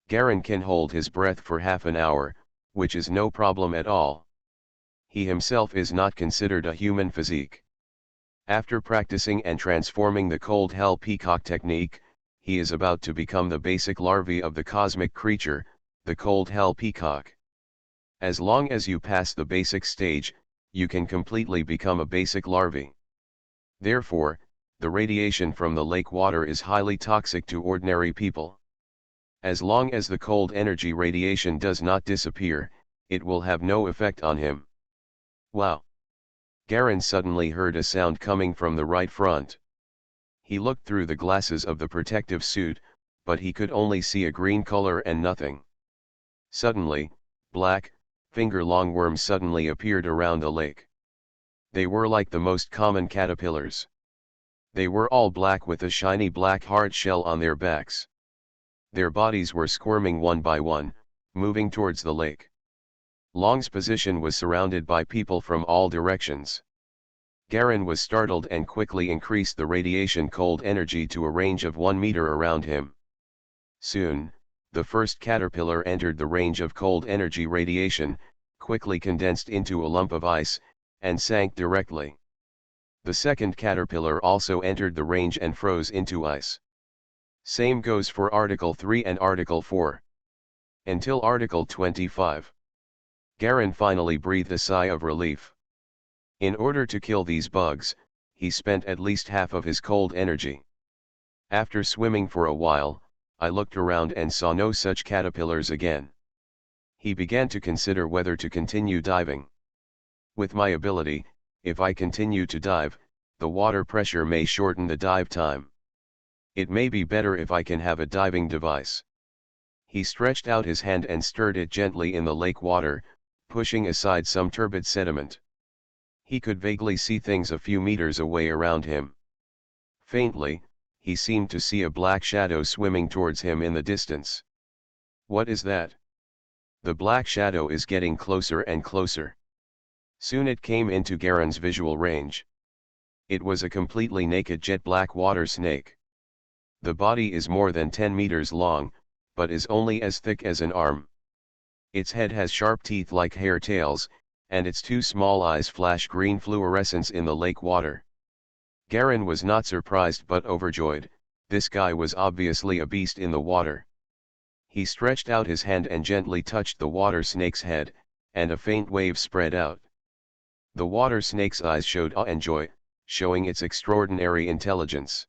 Garen can hold his breath for half an hour, which is no problem at all. He himself is not considered a human physique. After practicing and transforming the cold hell peacock technique, he is about to become the basic larvae of the cosmic creature, the cold hell peacock. As long as you pass the basic stage, you can completely become a basic larvae. Therefore, the radiation from the lake water is highly toxic to ordinary people. As long as the cold energy radiation does not disappear, it will have no effect on him. Wow! Garen suddenly heard a sound coming from the right front. He looked through the glasses of the protective suit, but he could only see a green color and nothing. Suddenly, black, finger-long worms suddenly appeared around the lake. They were like the most common caterpillars. They were all black with a shiny black hard shell on their backs. Their bodies were squirming one by one, moving towards the lake. Long's position was surrounded by people from all directions. Garen was startled and quickly increased the radiation cold energy to a range of 1 meter around him. Soon, the first caterpillar entered the range of cold energy radiation, quickly condensed into a lump of ice, and sank directly. The second caterpillar also entered the range and froze into ice. Same goes for Article 3 and Article 4. Until Article 25. Garen finally breathed a sigh of relief. In order to kill these bugs, he spent at least half of his cold energy. After swimming for a while, I looked around and saw no such caterpillars again. He began to consider whether to continue diving. With my ability, if I continue to dive, the water pressure may shorten the dive time. It may be better if I can have a diving device. He stretched out his hand and stirred it gently in the lake water, pushing aside some turbid sediment. He could vaguely see things a few meters away around him. Faintly, he seemed to see a black shadow swimming towards him in the distance. What is that? The black shadow is getting closer and closer. Soon it came into Garen's visual range. It was a completely naked jet black water snake. The body is more than 10 meters long, but is only as thick as an arm. Its head has sharp teeth like hair tails, and its two small eyes flash green fluorescence in the lake water. Garen was not surprised but overjoyed. This guy was obviously a beast in the water. He stretched out his hand and gently touched the water snake's head, and a faint wave spread out. The water snake's eyes showed awe and joy, showing its extraordinary intelligence.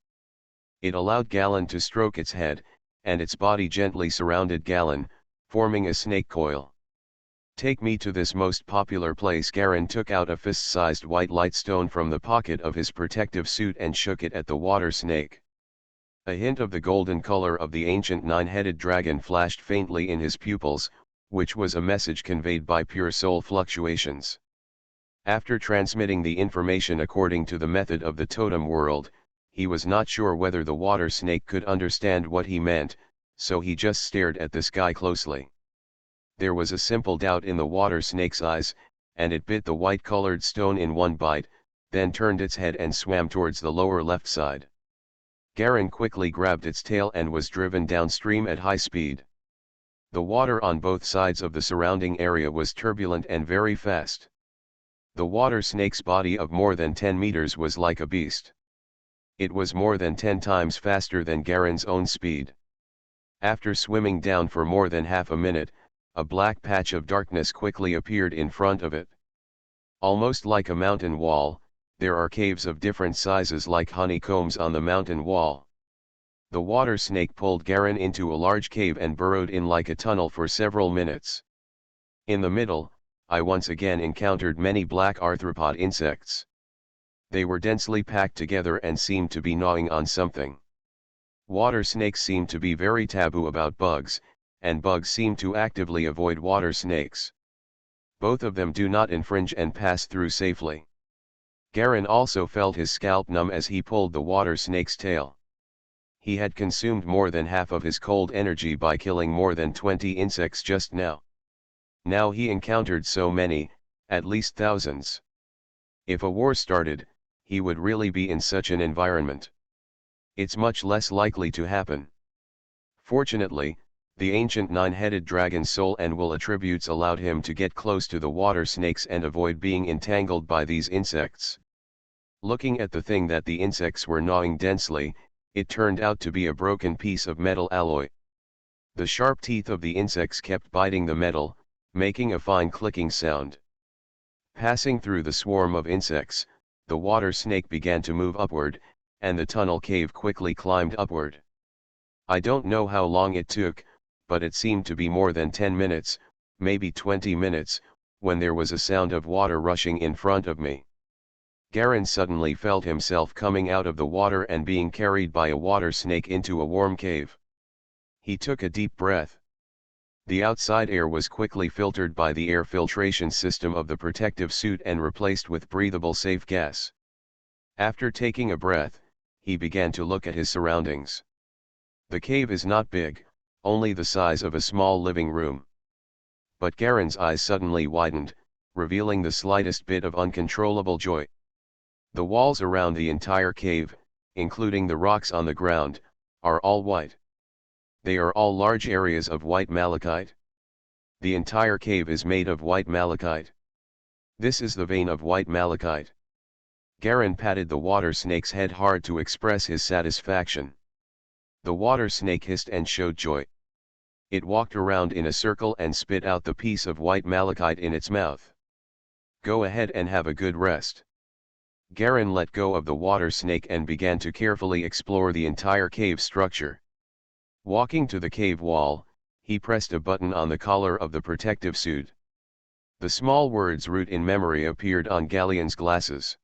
It allowed Galen to stroke its head, and its body gently surrounded Galen, forming a snake coil. Take me to this most popular place. Garen took out a fist-sized white light stone from the pocket of his protective suit and shook it at the water snake. A hint of the golden color of the ancient nine-headed dragon flashed faintly in his pupils, which was a message conveyed by pure soul fluctuations. After transmitting the information according to the method of the totem world, he was not sure whether the water snake could understand what he meant, so he just stared at the sky closely. There was a simple doubt in the water snake's eyes, and it bit the white-colored stone in one bite, then turned its head and swam towards the lower left side. Garen quickly grabbed its tail and was driven downstream at high speed. The water on both sides of the surrounding area was turbulent and very fast. The water snake's body of more than 10 meters was like a beast. It was more than 10 times faster than Garen's own speed. After swimming down for more than half a minute, a black patch of darkness quickly appeared in front of it. Almost like a mountain wall, there are caves of different sizes like honeycombs on the mountain wall. The water snake pulled Garen into a large cave and burrowed in like a tunnel for several minutes. In the middle, I once again encountered many black arthropod insects. They were densely packed together and seemed to be gnawing on something. Water snakes seem to be very taboo about bugs, and bugs seem to actively avoid water snakes. Both of them do not infringe and pass through safely. Garen also felt his scalp numb as he pulled the water snake's tail. He had consumed more than half of his cold energy by killing more than 20 insects just now. Now he encountered so many, at least thousands. If a war started, he would really be in such an environment. It's much less likely to happen. Fortunately, the ancient nine-headed dragon's soul and will attributes allowed him to get close to the water snakes and avoid being entangled by these insects. Looking at the thing that the insects were gnawing densely, it turned out to be a broken piece of metal alloy. The sharp teeth of the insects kept biting the metal, making a fine clicking sound. Passing through the swarm of insects, the water snake began to move upward, and the tunnel cave quickly climbed upward. I don't know how long it took, but it seemed to be more than 10 minutes, maybe 20 minutes, when there was a sound of water rushing in front of me. Garen suddenly felt himself coming out of the water and being carried by a water snake into a warm cave. He took a deep breath. The outside air was quickly filtered by the air filtration system of the protective suit and replaced with breathable safe gas. After taking a breath, he began to look at his surroundings. The cave is not big, only the size of a small living room. But Garen's eyes suddenly widened, revealing the slightest bit of uncontrollable joy. The walls around the entire cave, including the rocks on the ground, are all white. They are all large areas of white malachite. The entire cave is made of white malachite. This is the vein of white malachite. Garen patted the water snake's head hard to express his satisfaction. The water snake hissed and showed joy. It walked around in a circle and spit out the piece of white malachite in its mouth. Go ahead and have a good rest. Garen let go of the water snake and began to carefully explore the entire cave structure. Walking to the cave wall, he pressed a button on the collar of the protective suit. The small words "route in memory" appeared on Galleon's glasses.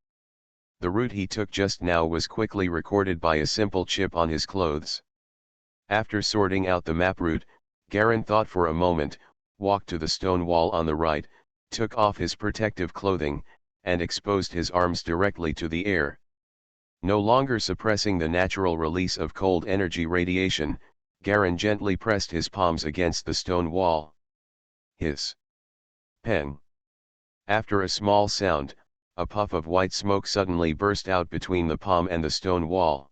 The route he took just now was quickly recorded by a simple chip on his clothes. After sorting out the map route, Garen thought for a moment, walked to the stone wall on the right, took off his protective clothing, and exposed his arms directly to the air. No longer suppressing the natural release of cold energy radiation, Garen gently pressed his palms against the stone wall. Hiss. Peng. After a small sound, a puff of white smoke suddenly burst out between the palm and the stone wall.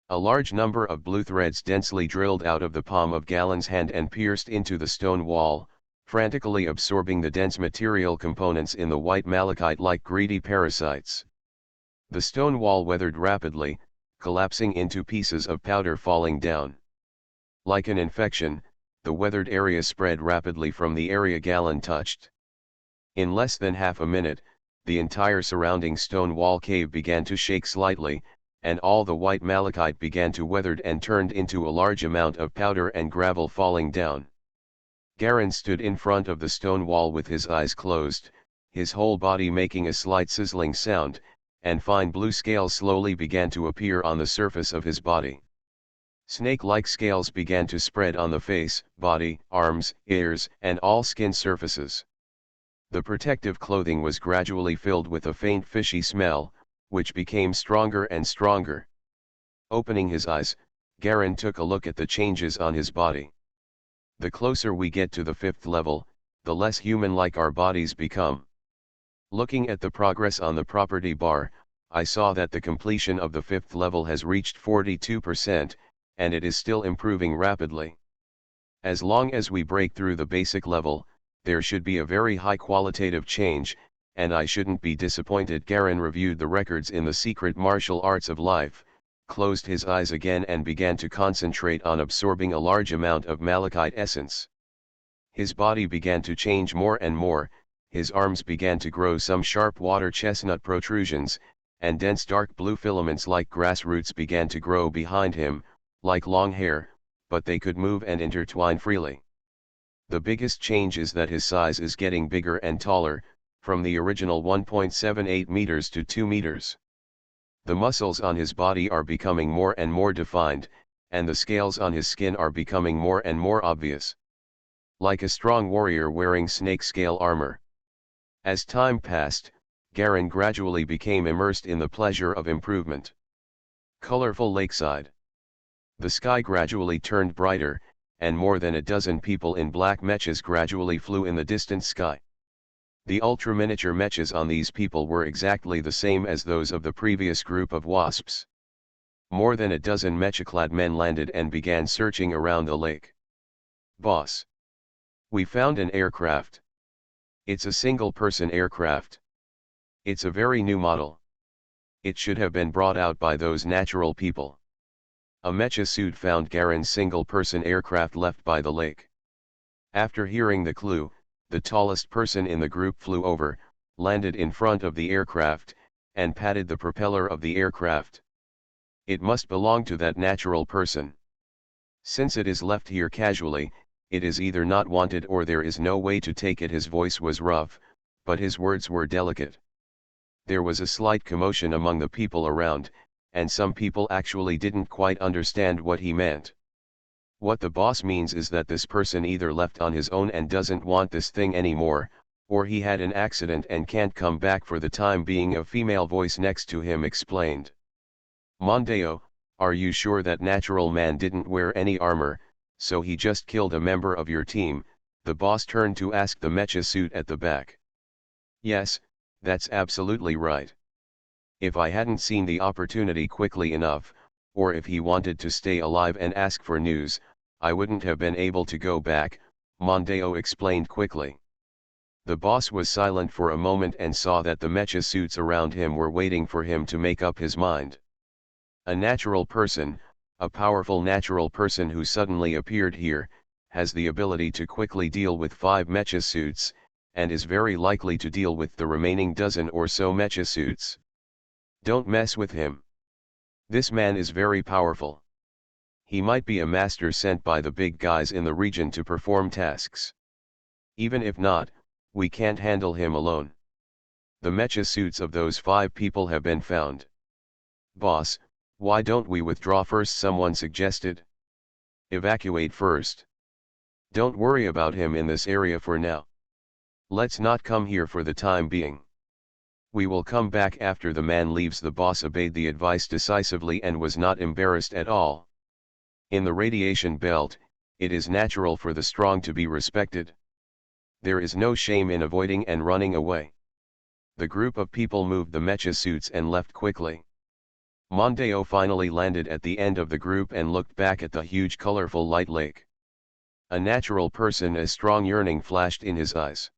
A large number of blue threads densely drilled out of the palm of Galen's hand and pierced into the stone wall, frantically absorbing the dense material components in the white malachite like greedy parasites. The stone wall weathered rapidly, collapsing into pieces of powder falling down. Like an infection, the weathered area spread rapidly from the area Galen touched. In less than half a minute, the entire surrounding stone wall cave began to shake slightly, and all the white malachite began to weather and turned into a large amount of powder and gravel falling down. Garen stood in front of the stone wall with his eyes closed, his whole body making a slight sizzling sound, and fine blue scales slowly began to appear on the surface of his body. Snake-like scales began to spread on the face, body, arms, ears, and all skin surfaces. The protective clothing was gradually filled with a faint fishy smell, which became stronger and stronger. Opening his eyes, Garen took a look at the changes on his body. The closer we get to the 5th level, the less human-like our bodies become. Looking at the progress on the property bar, I saw that the completion of the 5th level has reached 42%, and it is still improving rapidly. As long as we break through the basic level, there should be a very high qualitative change, and I shouldn't be disappointed. Garen reviewed the records in the secret martial arts of life, closed his eyes again and began to concentrate on absorbing a large amount of malachite essence. His body began to change more and more, his arms began to grow some sharp water chestnut protrusions, and dense dark blue filaments like grass roots began to grow behind him, like long hair, but they could move and intertwine freely. The biggest change is that his size is getting bigger and taller, from the original 1.78 meters to 2 meters. The muscles on his body are becoming more and more defined, and the scales on his skin are becoming more and more obvious. Like a strong warrior wearing snake scale armor. As time passed, Garen gradually became immersed in the pleasure of improvement. Colorful lakeside. The sky gradually turned brighter, and more than a dozen people in black mechas gradually flew in the distant sky. The ultra-miniature mechas on these people were exactly the same as those of the previous group of wasps. More than a dozen mecha-clad men landed and began searching around the lake. Boss. We found an aircraft. It's a single-person aircraft. It's a very new model. It should have been brought out by those natural people. A mecha suit found Garen's single-person aircraft left by the lake. After hearing the clue, the tallest person in the group flew over, landed in front of the aircraft, and patted the propeller of the aircraft. It must belong to that natural person. Since it is left here casually, it is either not wanted or there is no way to take it. His voice was rough, but his words were delicate. There was a slight commotion among the people around, and some people actually didn't quite understand what he meant. What the boss means is that this person either left on his own and doesn't want this thing anymore, or he had an accident and can't come back for the time being, a female voice next to him explained. Mondeo, are you sure that natural man didn't wear any armor, so he just killed a member of your team? The boss turned to ask the mecha suit at the back. Yes, that's absolutely right. If I hadn't seen the opportunity quickly enough, or if he wanted to stay alive and ask for news, I wouldn't have been able to go back, Mondeo explained quickly. The boss was silent for a moment and saw that the mecha suits around him were waiting for him to make up his mind. A natural person, a powerful natural person who suddenly appeared here, has the ability to quickly deal with 5 mecha suits, and is very likely to deal with the remaining dozen or so mecha suits. Don't mess with him. This man is very powerful. He might be a master sent by the big guys in the region to perform tasks. Even if not, we can't handle him alone. The mecha suits of those 5 people have been found. Boss, why don't we withdraw first? Someone suggested. Evacuate first. Don't worry about him in this area for now. Let's not come here for the time being. We will come back after the man leaves. The boss obeyed the advice decisively and was not embarrassed at all. In the radiation belt, it is natural for the strong to be respected. There is no shame in avoiding and running away. The group of people moved the mecha suits and left quickly. Mondeo finally landed at the end of the group and looked back at the huge colorful light lake. A natural person, a strong yearning flashed in his eyes.